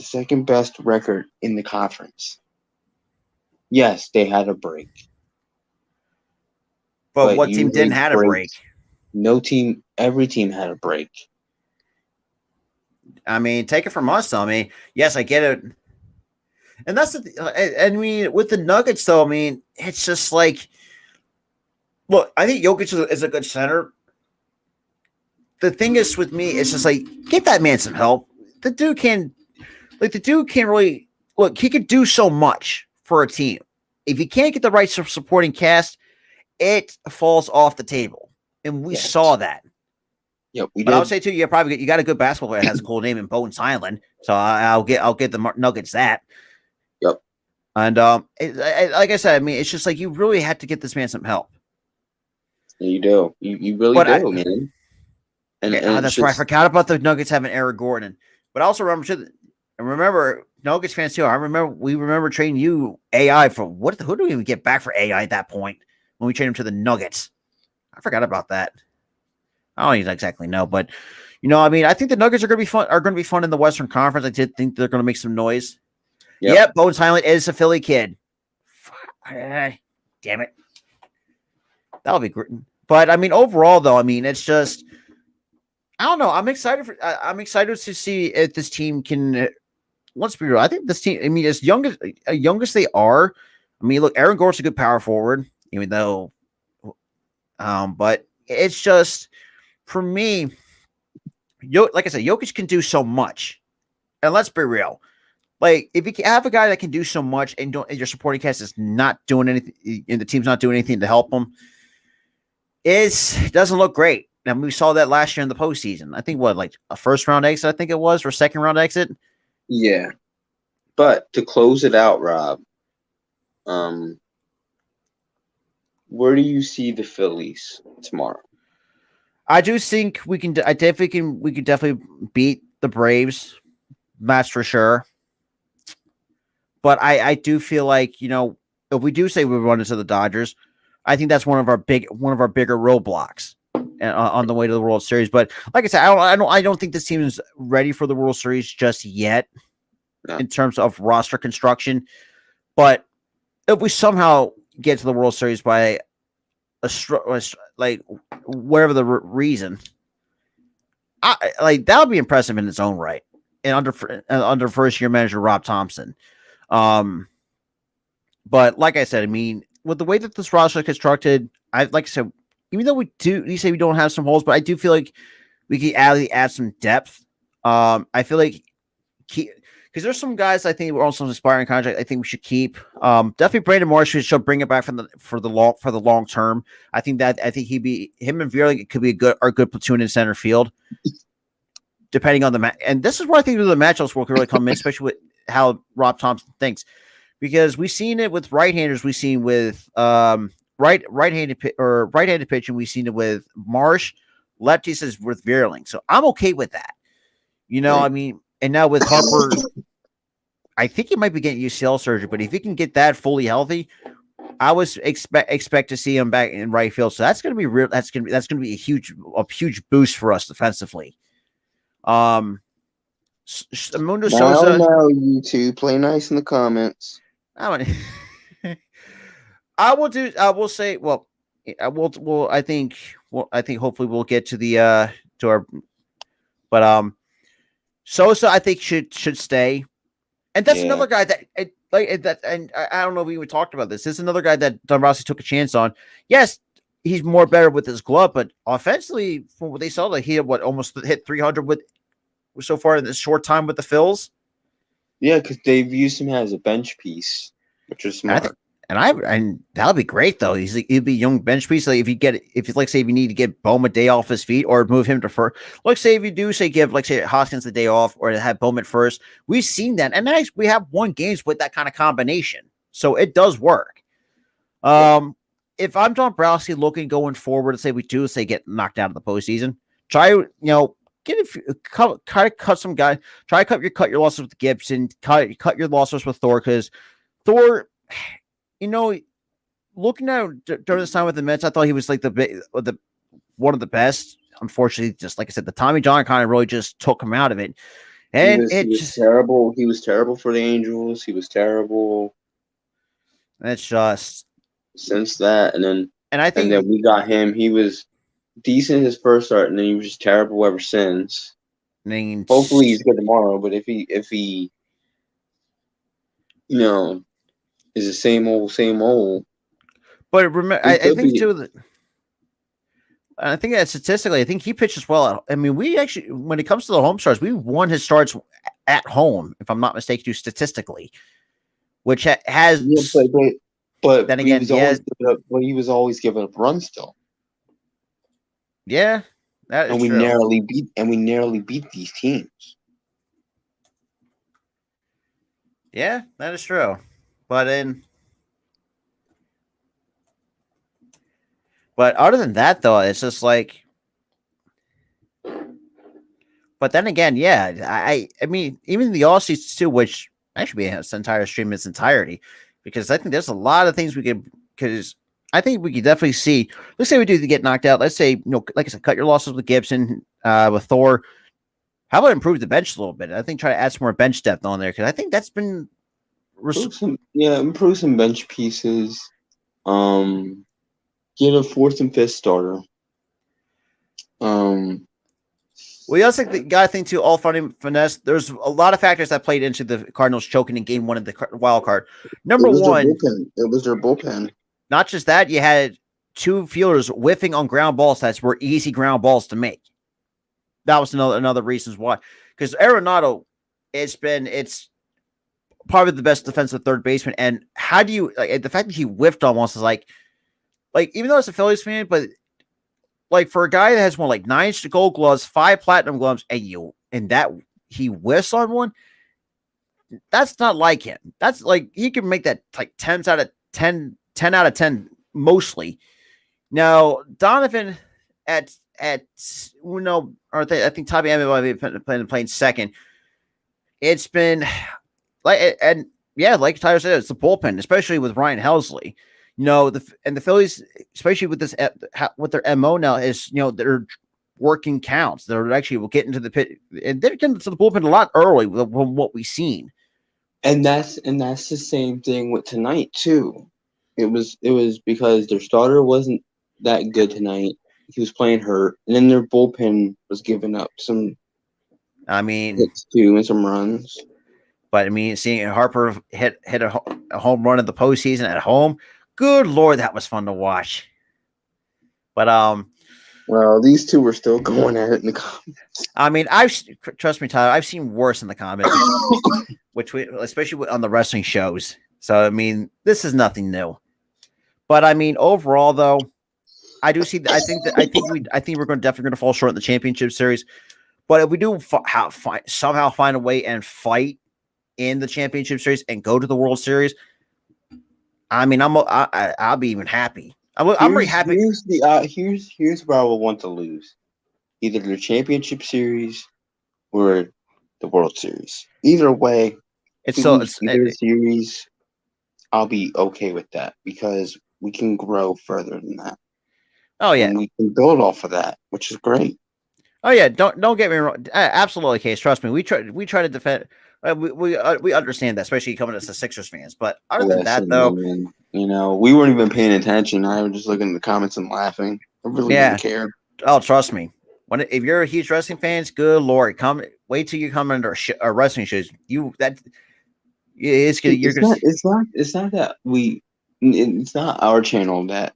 second best record in the conference. Yes, they had a break. But what team didn't have a break? No team. Every team had a break. I mean, take it from us, though. I mean, yes, I get it. And that's I mean, with the Nuggets, though, I mean, it's just like, look, I think Jokic is a good center. The thing is with me, it's just like, give that man some help. The dude can't really, look, he could do so much for a team. If he can't get the right supporting cast, it falls off the table. And we saw that. Yeah, we but did. I would say too, you got a good basketball player that has a cool name in Bones Island. So I'll get the Nuggets that. Yep. And like I said, I mean, it's just like you really had to get this man some help. You do. You really do, man. And that's right. I forgot about the Nuggets having Eric Gordon. But I also remember Nuggets fans too. We remember trading you AI for what? Who do we even get back for AI at that point when we traded him to the Nuggets? I forgot about that. I don't even exactly know, but I mean, I think the Nuggets are going to be fun in the Western Conference. I did think they're going to make some noise. Yep, Bones Highland is a Philly kid. Damn it. That'll be great. But I mean, overall, though, I mean, it's just, I don't know. I'm excited to see if this team can. Let's be real. I think this team. I mean, as young as they are. I mean, look, Aaron Gordon's a good power forward, even though. But it's just for me. Like I said, Jokic can do so much, and let's be real. Like, if you have a guy that can do so much and your supporting cast is not doing anything, and the team's not doing anything to help him, it doesn't look great. And we saw that last year in the postseason. I think like a first round exit, I think it was, or second round exit. Yeah. But to close it out, Rob, where do you see the Phillies tomorrow? I do think we can. We could definitely beat the Braves. That's for sure. But I do feel like, if we do say we run into the Dodgers, I think that's one of our bigger roadblocks on the way to the World Series. But like I said, I don't think this team is ready for the World Series just yet in terms of roster construction. But if we somehow get to the World Series by whatever the reason, that would be impressive in its own right. And under first year manager Rob Thompson. But like I said, I mean, with the way that this roster is constructed, like I said, even though you say we don't have some holes, but I do feel like we could add some depth. I feel like because there's some guys I think we're also aspiring contract. I think we should keep. Definitely Brandon Morris should bring it back for the long term. I think him and Vierling could be a good platoon in center field, depending on the match. And this is where I think the matchups will really come in, especially with how Rob Thompson thinks, because we've seen it with right-handers. We've seen with right-handed pitching. We've seen it with Marsh. Lefties is with Vierling. So I'm okay with that. I mean, and now with Harper, I think he might be getting UCL surgery, but if he can get that fully healthy, I was expect to see him back in right field. So that's going to be real. That's going to be a huge boost for us defensively. Mundo Sosa. Now, you two play nice in the comments. I will do. I will say. Well, I will. Well, I think. Well, I think hopefully we'll get to the to our. But Sosa, I think should stay, and that's another guy that like that. And I don't know if we even talked about this. This is another guy that Dombrowski took a chance on. Yes, he's more better with his glove, but offensively, from what they saw, like he had almost hit 300 with so far in this short time with the Phils. Yeah, because they've used him as a bench piece, which is smart. And that'll be great though. He'd be a young bench piece. Like if you like say if you need to get Bowman a day off his feet or move him to first, like say if you do say give like say Hoskins the day off or have Bowman first, we've seen that, and we have won games with that kind of combination, so it does work. If I'm Dombrowski looking going forward, say we do say get knocked out of the postseason, try get cut some guys, try cut your losses with Gibson, cut your losses with Thor because Thor. Looking at during this time with the Mets, I thought he was like the one of the best. Unfortunately, just like I said, the Tommy John kind of really just took him out of it, and he was terrible. He was terrible for the Angels. He was terrible. It's just since that, and then then we got him. He was decent his first start, and then he was just terrible ever since. Hopefully, he's good tomorrow. But if he, is the same old. But remember, I think too that. I think that statistically, I think he pitches well. I mean, we actually, when it comes to the home starts, we won his starts at home, if I'm not mistaken, statistically, which has. Yeah, but then again, he was always giving up runs still. Yeah, that is and we true. narrowly beat these teams. Yeah, that is true. But other than that, though, it's just like. But then again, yeah, I mean, even the all seasons too, which actually be this entire stream in its entirety, because I think there's a lot of things we could. Because I think we could definitely see. Let's say we do get knocked out. Let's say like I said, cut your losses with Gibson, with Thor. How about improve the bench a little bit? I think try to add some more bench depth on there because I think that's been. Improve some bench pieces. Get a fourth and fifth starter. We also got to think too. All funny finesse. There's a lot of factors that played into the Cardinals choking in Game 1 of the wild card. Number one, it was their bullpen. Not just that, you had two fielders whiffing on ground balls that were easy ground balls to make. That was another reasons why. Because Arenado, it's probably the best defensive third baseman. And how do you the fact that he whiffed on once is like even though it's a Phillies fan, but like for a guy that has won like 9 gold gloves, 5 platinum gloves, and that he whiffs on one, that's not like him. That's like he can make that like 10 out of 10 mostly. Now Donovan I think Tommy Emmett might be playing second. It's been like like Tyler said, it's the bullpen, especially with Ryan Helsley. The Phillies, especially with this, with their MO now is, they're working counts. They're actually will get into the pit, and they're getting to the bullpen a lot early from what we've seen. And that's the same thing with tonight too. It was because their starter wasn't that good tonight. He was playing hurt, and then their bullpen was giving up some. Hits too and some runs. But seeing Harper hit a home run in the postseason at home. Good Lord, that was fun to watch. But well, these two were still going at it in the comments. Trust me, Tyler, I've seen worse in the comments, especially on the wrestling shows. So this is nothing new. But overall, though, I do see. I think we're definitely going to fall short in the championship series. But if we do somehow find a way and fight in the championship series and go to the World Series. I'll be even happy. I'm very happy. Here's where I will want to lose, either the championship series or the World Series. Either way, It's we so lose either series, I'll be okay with that because we can grow further than that. oh yeah. And we can build off of that, which is great. Oh yeah, don't get me wrong. Absolutely, Case. Trust me, we try to defend. We understand that, especially coming as the Sixers fans. But other than that, Listen, though, man, we weren't even paying attention. I was just looking at the comments and laughing. I really didn't yeah. care. Oh, trust me. If you're a huge wrestling fans, good lord, wait till you come under wrestling shoes. It's gonna you're It's gonna not. It's not that we. It's not our channel that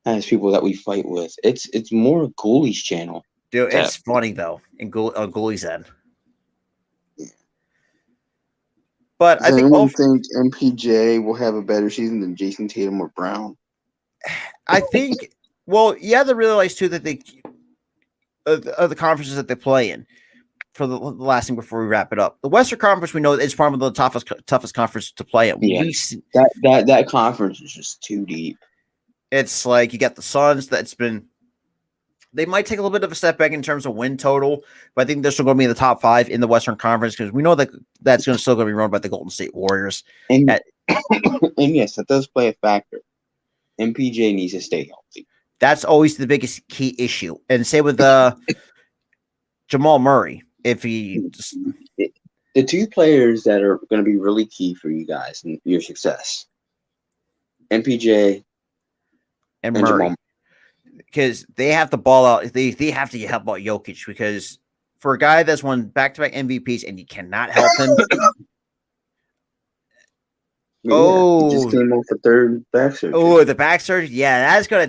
has people that we fight with. It's more Ghoulies channel. do. That It's funny though, in Goalie's end. But Does I think anyone think MPJ will have a better season than Jason Tatum or Brown? well, you have to realize too that the conferences that they play in. For the last thing before we wrap it up, the Western Conference we know is probably the toughest conference to play in. Yeah, that conference is just too deep. It's like you got the Suns. They might take a little bit of a step back in terms of win total, but I think they're still going to be in the top 5 in the Western Conference because we know that that's still going to be run by the Golden State Warriors. And and yes, that does play a factor. MPJ needs to stay healthy. That's always the biggest key issue. And say with Jamal Murray, if he the two players that are going to be really key for you guys and your success, MPJ and Murray, because they have to ball out. They have to help out Jokic because for a guy that's won back-to-back MVPs and you cannot help him. He just came off the third back surgery. Oh, the back surgery. Yeah, that's gonna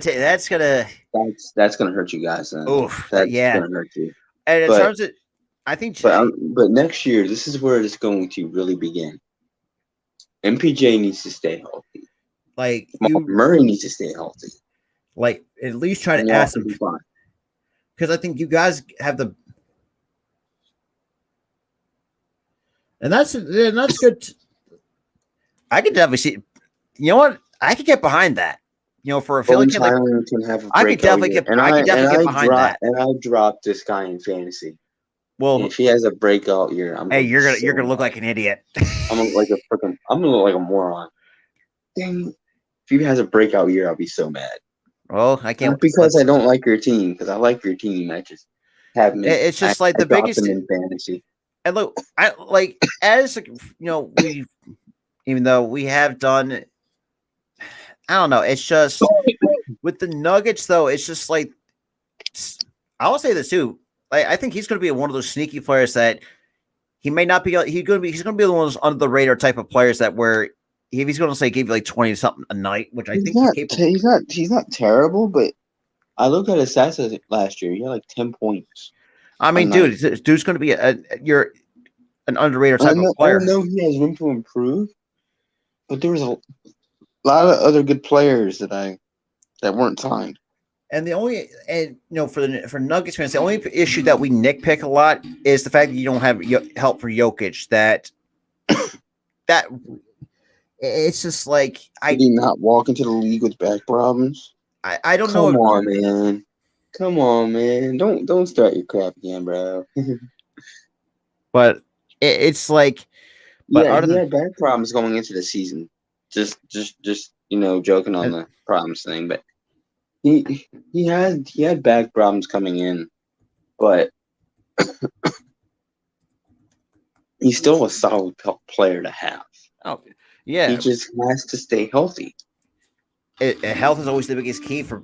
hurt you guys. Then. Oof, that's yeah, gonna hurt you. And in terms of, I think, but next year, this is where it's going to really begin. MPJ needs to stay healthy. Like Murray needs to stay healthy. Like at least try to ask him because I think you guys have the, and that's good. I could definitely see. You know what? I could get behind that. For a Philly kid, can have a I could definitely get. I could definitely get behind that. And I dropped this guy in fantasy. Well, if he has a breakout year, you're gonna look like an idiot. I'm gonna look like a moron. Dang, if he has a breakout year, I'll be so mad. Well, I can't. Not because I don't like your team, because I like your team. I just have. It's just like the biggest in fantasy. And look, I like as we, even though we have done. I don't know. It's just with the Nuggets, though. It's just like I will say this too. Like I think he's going to be one of those sneaky players that he may not be. He's going to be one of those under the radar type of players that where if he's going to say give you like 20 something a night, which I think he's capable. He's not terrible, but I looked at his stats last year. He had like 10 points. I mean, dude, dude's going to be you're an underrated type of player. I know he has room to improve, but there was a lot of other good players that weren't signed. And for Nuggets fans, the only issue that we nitpick a lot is the fact that you don't have help for Jokic. That it's just like did he not walk into the league with back problems? I don't know. Come on, man! Don't start your crap again, bro. But it's like, he had back problems going into the season. Just joking on the problems thing, but he had back problems coming in, but he's still a solid player to have. Oh, yeah. He just has to stay healthy. Health is always the biggest key for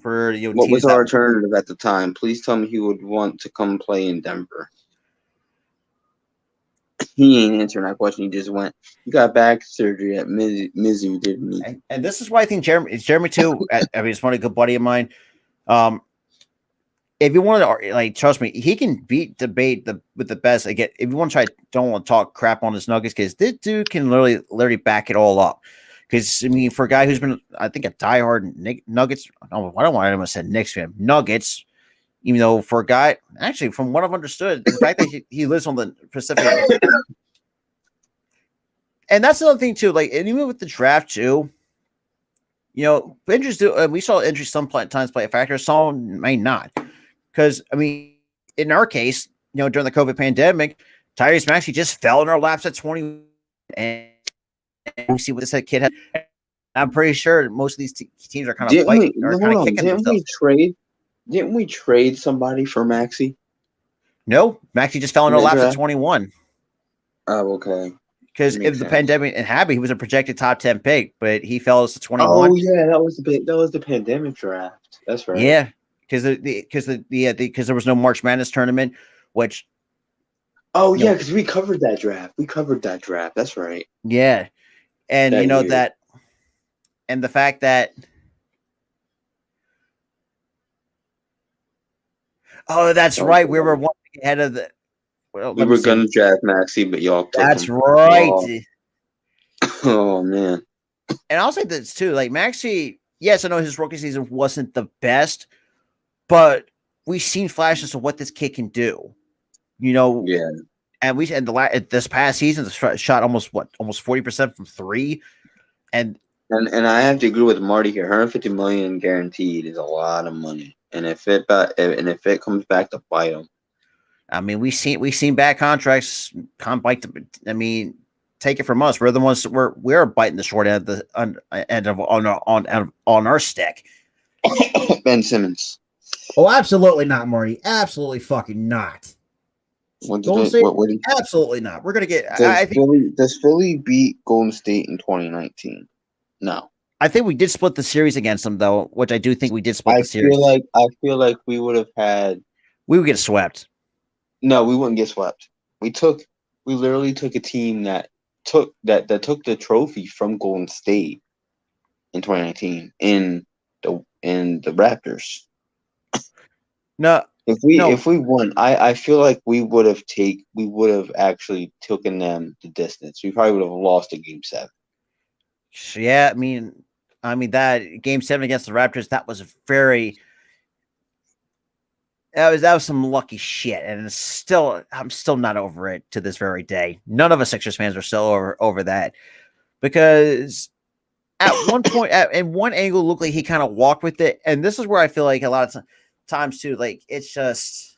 What was our alternative at the time? Please tell me he would want to come play in Denver. He ain't answering that question. He just went. He got back surgery at Mizzou, didn't he? And this is why I think Jeremy too. I mean, it's one a good buddy of mine. If you want to trust me, he can debate with the best. Again, if you want to don't want to talk crap on his Nuggets, because this dude can literally back it all up. Because I mean, for a guy who's been, I think, a diehard Nuggets. I don't want to say Knicks fan. Nuggets. Even though for a guy, actually, from what I've understood, the fact that he lives on the Pacific, and that's another thing too. Like, and even with the draft too, injuries do. We saw injuries sometimes play a factor. Some may not, because I mean, in our case, during the COVID pandemic, Tyrese Maxey just fell in our laps at 20, and we see what this kid had. I'm pretty sure most of these teams are kind of kicking themselves. Didn't we trade somebody for Maxey? No, Maxey just fell in our laps at 21. Oh, okay. Because if the pandemic and happened, he was a projected top 10 pick, but he fell to 21. Oh yeah, that was the pandemic draft. That's right. Yeah, because there was no March Madness tournament, which. Oh yeah, because we covered that draft. That's right. Yeah, and that, and the fact that. Oh, that's right. We were one ahead of the. Well, we were going to draft Maxey, but y'all took That's him. right. Oh man. And I'll say this too, like Maxey. Yes, I know his rookie season wasn't the best, but we've seen flashes of what this kid can do. Yeah. And this past season, shot almost 40% from three, and I have to agree with Marty here. 150 million guaranteed is a lot of money, and if it comes back to bite him, I mean, we've seen bad contracts come bite. I mean, take it from us. We're the ones we're biting the short end of on our stick. Ben Simmons. Oh, absolutely not, Marty. Absolutely fucking not. Golden State? Absolutely not. We're gonna get. Does Philly beat Golden State in 2019? No. I think we did split the series against them, though, which I do think we did split the series. I feel like we would have had. We would get swept. No, we wouldn't get swept. We literally took a team that took the trophy from Golden State in 2019 in the Raptors. No. If we won, I feel like we would have actually taken them the distance. We probably would have lost in Game 7. Yeah, I mean that Game 7 against the Raptors, that was some lucky shit, and I'm still not over it to this very day. None of us Sixers fans are still over that, because at one point, in one angle, it looked like he kind of walked with it, and this is where I feel like a lot of times too, like it's just.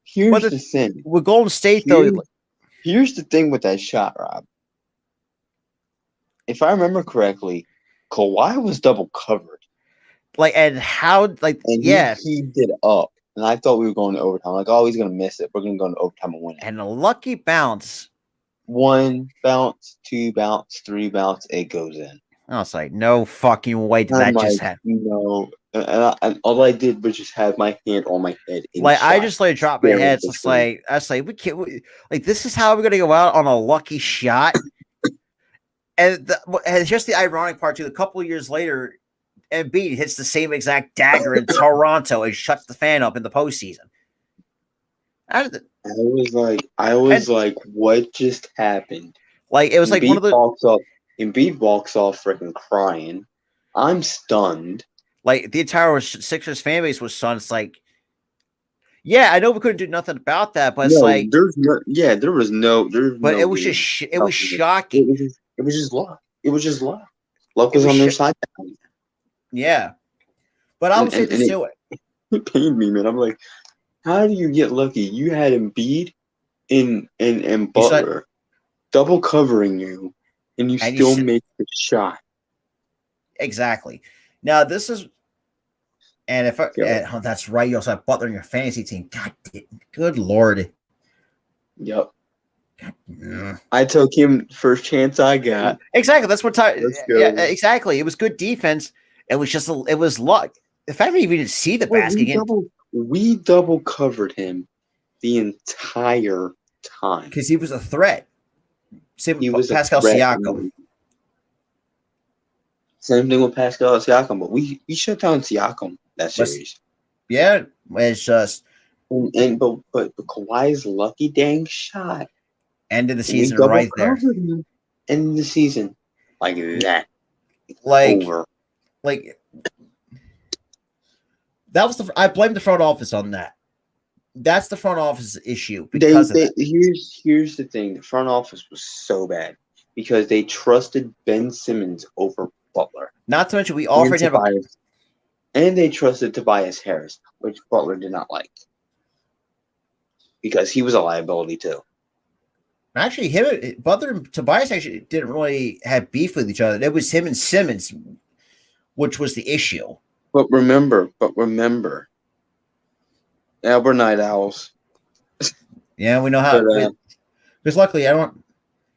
Here's the thing with Golden State, though. Here's the thing with that shot, Rob. If I remember correctly, Kawhi was double covered. And he heaved it up, and I thought we were going to overtime. Like, oh, he's gonna miss it. We're gonna go into overtime and win it. And a lucky bounce. 1 bounce, 2 bounce, 3 bounce, it goes in. I was like, no fucking way did that just happen. And all I did was just have my hand on my head. I just dropped my head. It's I was like, we can't. This is how we're gonna go out on a lucky shot. And just the ironic part too. A couple of years later, Embiid hits the same exact dagger in Toronto and shuts the fan up in the postseason. I was like, what just happened? It was Embiid one of the. Embiid walks off freaking crying. I'm stunned. The entire Sixers fan base was stunned. It's like, yeah, I know we couldn't do nothing about that, but it's like, there was no. But it was just, it was shocking. It was just luck. Luck was on their side. Yeah, but I would say this too. It pained me, man. I'm like, how do you get lucky? You had Embiid and Butler double covering you, and you still make the shot. Exactly. Now this is, and if that's right, you also have Butler in your fantasy team. Good Lord. Yep. I took him first chance I got. Exactly. That's what. Yeah, exactly. It was good defense. It was luck. The fact that you didn't see the basket. We double covered him the entire time because he was a threat. Same with Pascal Siakam. Same thing with Pascal Siakam, but we shut down Siakam that series. Yeah, it's just but Kawhi's lucky dang shot. End of the season right there. End of the season like that. Over. That was I blame the front office on that. That's the front office issue because here's the thing. The front office was so bad because they trusted Ben Simmons over Butler. Not to mention we offered him and they trusted Tobias Harris, which Butler did not like. because he was a liability too. Actually, Butler and Tobias actually didn't really have beef with each other. It was him and Simmons, which was the issue. But remember, yeah, we're night owls. Yeah, we know how. Because luckily, I don't.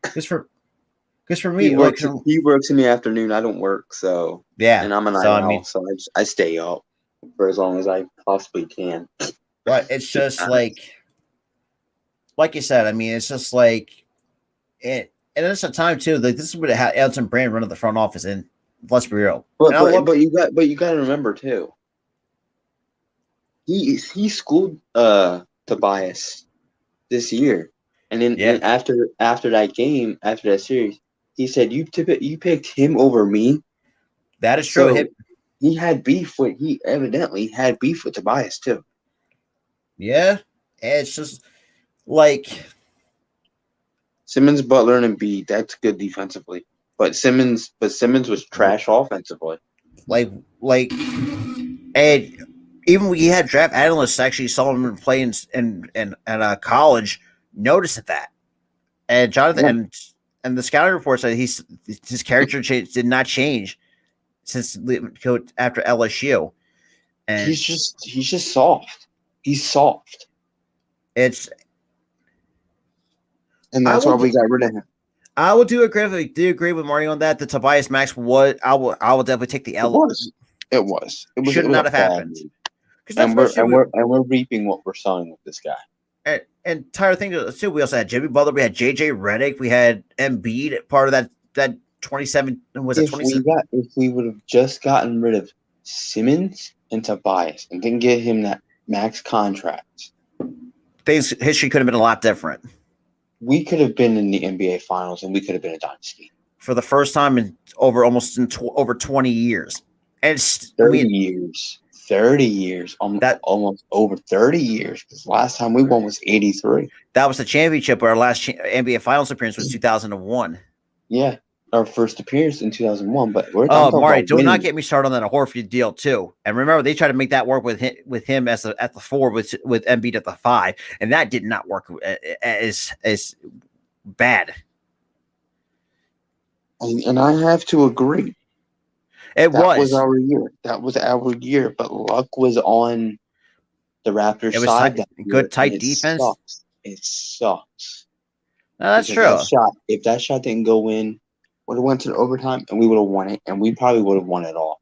Because for me, He works in the afternoon. I don't work, so yeah, and I'm a night owl, so I stay up for as long as I possibly can. But it's just like you said. I mean, it's just like it, and it's a time too. Like this is what Elton Brand running the front office, and let's be real. But you got to remember too. He schooled Tobias this year, and then and after that game, after that series, he said you picked him over me. That is true. So he evidently had beef with Tobias too. Yeah, it's just like Simmons, Butler, and Embiid. That's good defensively, but Simmons was trash offensively. Like, and even when you had draft analysts actually saw him play in college, noticed that, and Jonathan and the scouting report said his character did not change since after LSU, and he's just soft. He's soft. And that's why we got rid of him. I would do agree with Mario on that. The Tobias Max I will definitely take the L. It was. Should not have happened. And we're reaping what we're sowing with this guy. And entire thing too. We also had Jimmy Butler. We had JJ Redick. We had Embiid. Part of that 27 was it 27? If we would have just gotten rid of Simmons and Tobias and didn't get him that max contract, history could have been a lot different. We could have been in the NBA Finals, and we could have been a dynasty for the first time in over 20 years. And it's 30 years. 30 years. Almost over 30 years. Because last time we won was 83. That was the championship. Our last NBA Finals appearance was 2001. Yeah, our first appearance in 2001. But Mari, do not get me started on that Horford deal too. And remember, they tried to make that work with him at the 4 with Embiid at the 5, and that did not work as bad. And I have to agree. That was our year. That was our year. But luck was on the Raptors' side. Good tight defense. It sucks. No, that's true. If that shot didn't go in, would have went to the overtime, and we would have won it, and we probably would have won it all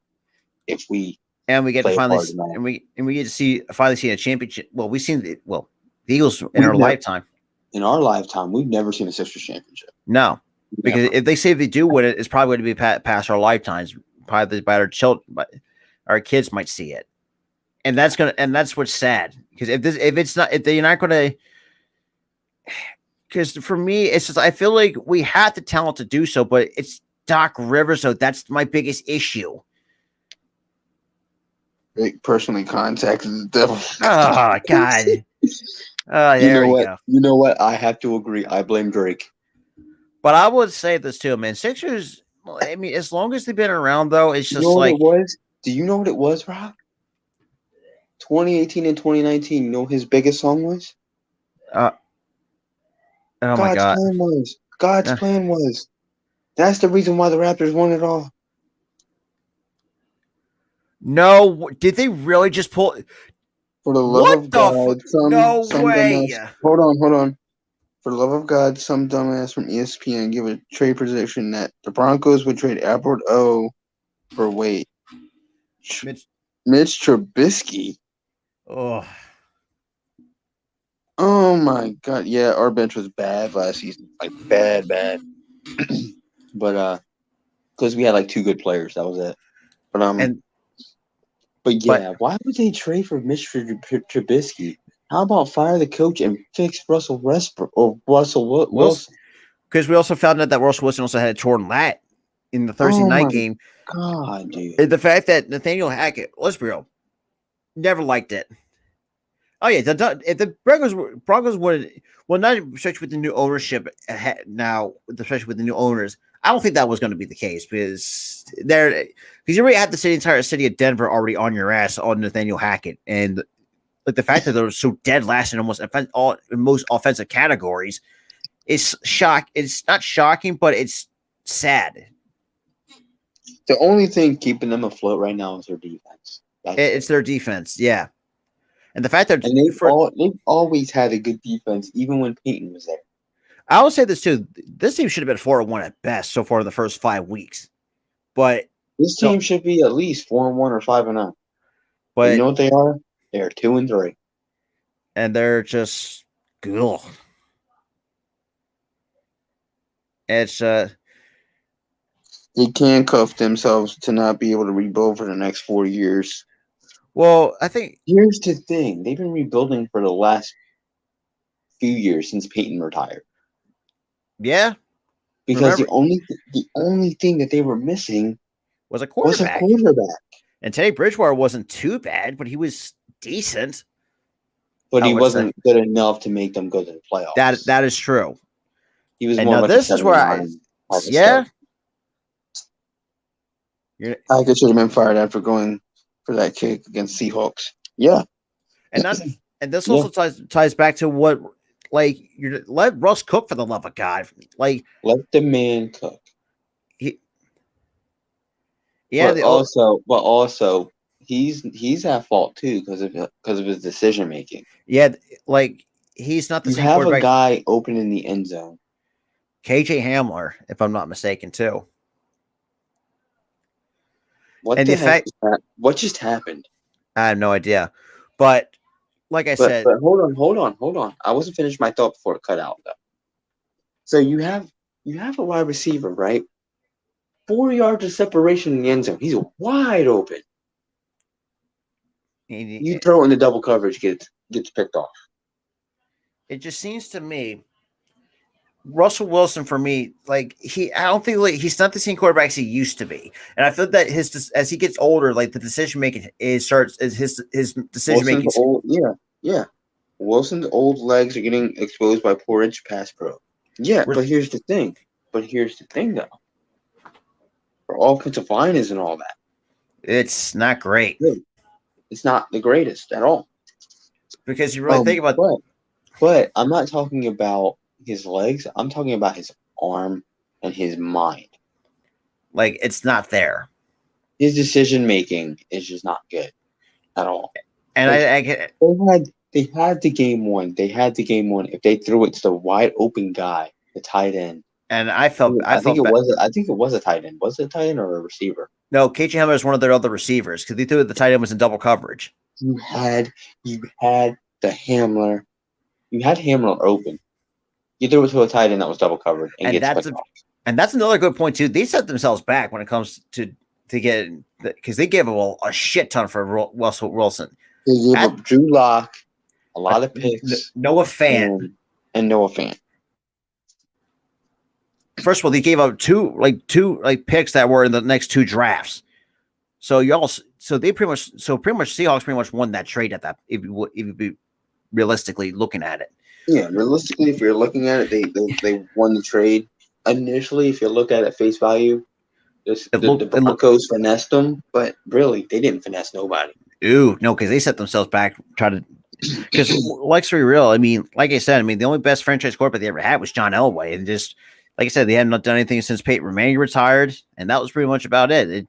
if we. And we get to finally, we get to finally see a championship. Well, we've seen the Eagles in our lifetime. In our lifetime, we've never seen a Sixers championship. No, because if they say they do win it, it's probably going to be past our lifetimes. Probably by our children, but our kids might see it, and that's what's sad. Because if they're not going to. Because for me, it's just I feel like we have the talent to do so, but it's Doc Rivers, so that's my biggest issue. Drake personally contacted the devil. Oh God! There we go. You know what? I have to agree. I blame Drake. But I would say this too, man. Sixers. I mean, as long as they've been around, though, it's just like. What it was? Do you know what it was, Rob? 2018 and 2019. You know what his biggest song was? Oh my God! God's plan was. That's the reason why the Raptors won it all. No, did they really just pull? For the love of God, no way! Hold on. For the love of God, some dumbass from ESPN give a trade prediction that the Broncos would trade Albert O for Mitch Trubisky. Oh my God! Yeah, our bench was bad last season, like bad. But because we had like 2 good players, that was it. But why would they trade for Mitch Trubisky? How about fire the coach and fix Russell Westbrook or Russell Wilson? Because we also found out that Russell Wilson also had a torn lat in the Thursday night game. God, dude. The fact that Nathaniel Hackett, let's be real, never liked it. Oh yeah, if the Broncos would not especially with the new ownership now, especially with the new owners, I don't think that was going to be the case because you already had the entire city of Denver already on your ass on Nathaniel Hackett, and like the fact that they're so dead last in almost in most offensive categories is shock. It's not shocking, but it's sad. The only thing keeping them afloat right now is their defense. It's their defense, yeah. And the fact that they've always had a good defense, even when Peyton was there. I will say this too: this team should have been 4-1 at best so far in the first 5 weeks, but this team should be at least 4-1 or 5-0. But you know what they are? They are 2-3, and they're just ugh. It's they handcuff themselves to not be able to rebuild for the next 4 years. Well, I think here's the thing: they've been rebuilding for the last few years since Peyton retired. Yeah, because the only thing that they were missing was a quarterback. And Teddy Bridgewater wasn't too bad, but he was decent. But he wasn't good enough to make them go to the playoffs. That is true. He was more like this is where I Hackett should have been fired after going for that kick against Seahawks. Yeah. And this also ties back to what, like, you let Russ cook for the love of God. Like, let the man cook. But also he's at fault too because of his decision making. Yeah, like he's not the same. You have a guy open in the end zone. KJ Hamler, if I'm not mistaken, too. What just happened? I have no idea. But like I said, but hold on. I wasn't finished my thought before it cut out though. So you have a wide receiver, right? 4 yards of separation in the end zone. He's wide open. You throw in the double coverage, gets picked off. It just seems to me, Russell Wilson, for me, like I don't think he's not the same quarterback he used to be, and I feel that as he gets older, like the decision making his decision making. Yeah. Wilson's old legs are getting exposed by poor edge pass pro. Yeah, but here's the thing though. For offensive line isn't all that. It's not great. It's not the greatest at all. Because you really think about but I'm not talking about his legs. I'm talking about his arm and his mind. Like, it's not there. His decision making is just not good at all. And they had the game won. If they threw it to the wide open guy, the tight end. And I think it was a tight end. Was it a tight end or a receiver? No, KJ Hamler is one of their other receivers because they threw it. The tight end was in double coverage. You had the Hamler. You had Hamler open. You threw it to a tight end that was double covered and that's another good point too. They set themselves back when it comes to get because they gave a shit ton for Russell Wilson. They gave up Drew Lock, a lot of picks, Noah Fant, and Noah Fant. First of all, they gave up two picks that were in the next 2 drafts. So Seahawks pretty much won that trade at that. If you be realistically looking at it. Yeah, realistically, if you're looking at it, they won the trade. Initially, if you look at it face value, the Broncos finessed them, but really, they didn't finesse nobody. Ooh, no, because they set themselves back, because let's be real. I mean, like I said, the only best franchise quarterback they ever had was John Elway, and just like I said, they hadn't done anything since Peyton Manning retired, and that was pretty much about it.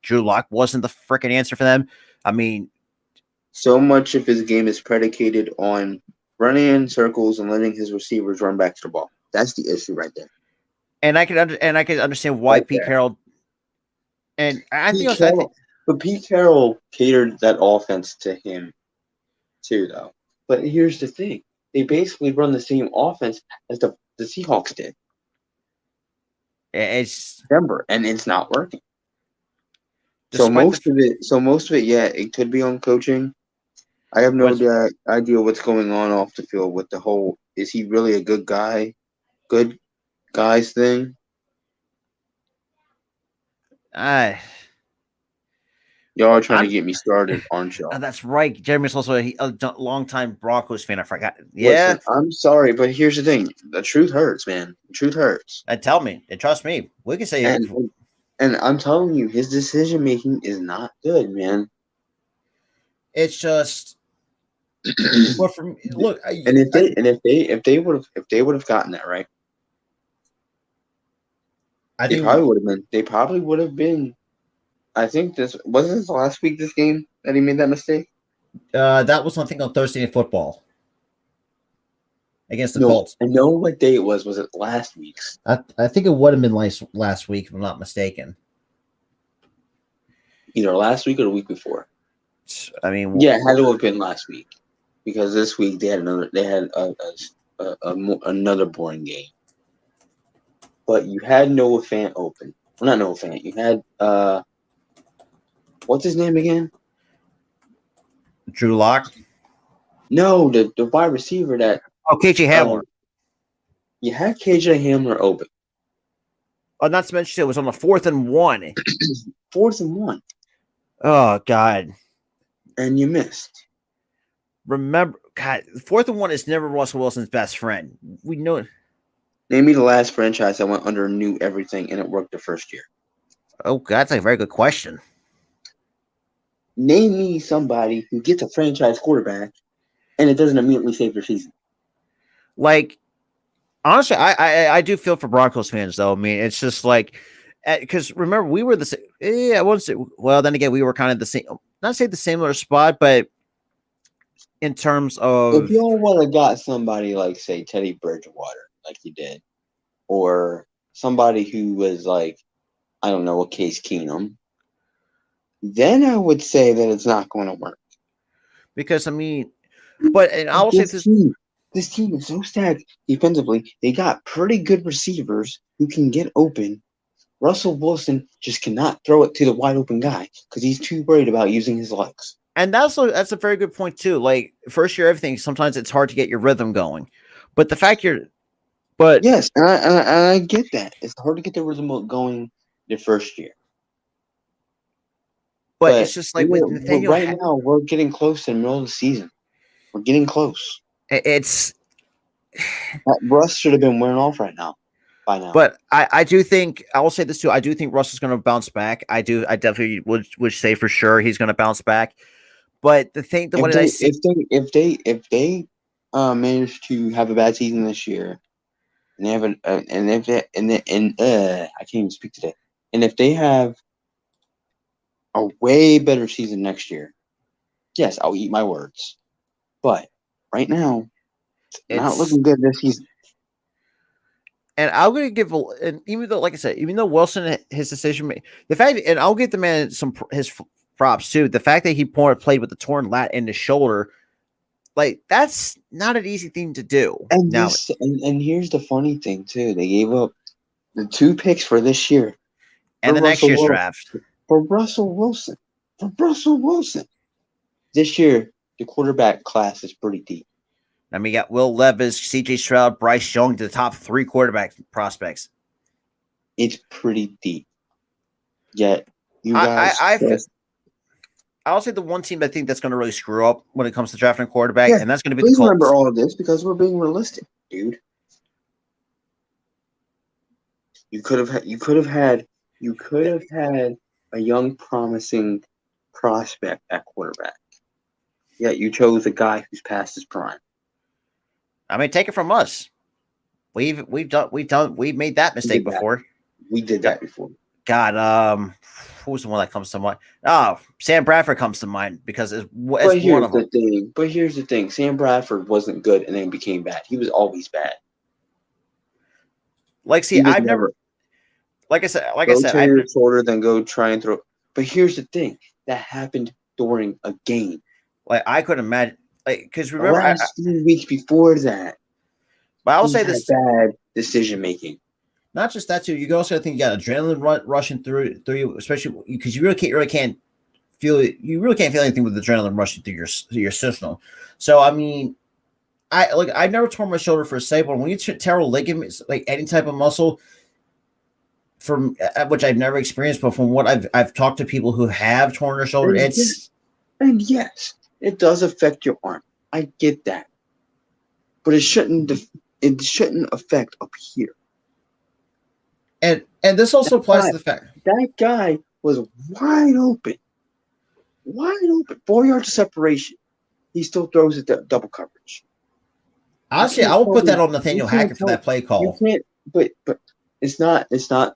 Drew Lock wasn't the freaking answer for them. So much of his game is predicated on running in circles and letting his receivers run back to the ball. That's the issue right there. And I can understand why Pete Carroll. And I think, but Pete Carroll catered that offense to him, too, though. But here's the thing: they basically run the same offense as the Seahawks did. It's Denver, and it's not working. So most of it, yeah, it could be on coaching. I have no idea what's going on off the field with the whole. Is he really a good guys thing? Y'all are trying to get me started, aren't y'all? That's right. Jeremy's also a longtime Broncos fan. I forgot. Yeah. Listen, I'm sorry, but here's the thing. The truth hurts, man. The truth hurts. And tell me. And trust me. We can say it. And I'm telling you, his decision-making is not good, man. It's just, but from look, And if they would have gotten that right, I they think probably would have been. They probably would have been. I think this wasn't this last week. This game that he made that mistake. that was something on Thursday Night Football against the No, Colts. I know what day it was. Was it last week's? I think it would have been last week, if I'm not mistaken. Either last week or the week before. I mean, Yeah, it had to have been last week because this week they had another boring game. But you had Noah Fant open. Well, not Noah Fant. You had what's his name again? Drew Lock. No, the wide receiver that KJ Hamler. You had KJ Hamler open. Oh, not to mention it was on the 4th and 1. 4th and 1. Oh God. And you missed. Remember, God, 4th and 1 is never Russell Wilson's best friend. We know it. Name me the last franchise that went under and knew everything and it worked the first year. Oh, that's a very good question. Name me somebody who gets a franchise quarterback and it doesn't immediately save their season. Like, honestly, I do feel for Broncos fans though. I mean, it's just like, because remember we were the same. I wouldn't say. Well, then again, we were kind of the same. Not say the similar spot, but in terms of, if y'all would have got somebody like, say, Teddy Bridgewater, like you did, or somebody who was like, I don't know, a Case Keenum, then I would say that it's not going to work. Because I mean, but and I will say this team is so stacked defensively. They got pretty good receivers who can get open. Russell Wilson just cannot throw it to the wide open guy because he's too worried about using his legs. And that's a very good point too. Like first year, everything sometimes it's hard to get your rhythm going, but the fact yes, and I get that it's hard to get the rhythm going the first year. But it's just like with Nathaniel. Right now, we're getting close to the middle of the season. We're getting close. It's that Russ should have been wearing off right now. By now. But I do think I will say this too. I do think Russ is going to bounce back. I definitely would say for sure he's going to bounce back. But the thing, if they manage to have a bad season this year, and they have I can't even speak today, and if they have a way better season next year, yes, I'll eat my words. But right now, it's not looking good this season. And I'm going to give, and even though, like I said, even though Wilson, his decision, the fact, and I'll give the man his props too. The fact that he played with the torn lat in the shoulder, like that's not an easy thing to do. And and here's the funny thing too: they gave up the 2 picks for this year, and the next year's draft for Russell Wilson. This year, the quarterback class is pretty deep. I mean, you got Will Levis, C.J. Stroud, Bryce Young to the top 3 quarterback prospects. It's pretty deep. Yet, you guys... I'll say the one team I think that's going to really screw up when it comes to drafting a quarterback, and that's going to be the Colts. Remember all of this because we're being realistic, dude. You could have had a young, promising prospect at quarterback. Yet you chose a guy who's past his prime. I mean, take it from us. We've made that mistake before. We did that before. God, who's the one that comes to mind? Oh, Sam Bradford comes to mind because it's one of them. But here's the thing: Sam Bradford wasn't good and then became bad. He was always bad. Like, see, I've never. Like I said, turn your shoulder, then go try and throw. But here's the thing: that happened during a game. Like I couldn't imagine. Like, because remember, last few weeks before that. But I will say this: bad decision making. Not just that too. You also think you got adrenaline rushing through you, especially because you really can't feel anything with adrenaline rushing through your system. So I mean, I've never torn my shoulder for a say, but when you tear a ligament, like any type of muscle, from which I've never experienced, but from what I've talked to people who have torn their shoulder, and yes, it does affect your arm. I get that, but it shouldn't affect up here. And this also applies to the fact that guy was wide open. wide open, 4 yards of separation. He still throws it double coverage. Honestly, I will put that on Nathaniel Hackett for that play You call. can't, but it's not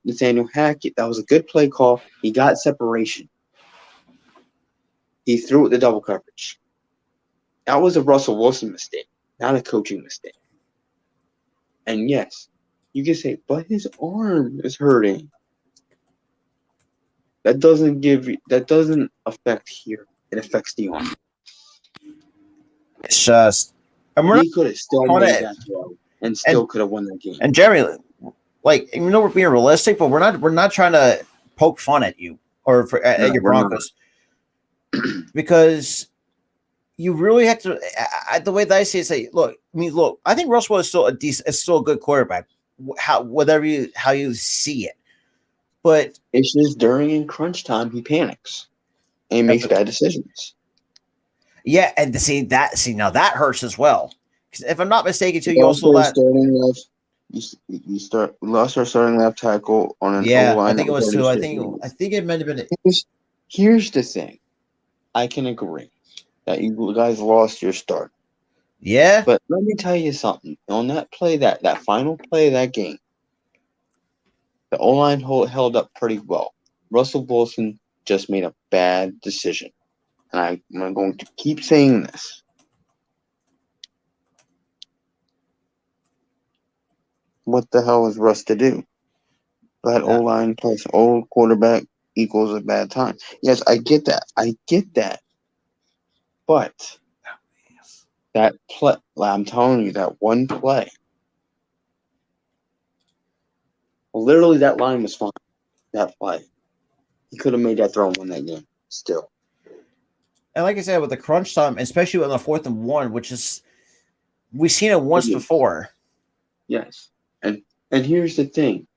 Nathaniel Hackett. That was a good play call. He got separation. He threw it the double coverage. That was a Russell Wilson mistake, not a coaching mistake. And yes, you can say, but his arm is hurting. That doesn't affect here. It affects the arm. It's just, and we're He could have still on made it. that throw and still could have won that game. And Jeremy, like, you know, we're being realistic, but we're not trying to poke fun at you or at your Broncos because you really have to. The way that I see it, say, look, I think Russell is still still a good quarterback. How you see it, but it's just during in crunch time he panics and he makes bad decisions. Yeah, and now that hurts as well. Because if I'm not mistaken, too, you also let you lost our starting left tackle on an O-line. I think it was two. I think it might have been. Here's the thing. I can agree that you guys lost your start. Yeah, but let me tell you something. On that play, that final play of that game, the O-line held up pretty well. Russell Wilson just made a bad decision, and I'm going to keep saying this. What the hell is Russ to do? That O-line plus old quarterback equals a bad time. Yes, I get that. But that play, I'm telling you, that one play, literally that line was fine. That play. He could have made that throw and won that game still. And like I said, with the crunch time, especially on the 4th and 1, which is we've seen it once before. Yes. And here's the thing.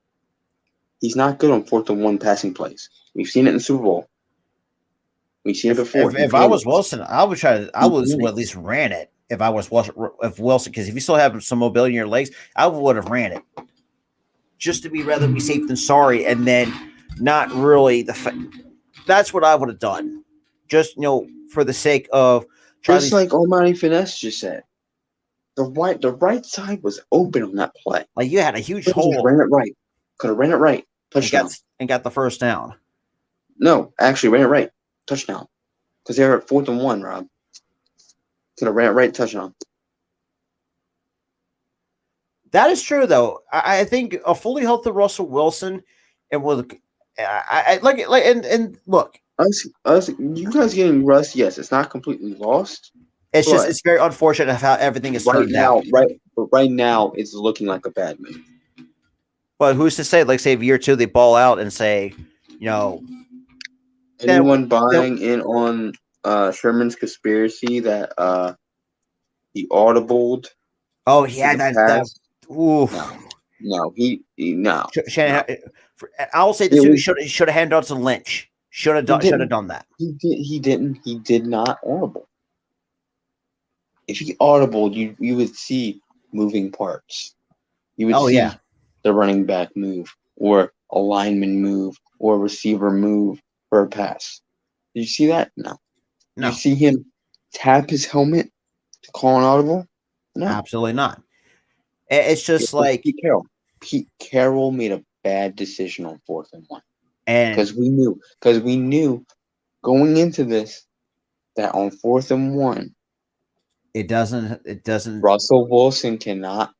He's not good on 4th and 1 passing plays. We've seen it in the Super Bowl. We've seen it before. If I was Wilson, I would at least ran it. If I was Wilson, because if you still have some mobility in your legs, I would have ran it. Just to rather be safe than sorry, and then not really that's what I would have done. Just for the sake of trying. Just like Almighty Finesse just said, the right side was open on that play. Like you had a huge hole. Ran it right. Could have ran it right. Touchdown. And got the first down. No, actually ran it right. Touchdown. Because they were at 4th and 1, Rob. Could have ran it right. Touchdown. That is true, though. I think a fully healthy Russell Wilson, and look. Us, you guys getting Russ? Yes, it's not completely lost. It's very unfortunate of how everything is turned out. But right now, it's looking like a bad move. But who's to say? Like, say, if year 2 they ball out and say, anyone buying in on Sherman's conspiracy that he audibled? Oh, yeah, that. Oof. No, no. Shanahan, I will say this too. He should have handed out to Lynch. Should have done that. He didn't. He did not audible. If he audibled, you would see moving parts. You would see the running back move, or a lineman move, or a receiver move for a pass. Did you see that? No. Did you see him tap his helmet to call an audible? No, absolutely not. It's just like Pete Carroll made a bad decision on 4th and 1, and because we knew going into this that on 4th and 1, it doesn't. Russell Wilson cannot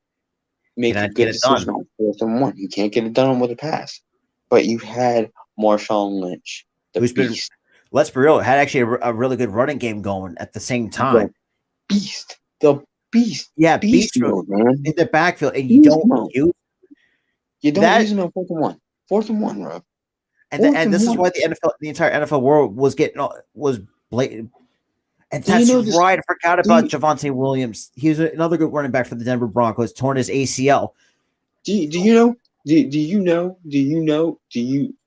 make a good decision on 4th and 1. He can't get it done with a pass. But you had Marshawn Lynch, who's beast. Let's be real, had actually a really good running game going at the same time. The beast. Yeah, beast mode, man. In the backfield, and you don't use him on 4th and 1. 4th and 1, Rob. And this is why the entire NFL world was blatant. And that's right. I forgot about Javonte Williams. He was another good running back for the Denver Broncos. Torn his ACL. Do you know?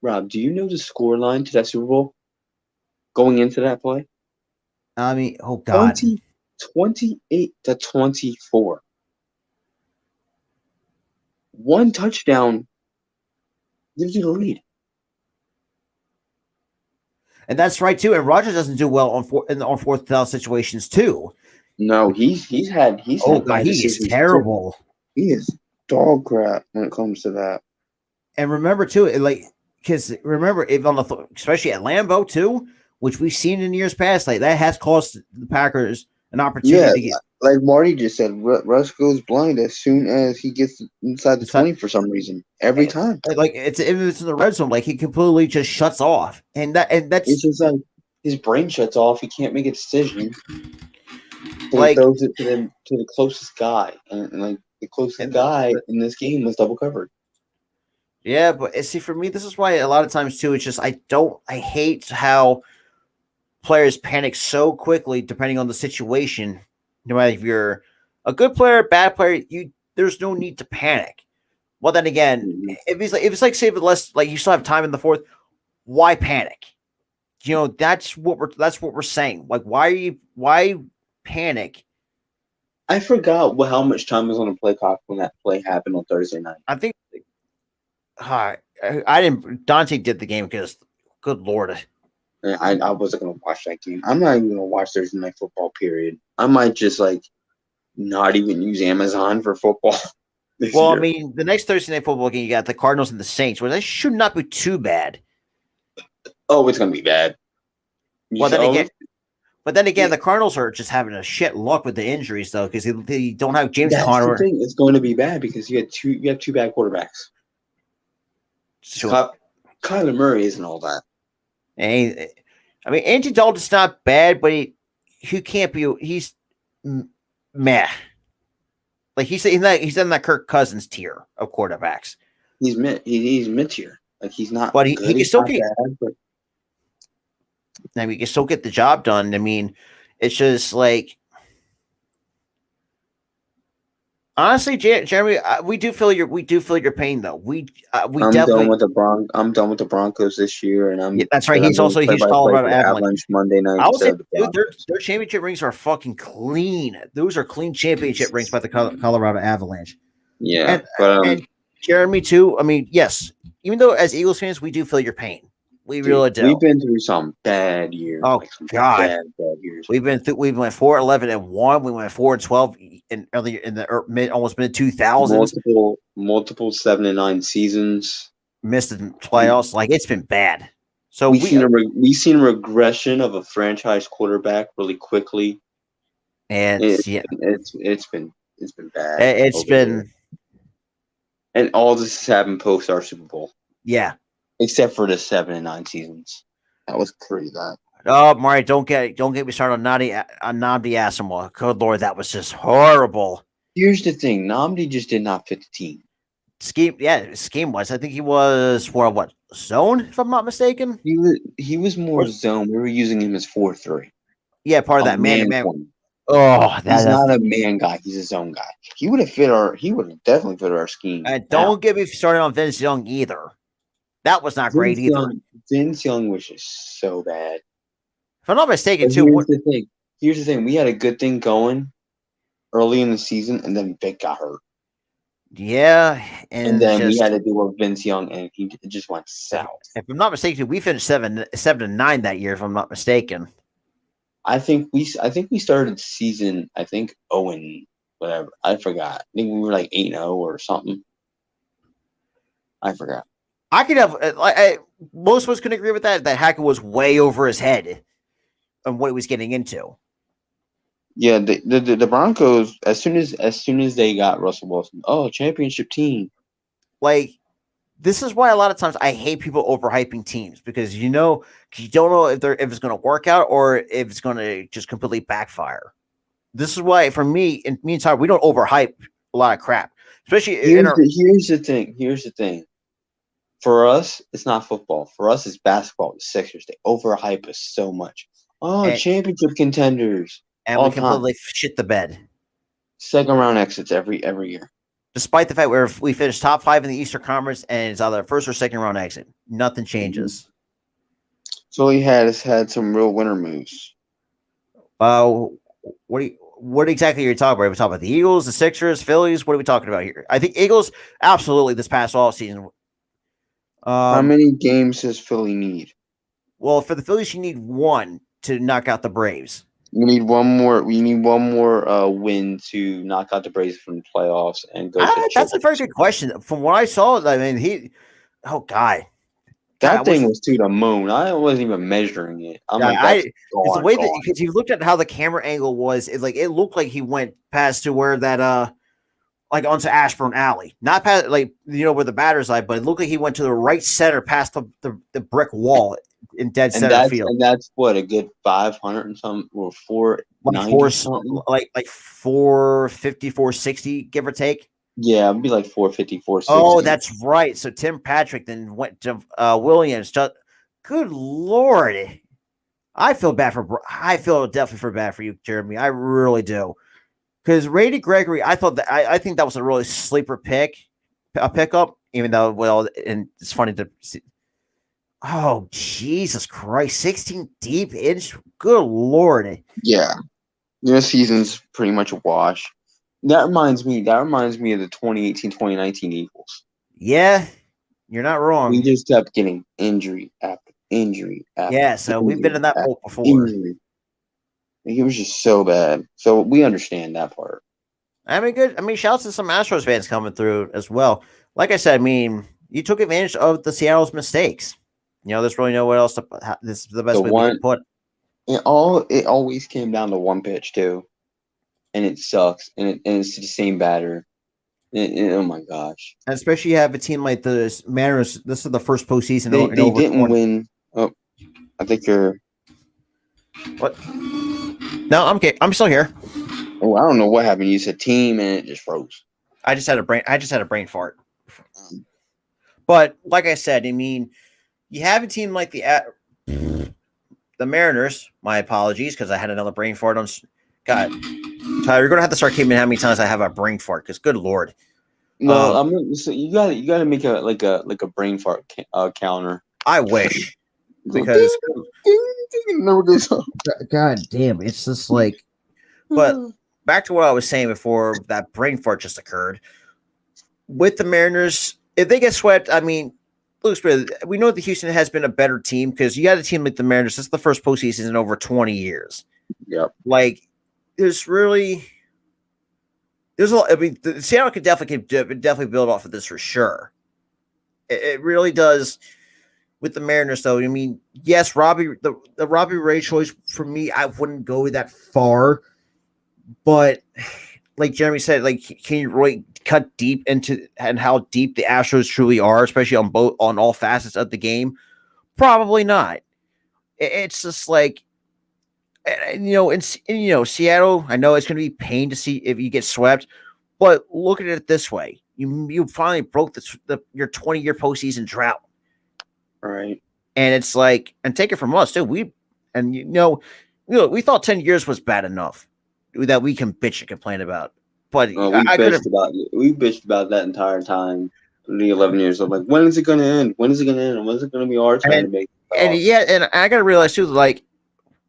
Rob? Do you know the score line to that Super Bowl going into that play? I mean, oh God, 28-24. One touchdown gives you the lead. And that's right too. And Rogers doesn't do well on fourth down situations too. No, he's had Oh god, bad he is decisions too. terrible. He is dog crap when it comes to that. And remember too, because remember if especially at Lambeau too, which we've seen in years past, like that has cost the Packers an opportunity Yeah, to get like Marty just said, Russ goes blind as soon as he gets inside the 20 for some reason. Every time. like it's if it's in the red zone, like he completely just shuts off, and that's It's just like his brain shuts off. He can't make a decision. So like he throws it to the closest guy, and like the closest guy in this game was double covered. yeah. But see, for me, this is why a lot of times too, it's just I hate how players panic so quickly depending on the situation. No matter if you're a good player, bad player, there's no need to panic. Well, then again, if it's like save it less, like you still have time in the fourth, why panic? You know, that's what we're saying. Like, why panic? I forgot how much time was on the play clock when that play happened on Thursday night. I think I didn't. Dante did the game because, good lord, I wasn't gonna watch that game. I'm not even gonna watch Thursday night football. Period. I might just like not even use Amazon for football. Well, year. I mean, the next Thursday night football game, you got the Cardinals and the Saints, where that should not be too bad. Oh, it's gonna be bad. Well, then again, the Cardinals are just having a shit luck with the injuries, though, because they don't have James Conner. The thing. It's going to be bad because you have two bad quarterbacks. Sure. Kyler Murray isn't all that. And I mean, Andy Dalton's not bad, but he can't be. He's meh. Like he's in that Kirk Cousins tier of quarterbacks. He's mid tier. Like he's not. But he good. can still get. Bad, but... I mean, he can still get the job done. I mean, it's just like. Honestly, Jeremy, we do feel your pain though. I'm definitely done with the Broncos this year, and that's right. He's also a huge Colorado Avalanche Monday night. I will say, dude, their championship rings are fucking clean. Those are clean championship rings by the Colorado Avalanche. Yeah, and Jeremy too. I mean, yes, even though as Eagles fans, we do feel your pain. We really do. We've been through some bad years. Oh God, bad years. We went 4-11-1. We went 4-12 in earlier in the almost mid 2000s. Multiple 7-9 seasons. Missed the playoffs. Like it's been bad. So we've seen a regression of a franchise quarterback really quickly. And it's been bad. It's been, and all this has happened post our Super Bowl. Yeah. Except for the 7-9 seasons, that was pretty bad. Oh, Mari, don't get me started on Nnamdi Asomugha. Good Lord, that was just horrible. Here's the thing: Nnamdi just did not fit the team. Scheme wise, I think he was for what zone, if I'm not mistaken. He was more zone. We were using him as 4-3. Yeah, part of that man. Oh, he's not a man guy. He's a zone guy. He would have definitely fit our scheme. And don't get me started on Vince Young either. That was not great either. Vince Young was just so bad. If I'm not mistaken, Here's the thing. We had a good thing going early in the season, and then Vic got hurt. Yeah, and then we had to deal with Vince Young, and it just went south. If I'm not mistaken, we finished 7-9 that year. If I'm not mistaken, I think we started season 0 whatever. I forgot. I think we were like 8-0 or something. I forgot. I could have most of us can agree with that. That Hackett was way over his head on what he was getting into. Yeah, the Broncos as soon as they got Russell Wilson, championship team. Like this is why a lot of times I hate people overhyping teams because you don't know if it's going to work out or if it's going to just completely backfire. This is why for me and Tyler, we don't overhype a lot of crap, especially here's the thing. For us, it's not football. For us, it's basketball. The Sixers, they overhype us so much. Championship contenders. And we completely shit the bed. Second round exits every year. Despite the fact we finished top 5 in the Eastern Conference and it's either first or second round exit. Nothing changes. So he has had some real winner moves. What exactly are you talking about? Are we talking about the Eagles, the Sixers, Phillies? What are we talking about here? I think Eagles, absolutely, this past offseason. How many games does Philly need? Well, for the Phillies, you need one to knock out the Braves. We need one more. We need one more win to knock out the Braves from the playoffs and go to the That's a very championship. good question. From what I saw, I mean, oh God, That thing was to the moon. I wasn't even measuring it. I'm like, that's it's the gone, way that gone. because you looked at how the camera angle was, it looked like he went past to where that like onto Ashburn Alley, not past like where the batter's eye, but it looked like he went to the right center past the brick wall in dead center field. And that's what, a good 500 and something, or 490 something, like 450, 460, give or take. Yeah, it'd be like 450, 460. Oh, that's right. So Tim Patrick then went to Williams. Good Lord. I feel definitely bad for you, Jeremy. I really do. Because Randy Gregory, I think that was a really sleeper pickup, even though, and it's funny to see. Oh, Jesus Christ. 16 deep inch. Good Lord. Yeah. This season's pretty much a wash. That reminds me of the 2018-2019 Eagles. Yeah, you're not wrong. We just kept getting injury after injury after Yeah, so injury we've been in that boat before. Injury. It was just so bad. So we understand that part. I mean, shouts to some Astros fans coming through as well. Like I said, I mean, you took advantage of the Seattle's mistakes. There's really no what else to. This is the best way we can put it. It always came down to one pitch too, and it sucks. And it's the same batter. Oh my gosh! And especially you have a team like the Mariners. This is the first postseason. They didn't win. Oh, I think you're. What? No, I'm okay. I'm still here. Oh, I don't know what happened. You said team, and it just froze. I just had a brain fart. But like I said, I mean, you have a team like the Mariners. My apologies, because I had another brain fart on. God, Tyler, you're gonna have to start keeping how many times I have a brain fart, because good Lord. No, so you gotta make a brain fart counter. I wish, because God damn, it's just like. But back to what I was saying before that brain fart just occurred. With the Mariners, if they get swept, I mean, we know that Houston has been a better team, because you got a team like the Mariners. This is the first postseason in over 20 years. Yep. Like, there's a lot. I mean, Seattle could definitely build off of this for sure. It really does. With the Mariners, though, I mean, yes, the Robbie Ray choice for me, I wouldn't go that far. But like Jeremy said, like, can you really cut deep into and how deep the Astros truly are, especially on all facets of the game? Probably not. It's just like, in Seattle, I know it's going to be pain to see if you get swept, but look at it this way: you finally broke your 20-year postseason drought, right? And it's like, and take it from us too. We thought 10 years was bad enough that we can bitch and complain about. But we bitched about that entire time. The 11 years. I'm like, when is it going to end? When is it going to end? And when is it going to be our time to make it? And I got to realize too, like,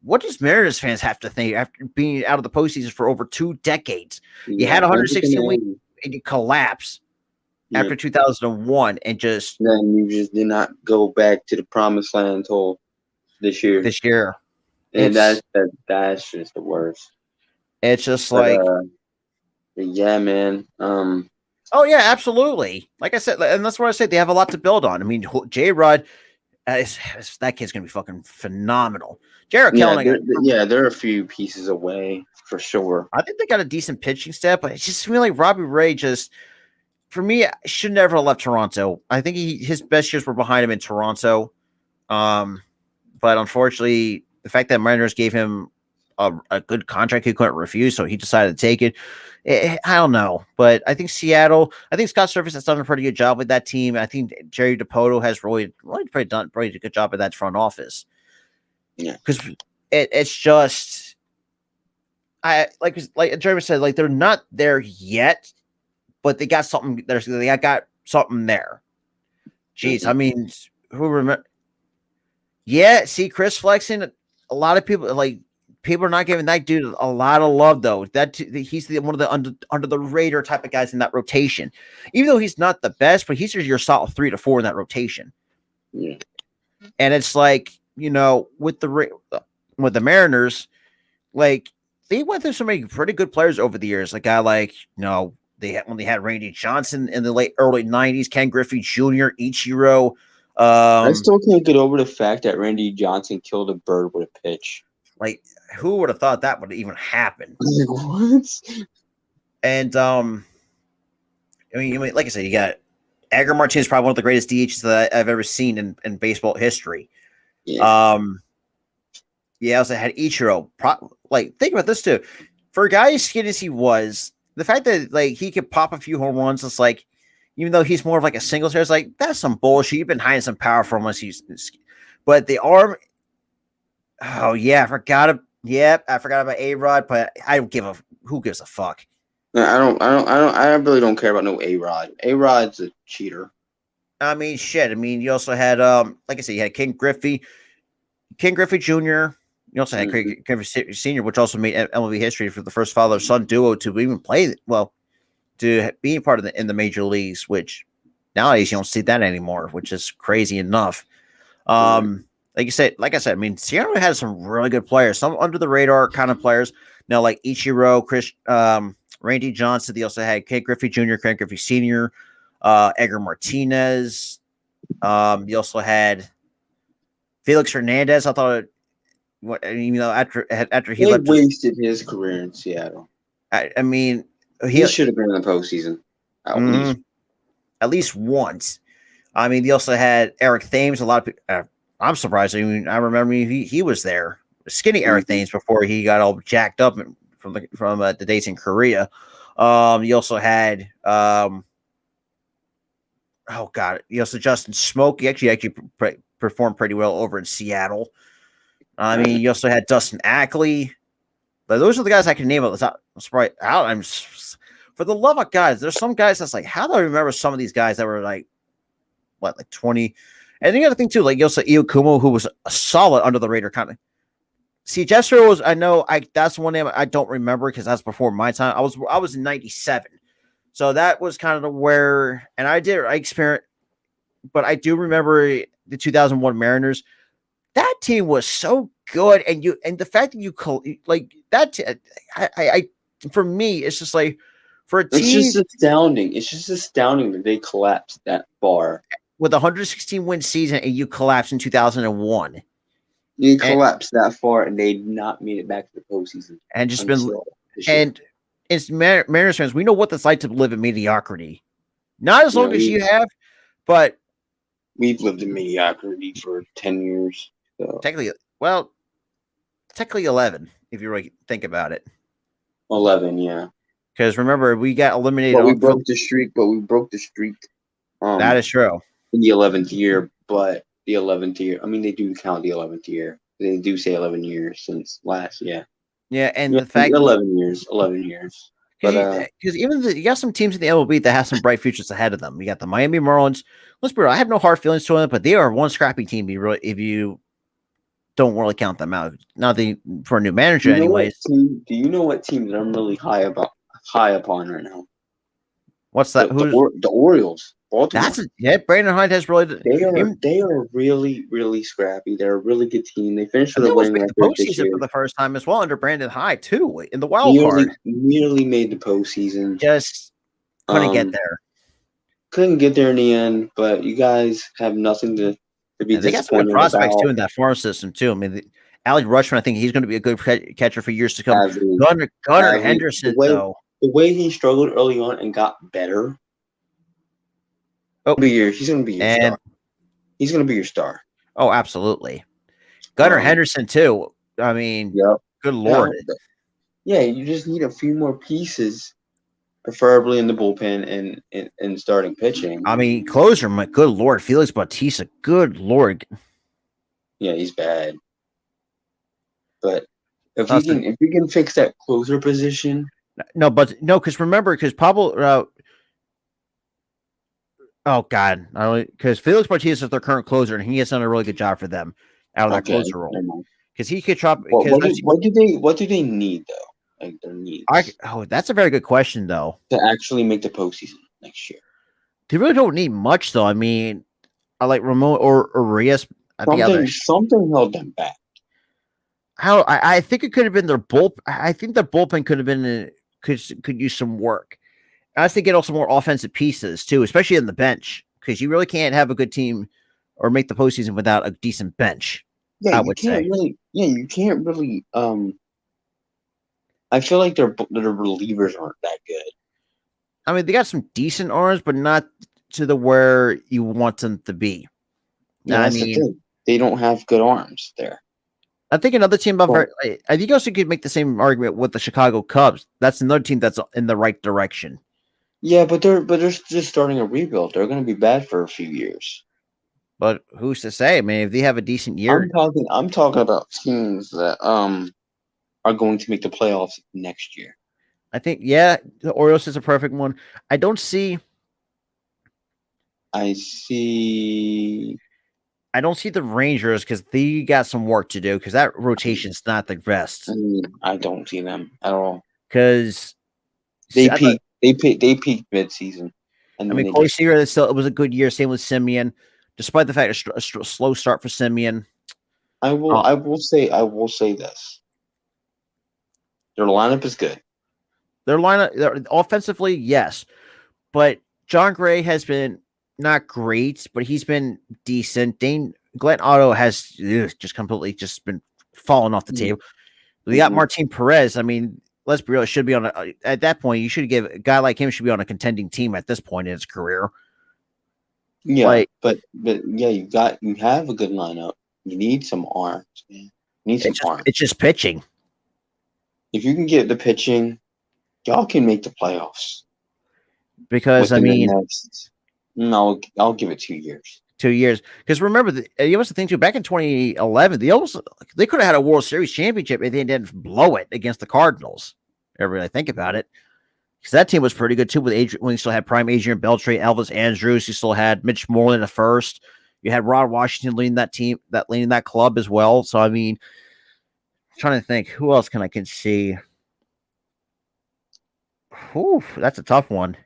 what does Mariners fans have to think after being out of the postseason for over 2 decades? You had 116 weeks and you collapse after 2001, and then you just did not go back to the promised land until this year. And that's just the worst. It's just like, yeah, man. Oh yeah, absolutely. Like I said, and that's what I said. They have a lot to build on. I mean, J-Rod, that kid's gonna be fucking phenomenal. Jared Kelly, they're a few pieces away for sure. I think they got a decent pitching staff, but it's just really like Robbie Ray. Just for me, should never have left Toronto. I think his best years were behind him in Toronto. But unfortunately, the fact that Mariners gave him a good contract he couldn't refuse, so he decided to take it. I don't know, but I think Seattle. I think Scott Servais has done a pretty good job with that team. I think Jerry DiPoto has really done a good job of that front office. Yeah, because it's just, like Jeremy said, like they're not there yet, but they got something. They got something there. Jeez, I mean, who remember? Yeah, see Chris flexing. A lot of people People are not giving that dude a lot of love, though. He's one of the under the radar type of guys in that rotation. Even though he's not the best, but he's your solid 3 to 4 in that rotation. Yeah. And it's like, with the Mariners, like they went through so many pretty good players over the years. Like guy like when they had Randy Johnson in the early '90s, Ken Griffey Jr., Ichiro. I still can't get over the fact that Randy Johnson killed a bird with a pitch. Like, who would have thought that would even happen? Like, what? And like I said, you got Edgar Martinez, probably one of the greatest DHs that I've ever seen in baseball history. Yeah. I also had Ichiro. Think about this too. For a guy as skinny as he was, the fact that like he could pop a few home runs, it's like, even though he's more of like a single hitter, it's like that's some bullshit. You've been hiding some power from us. But the arm. Oh yeah, I forgot about A-Rod, but who gives a fuck? I really don't care about no A-Rod. A-Rod's a cheater. I mean, shit. I mean, you also had like I said, you had Ken Griffey Jr. You also had Craig Griffey Sr., which also made MLB history for the first father-son duo to even play to being part of in the major leagues, which nowadays you don't see that anymore, which is crazy enough. Like I said, I mean, Seattle had some really good players, some under the radar kind of players. Now, like Ichiro, Randy Johnson. They also had Ken Griffey Jr., Ken Griffey Sr., Edgar Martinez. You also had Felix Hernandez. I thought, after he left, wasted his career in Seattle. I mean, he should have been in the postseason at least once. I mean, they also had Eric Thames. A lot of people. I'm surprised. I mean, I remember he was there, skinny Eric Thames, before he got all jacked up from the days in Korea. You also had you also Justin Smoke. He actually performed pretty well over in Seattle. I mean, you also had Dustin Ackley. But those are the guys I can name. I'm surprised. For the love of guys, there's some guys that's like, how do I remember some of these guys that were like 20? And the other thing too, like you also Io Kumo, who was a solid under the radar kind of. See, Jester was. That's one name I don't remember because that's before my time. I was in '97, so that was kind of where. And I experienced, but I do remember the 2001 Mariners. That team was so good, and the fact that you like that. For me, it's just like for a team. It's just astounding. It's just astounding that they collapsed that far. With a 116 win season, and you collapsed in 2001. You collapsed that far, and they not made it back to the postseason. And just it's Mariners fans. We know what it's like to live in mediocrity. Not as long as you have, but we've lived in mediocrity for 10 years. So. Technically 11, if you really think about it. 11, yeah. Because remember, we got eliminated. But we broke the streak. That is true. In the 11th year, but the 11th year. I mean, they do count the 11th year. They do say 11 years since last. Yeah. Yeah, and the fact 11 years. Because even you got some teams in the MLB that have some bright futures ahead of them. You got the Miami Marlins. Let's be real. I have no hard feelings to them, but they are one scrappy team. If you don't really count them out, not for a new manager, anyways. Do you know what team that I'm really high upon right now? What's that? The Orioles. Baltimore. Brandon Hyde has really. They are really, really scrappy. They're a really good team. They finished with a winning record this year for the first time as well under Brandon Hyde too in the wild card. Nearly made the postseason. Just couldn't get there. Couldn't get there in the end, but you guys have nothing to be disappointed about. They got some good prospects too in that farm system too. I mean, Alec Rushman, I think he's going to be a good catcher for years to come. Gunnar Henderson, though. The way he struggled early on and got better. He's going to be your star. He's going to be your star. Oh, absolutely. Gunnar Henderson, too. I mean, good Lord. Yeah, you just need a few more pieces, preferably in the bullpen and starting pitching. I mean, closer, my good Lord. Felix Bautista, good Lord. Yeah, he's bad. But if we can fix that closer position. Because remember, because Pablo. Oh God! Because Felix Bautista is their current closer, and he has done a really good job for them out of that closer role. Because he could chop. What do they need though? Like their needs. That's a very good question though. To actually make the postseason next year, they really don't need much though. I mean, I like Ramon or Urias. I think other Something held them back. I think it could have been their bullpen. I think their bullpen could have been could use some work. I think get also more offensive pieces too, especially in the bench, because you really can't have a good team or make the postseason without a decent bench. Yeah, I you would can't say. really. Yeah, you can't really. I feel like their relievers aren't that good. I mean, they got some decent arms, but not to the where you want them to be. Yeah, I that's the mean, thing. They don't have good arms there. I think another team. Well, I think also could make the same argument with the Chicago Cubs. That's another team that's in the right direction. yeah, but they're just starting a rebuild. They're going to be bad for a few years. But who's to say? I mean, if they have a decent year, I'm talking about teams that are going to make the playoffs next year. I think the Orioles is a perfect one. I don't see. I see. I don't see the Rangers because they got some work to do because that rotation's not the best. I don't see them at all. Because They peaked. They peaked mid-season. I mean, Corey Seager, it was a good year. Same with Simeon, despite the fact a slow start for Simeon. I will say this. Their lineup is good. Their lineup, offensively, yes, but John Gray has been not great, but he's been decent. Glenn Otto has just completely been falling off the table. We got Martin Perez. I mean, let's be real. It should be at that point. You should give a guy like him should be on a contending team at this point in his career. Yeah, but yeah, you have a good lineup. You need some arms, man. You need some arms. It's just pitching. If you can get the pitching, y'all can make the playoffs. Because I mean, I'll give it 2 years. 2 years. Because remember, you must think too. Back in 2011, they could have had a World Series championship if they didn't blow it against the Cardinals. Ever really think about it? Because that team was pretty good too. With Adrian, when you still had prime Adrian Beltre, Elvis Andrus, you still had Mitch Moreland at first. You had Rod Washington leading that team, leading that club as well. So I mean, I'm trying to think who else can I see. Whew, that's a tough one.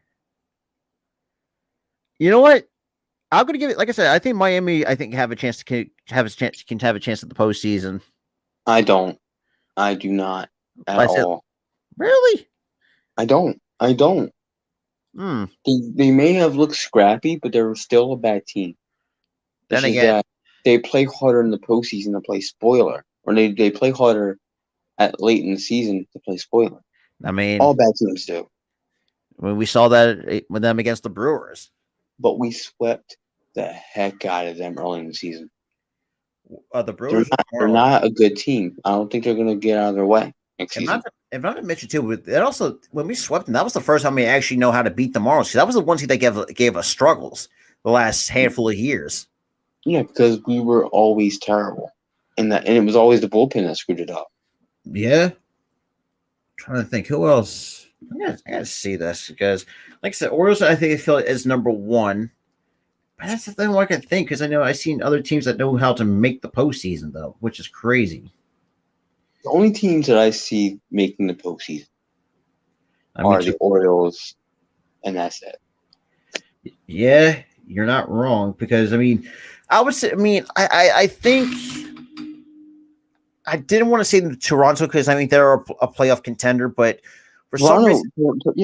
You know what? I'm going to give it. Like I said, I think Miami. I think have a chance to have a chance at the postseason. I don't. I do not at all. Really? I don't. They may have looked scrappy, but they're still a bad team. Then again, they play harder in the postseason to play spoiler, or they play harder at late in the season to play spoiler. I mean, all bad teams do. We saw that with them against the Brewers. But we swept the heck out of them early in the season. The Brewers they're not a good team. I don't think they're going to get out of their way next season. If not to mention too, that also when we swept them, that was the first time we actually know how to beat the Marlins. That was the one team that gave us struggles the last handful of years. Yeah, because we were always terrible, and it was always the bullpen that screwed it up. Yeah, I'm trying to think who else. I gotta see this because, like I said, Orioles. I think I feel is number one. But that's the thing I can think because I know I've seen other teams that know how to make the postseason though, which is crazy. The only teams that I see making the postseason are the Orioles, and that's it. Yeah, you're not wrong because I mean, I would say. I mean, I think I didn't want to say Toronto because I mean they're a playoff contender, but for some reason,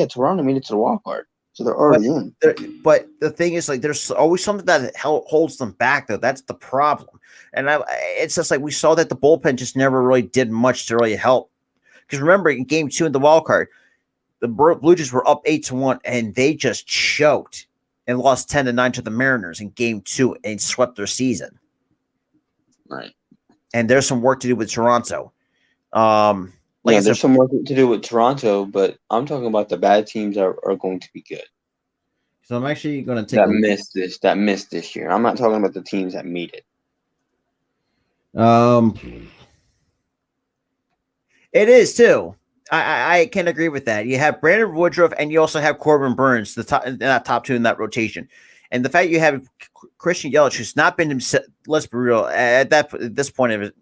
Toronto made it to the wild card. So they're already in. But the thing is, like, there's always something that holds them back, though. That's the problem. And it's just like we saw that the bullpen just never really did much to really help. Because remember, in Game 2 in the wild card, the Blue Jays were up 8-1, and they just choked and lost 10-9 to the Mariners in Game 2 and swept their season. Right. And there's some work to do with Toronto. There's some work to do with Toronto, but I'm talking about the bad teams are going to be good. So I'm actually going to take that missed this year. I'm not talking about the teams that made it. It is too. I can agree with that. You have Brandon Woodruff and you also have Corbin Burns, the top two in that rotation. And the fact you have Christian Yelich, who's not been himself, let's be real, at this point of it,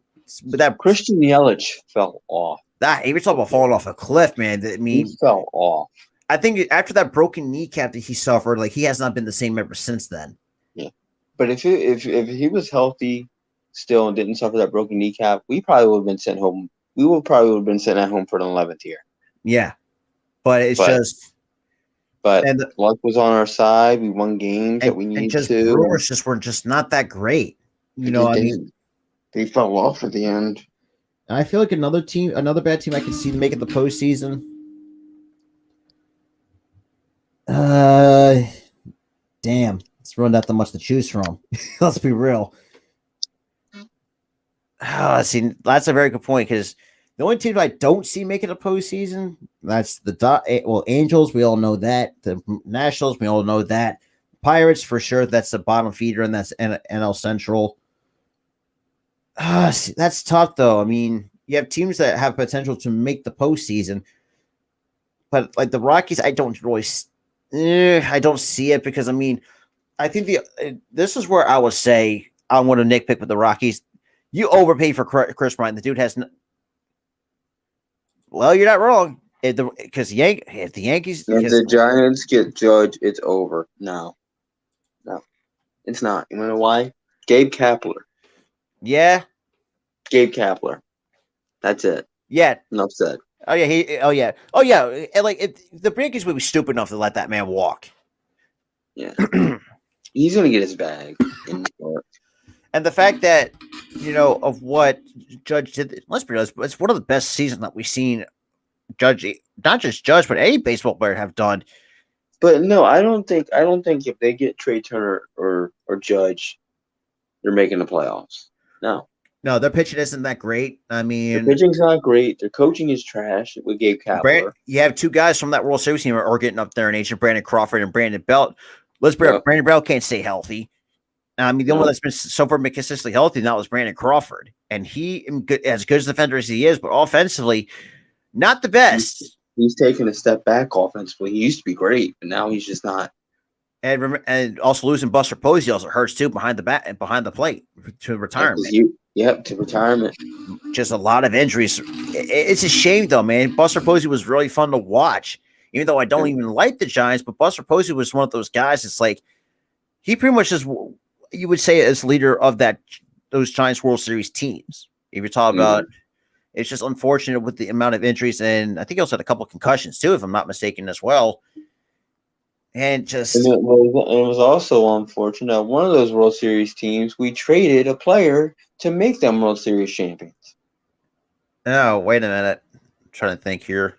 that Christian Yelich fell off. He was talking about falling off a cliff, man. I mean, he fell off. I think after that broken kneecap that he suffered, like he has not been the same ever since then. Yeah, but if he was healthy still and didn't suffer that broken kneecap, we probably would have been sent home. We would probably have been sent at home for an 11th year. Yeah, but it's But- just But and luck was on our side. We won games that we and needed just to. Brewers just were just not that great. They fell off at the end. I feel like another bad team I can see making the postseason. Damn, it's really not that much to choose from. Let's be real. See, that's a very good point because the only team I don't see making a postseason, that's the Angels. We all know that. The Nationals, we all know that. Pirates for sure. That's the bottom feeder, and that's NL Central. See, that's tough though. I mean, you have teams that have potential to make the postseason, but like the Rockies, I don't really. I don't see it because I mean, I think this is where I would say I want to nitpick with the Rockies. You overpay for Chris Bryant. The dude has well, you're not wrong. If the Yankees, If the Giants get Judge, it's over. No, it's not. You know why? Gabe Kapler. yeah, Gabe Kapler. That's it. yeah. Enough said. Oh yeah, oh yeah. And like the Yankees would be stupid enough to let that man walk. Yeah, he's gonna get his bag. And the fact that of what Judge did, let's be honest, it's one of the best seasons that we've seen. Judge, not just Judge, but any baseball player have done. But no, I don't think if they get Trey Turner or Judge, they're making the playoffs. No, their pitching isn't that great. I mean, their pitching's not great. Their coaching is trash with Gabe Kapler. You have two guys from that World Series team are getting up there in age, Brandon Crawford and Brandon Belt. Let's be honest, Brandon Belt can't stay healthy. I mean, the only one that's been so far consistently healthy now is Brandon Crawford, and he as good as a defender as he is, but offensively, not the best. He's taken a step back offensively. He used to be great, but now he's just not. And also losing Buster Posey also hurts too behind the bat and behind the plate to retirement. To retirement. Just a lot of injuries. It's a shame though, man. Buster Posey was really fun to watch, even though I don't even like the Giants. But Buster Posey was one of those guys. It's like he pretty much is. You would say as leader of those Giants World Series teams. If you're talking about, it's just unfortunate with the amount of injuries, and I think he also had a couple of concussions too, if I'm not mistaken, as well. And just it was also unfortunate. One of those World Series teams, we traded a player to make them World Series champions. Oh, wait a minute. I'm trying to think here.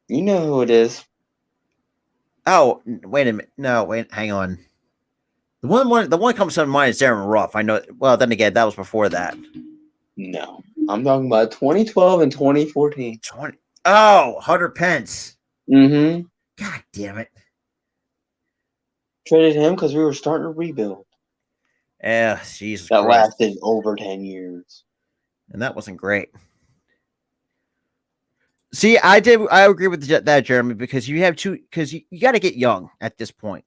You know who it is. Oh, wait a minute. No, wait, hang on. The one comes to mind is Aaron Ruff. I know. Well, then again, that was before that. No, I'm talking about 2012 and 2014. Hunter Pence. Mm-hmm. God damn it. Traded him because we were starting to rebuild. Yeah, Jesus. That lasted over 10 years. And that wasn't great. See, I agree with that, Jeremy, because you have because you got to get young at this point.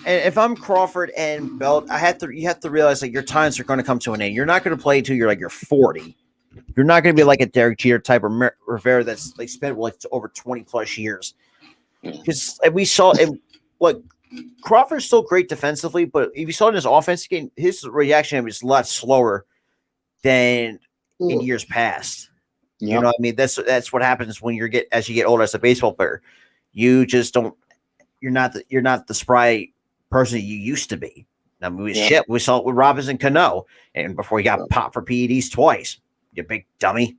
And if I'm Crawford and Belt, you have to realize that your times are going to come to an end. You're not going to play until you're 40. You're not going to be like a Derek Jeter type or Rivera that's like spent over 20 plus years. Because we saw Crawford's still great defensively, but if you saw in his offense game, his reaction was a lot slower than in years past. Yep. You know what I mean? That's what happens when as you get older as a baseball player. You just don't. You're not the spry person you used to be. I mean, we saw it with Robinson Cano, and before he got popped for PEDs twice, you big dummy.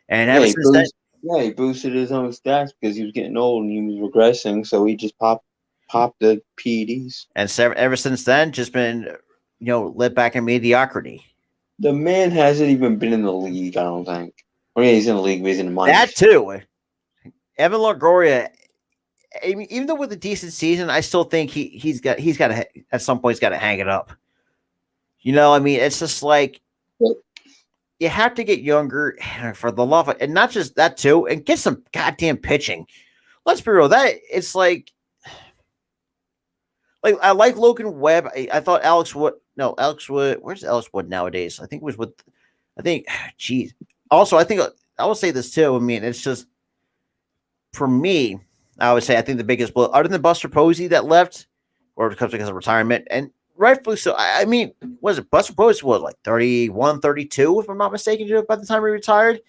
And ever since then, he boosted his own stats because he was getting old and he was regressing, so he just popped the PEDs. And ever since then, just been led back in mediocrity. The man hasn't even been in the league, I don't think. I mean, he's in the league, but he's in the minors. That too. Evan Longoria. I mean, even though with a decent season, I still think he's got to at some point he's got to hang it up. I mean, it's just like you have to get younger for the love of, and not just that too, and get some goddamn pitching. Let's be real. That it's like I like Logan Webb. I thought Alex Wood. Where's Alex Wood nowadays? I think it was geez. Also, I think I will say this too. I mean, it's just for me. I would say I think the biggest blow, other than Buster Posey that left, or because of retirement, and rightfully so. I mean, was it Buster Posey was like 31, 32, if I'm not mistaken, by the time he retired?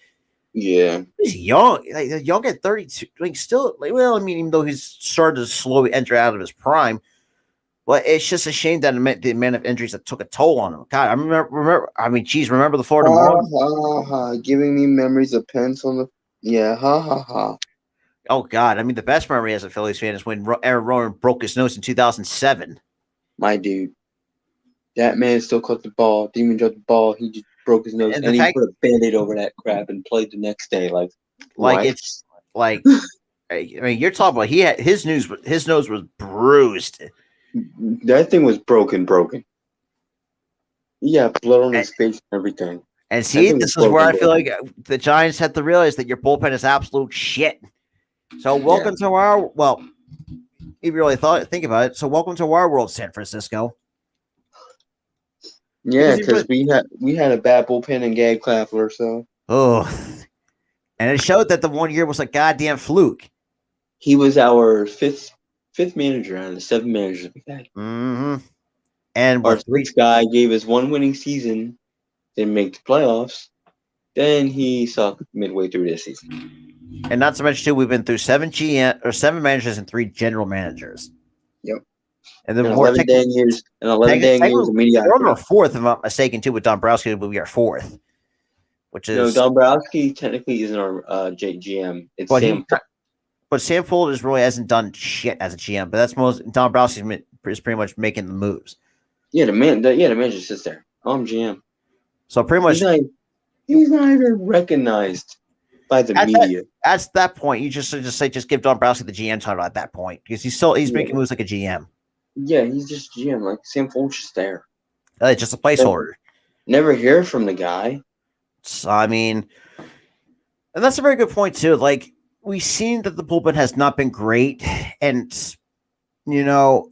Yeah. He's young, like young at 32. Like still, like, well, I mean, even though he's started to slowly enter out of his prime, but it's just a shame that the amount of injuries that took a toll on him. God, I remember. I mean, geez, remember the Florida Marlins? Giving me memories of Pence on the. Yeah, ha ha ha. Oh God, I mean, the best memory as a Phillies fan is when Aaron Rowan broke his nose in 2007. My dude, that man still caught the ball. Didn't even drop the ball. He just broke his nose, and he put a Band-Aid over that crap and played the next day. Like it's like. I mean, you're talking about he had his nose was bruised. That thing was broken. He had blood on his face and everything. And see, this is where I feel like the Giants had to realize that your bullpen is absolute shit. So welcome to our if you really think about it. So welcome to our world, San Francisco. Yeah, because we had a bad bullpen in Gabe Klaffler, so and it showed that the 1 year was a goddamn fluke. He was our fifth manager out of the 7 managers we had. Mm-hmm. And our sixth guy gave us 1 winning season, didn't make the playoffs. Then he sucked midway through this season. And not to mention, too, we've been through 7 managers and 3 general managers. Yep. And then 11 dang years of mediocrity. We're on our 4th, if I'm not mistaken, too, with Dombrowski, but we are 4th. Which is Dombrowski technically isn't our GM. It's Sam. But Sam Foley really hasn't done shit as a GM. But that's Dombrowski is pretty much making the moves. Yeah, the manager sits there. I'm GM. So pretty much, he's not even recognized by the media. At that point, you just give Dombrowski the GM title at that point because he's making moves like a GM. Yeah, he's just GM. Like Sam Foley's just there. It's just a placeholder. Never hear from the guy. So, I mean, and that's a very good point too. Like we've seen that the bullpen has not been great, and we know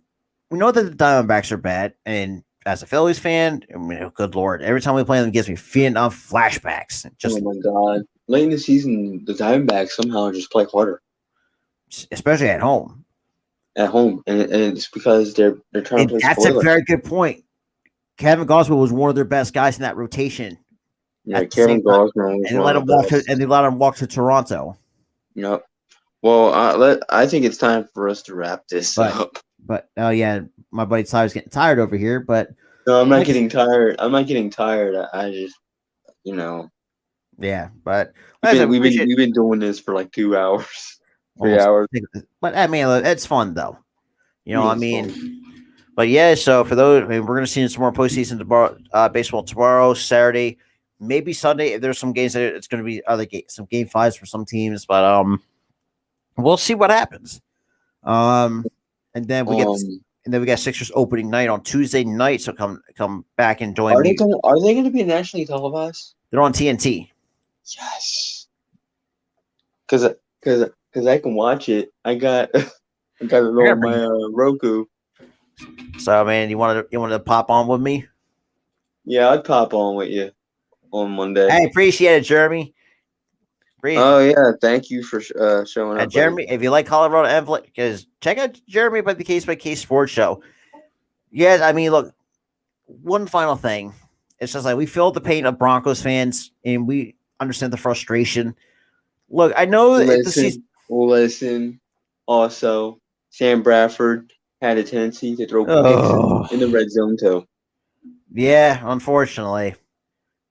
that the Diamondbacks are bad. And as a Phillies fan, I mean, good Lord, every time we play them, it gives me Vietnam flashbacks. Oh my God! Late in the season, the Diamondbacks somehow just play harder, especially at home. And it's because they're trying to play. That's a very good point. Kevin Goswell was one of their best guys in that rotation. Yeah, Kevin Goswell, and they let him walk to Toronto. Yep. Well, I think it's time for us to wrap this up. But my buddy Tyler's getting tired over here. But no, I'm not getting tired. I just, Yeah, but we've been doing this for like 2 hours, 3 hours. But I mean, it's fun though. Fun. But yeah. So for those, we're going to see some more postseason baseball tomorrow, Saturday, maybe Sunday. If there's some games that it's going to be some game 5s for some teams, but we'll see what happens. And then we got Sixers opening night on Tuesday night. So come back and join me. Are they going to be nationally televised? They're on TNT. Yes. Because I can watch it. I got it on my Roku. So man, you wanted to pop on with me? Yeah, I'd pop on with you on Monday. I appreciate it, Jeremy. Oh yeah, thank you for showing up, Jeremy. If you like Colorado Envelope, because check out Jeremy by the Case by Case Sports Show. Yes, I mean, look. One final thing, it's just like we feel the pain of Broncos fans, and we understand the frustration. Look, I know listen. Also, Sam Bradford had a tendency to throw picks in the red zone too. Yeah, unfortunately.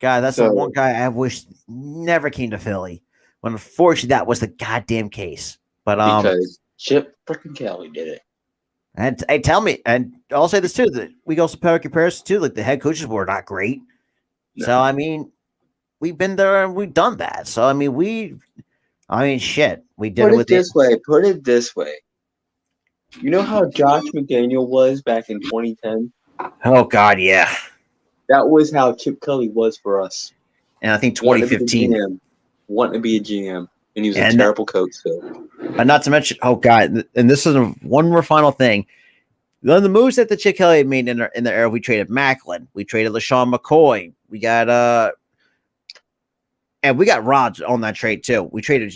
God, that's the one guy I wish never came to Philly. When unfortunately that was the goddamn case. But because Chip freaking Kelly did it. And tell me, and I'll say this too, that we go compare comparison too. Like the head coaches were not great. No. So I mean, we've been there and we've done that. So I mean, shit, we did Put it this way. You know how Josh McDaniel was back in 2010? Oh God, yeah. That was how Chip Kelly was for us. And I think 2015. Wanting to be a GM. And he was a terrible coach, so. And not to mention, oh God, and this is one more final thing. The moves that the Chip Kelly made in the era, we traded Macklin, we traded LaShawn McCoy, we got and we got Rod on that trade too. We traded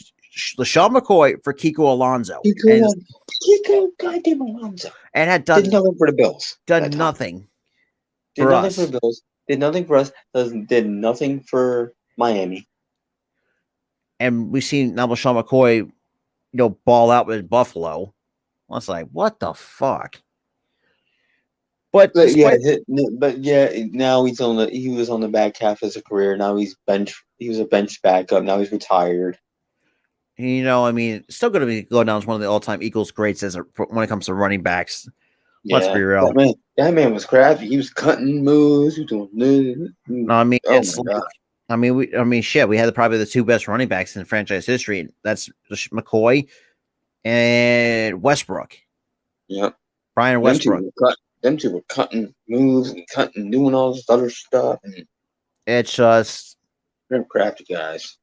LaShawn McCoy for Kiko Alonso. Kiko goddamn Alonso. And had done nothing for the Bills. Done nothing. Did For nothing us. for the Bills. Did nothing for us. Did nothing for Miami. And we've seen now Sean McCoy, ball out with Buffalo. I was like, what the fuck? But But despite now he was on the back half of his career. Now he was a bench backup. Now he's retired. still going to be going down as one of the all-time Eagles greats when it comes to running backs. Let's be real. That man was crafty. He was cutting moves. He was doing this. No, Oh my god. Shit. We had probably the two best running backs in franchise history. That's McCoy and Westbrook. Yep. Brian Westbrook. Them two were cutting moves and doing all this other stuff. And it's just they're crafty guys.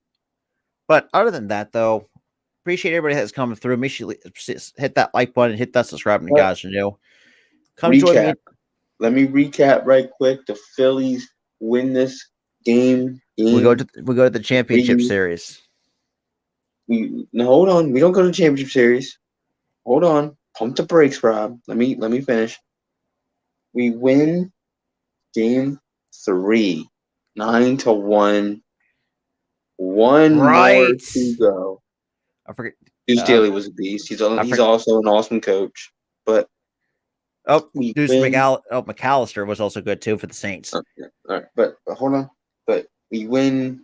But other than that, though, appreciate everybody that's coming through. Make sure you hit that like button, hit that subscribe, and guys, come join me. Let me recap right quick. The Phillies win this game. We go to the championship series. Hold on. We don't go to the championship series. Hold on. Pump the brakes, Rob. Let me finish. We win game 3, 9-1. One more to go. I forget. Deuce Daly was a beast. He's also an awesome coach. But McAllister was also good too for the Saints. All right, but hold on. But we win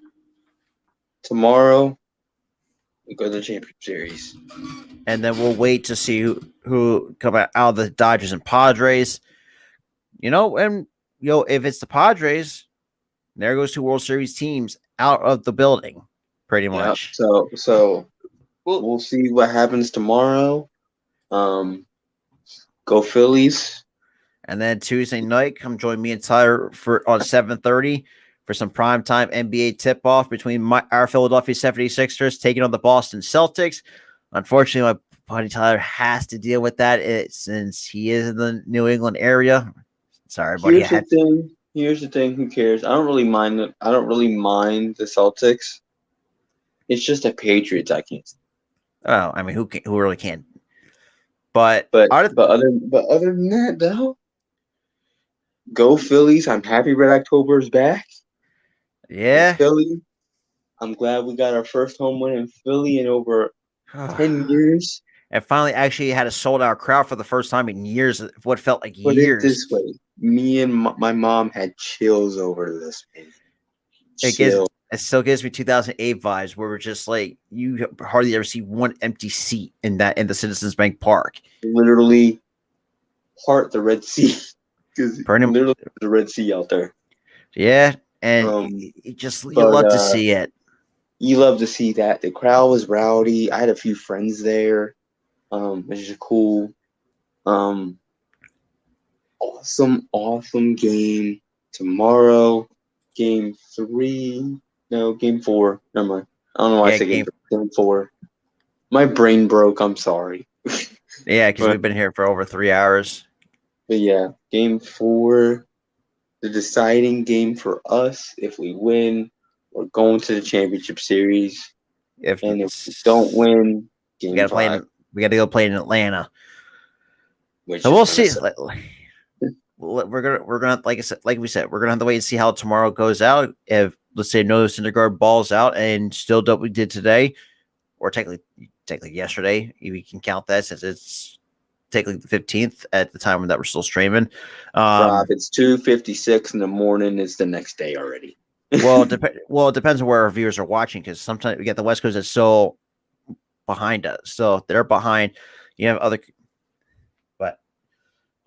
tomorrow. We go to the championship series, and then we'll wait to see who come out of the Dodgers and Padres. If it's the Padres, there goes 2 World Series teams out of the building, pretty much. Yep. So we'll see what happens tomorrow. Go Phillies. And then Tuesday night, come join me and Tyler on 7:30 for some primetime NBA tip-off between our Philadelphia 76ers taking on the Boston Celtics. Unfortunately, my buddy Tyler has to deal with that since he is in the New England area. Sorry, buddy. Here's the thing. Who cares? I don't really mind the Celtics. It's just the Patriots I can't. Oh, who really can? But other than that, though, go Phillies. I'm happy Red October is back. Yeah, Philly. I'm glad we got our first home win in Philly in over 10 years. And finally actually had a sold-out crowd for the first time in years, what felt like Put years. It this way, me and my mom had chills over this, man. It still gives me 2008 vibes where we're just like, you hardly ever see one empty seat in the Citizens Bank Park. Literally part the Red Sea. Because literally the Red Sea out there. Yeah, and you love to see it. You love to see that. The crowd was rowdy. I had a few friends there. Which is cool. Awesome game tomorrow. Game 3. No, game 4. Never mind. I don't know why I said game 4. My brain broke. I'm sorry. Yeah, because we've been here for over 3 hours. But yeah, game 4, the deciding game for us. If we win, we're going to the championship series. If we don't win, game 5. We got to go play in Atlanta. So we'll see. We're gonna like we said, we're gonna have to wait and see how tomorrow goes out. If let's say Noah Syndergaard balls out and still do what we did today, or technically yesterday, if you can count that since it's technically the 15th at the time when that we're still streaming. Rob, it's 2:56 in the morning. It's the next day already. It depends on where our viewers are watching, because sometimes we get the West Coast that's still behind us, so they're behind. You have other.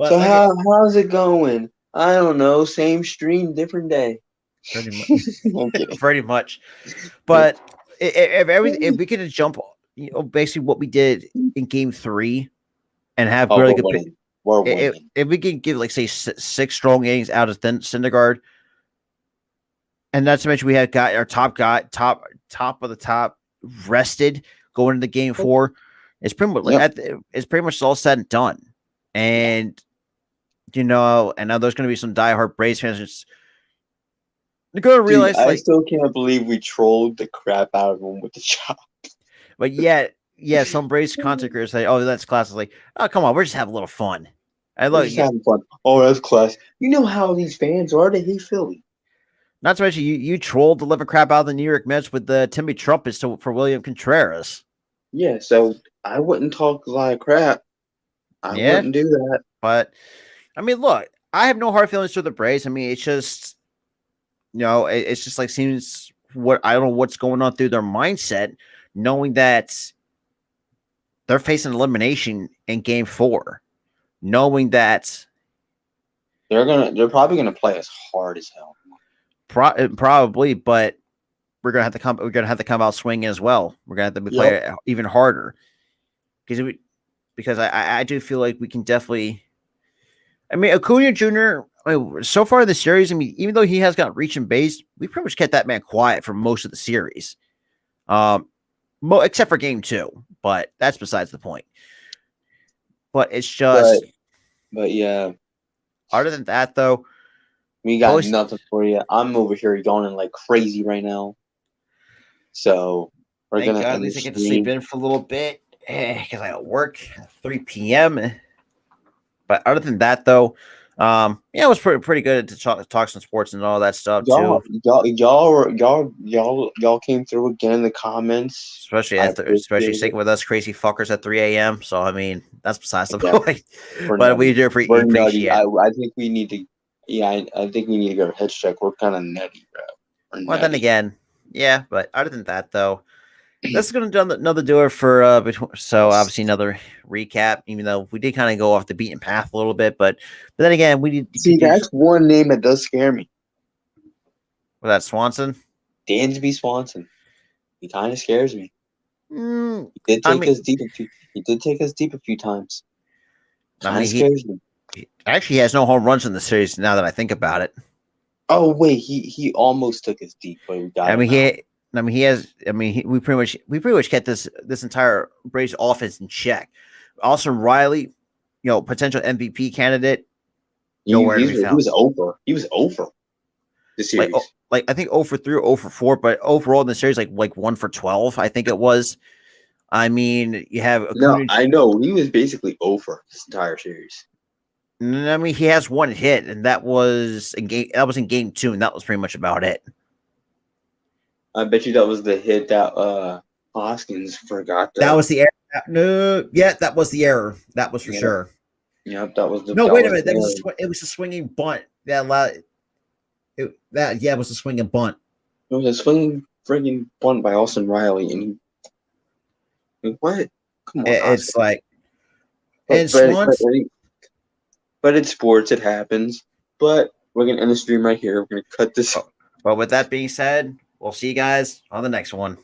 So how's it going? I don't know. Same stream, different day. Pretty much. But if we could jump, basically what we did in game 3, and have really good. If we can give say 6 strong innings out of Syndergaard, and not to mention we had got our top of the top rested going into game 4. It's pretty much it's pretty much all said and done, and. And now there's going to be some diehard Braves fans. They're going to realize. I still can't believe we trolled the crap out of them with the chop. But some Braves content creators say, "Oh, that's classic." Like, oh, come on, we're just having a little fun. And We're look, just having fun. Oh, that's class. You know how these fans are. They hate Philly. not to mention you trolled the living crap out of the New York Mets with the Timmy Trumpets for William Contreras. Yeah, so I wouldn't talk a lot of crap. I Yeah. wouldn't do that. But I mean, look, I have no hard feelings to the Braves. I mean, it's just it's just like seems what I don't know what's going on through their mindset, knowing that they're facing elimination in Game 4, knowing that They're probably gonna play as hard as hell. probably, but we're gonna have to come. We're gonna have to come out swinging as well. We're gonna have to play it even harder because I do feel like we can definitely. I mean, Acuna Jr. So far in the series, I mean, even though he has got reach and base, we pretty much kept that man quiet for most of the series, except for Game 2. But that's besides the point. But it's just. But yeah. Other than that, though, we got nothing for you. I'm over here yawning like crazy right now. So we're gonna at least I get to sleep in for a little bit because I got work at 3 p.m. But other than that, though, it was pretty good to talk some sports and all that stuff too. Y'all came through again in the comments, especially sticking with us crazy fuckers at 3 a.m. So I mean, that's besides the point. But we do appreciate it. I think we need to. Yeah, I think we need to get our heads checked. We're kind of nutty, bro. Well, then again, yeah. But other than that, though, this is going to another do it for so obviously another recap. Even though we did kind of go off the beaten path a little bit, but then again, we did see that's one name that does scare me. Was that Swanson? Dansby Swanson. He kind of scares me. He did take us deep. He did take us deep a few times. Kind of scares me. Actually, he has no home runs in the series. Now that I think about it. Oh wait, he almost took us deep, but we got. We pretty much kept this entire Braves offense in check. Austin Riley, potential MVP candidate. He was over. He was over the series. Like I think 0 for 3 or 0 for 4, but overall in the series, like 1 for 12, I think it was. I mean, you have I know he was basically over this entire series. I mean, he has one hit, and that was in Game 2, and that was pretty much about it. I bet you that was the hit that Hoskins forgot. That was the error. No, yeah, that was the error. That was for sure. Yep, that was the. No, wait a minute. It was a swinging bunt that allowed. It was a swinging bunt. It was a swinging friggin' bunt by Austin Riley, and what? Come on, it's Oscar. Like, but it's sports. It happens. But we're gonna end the stream right here. We're gonna cut this. But with that being said, we'll see you guys on the next one.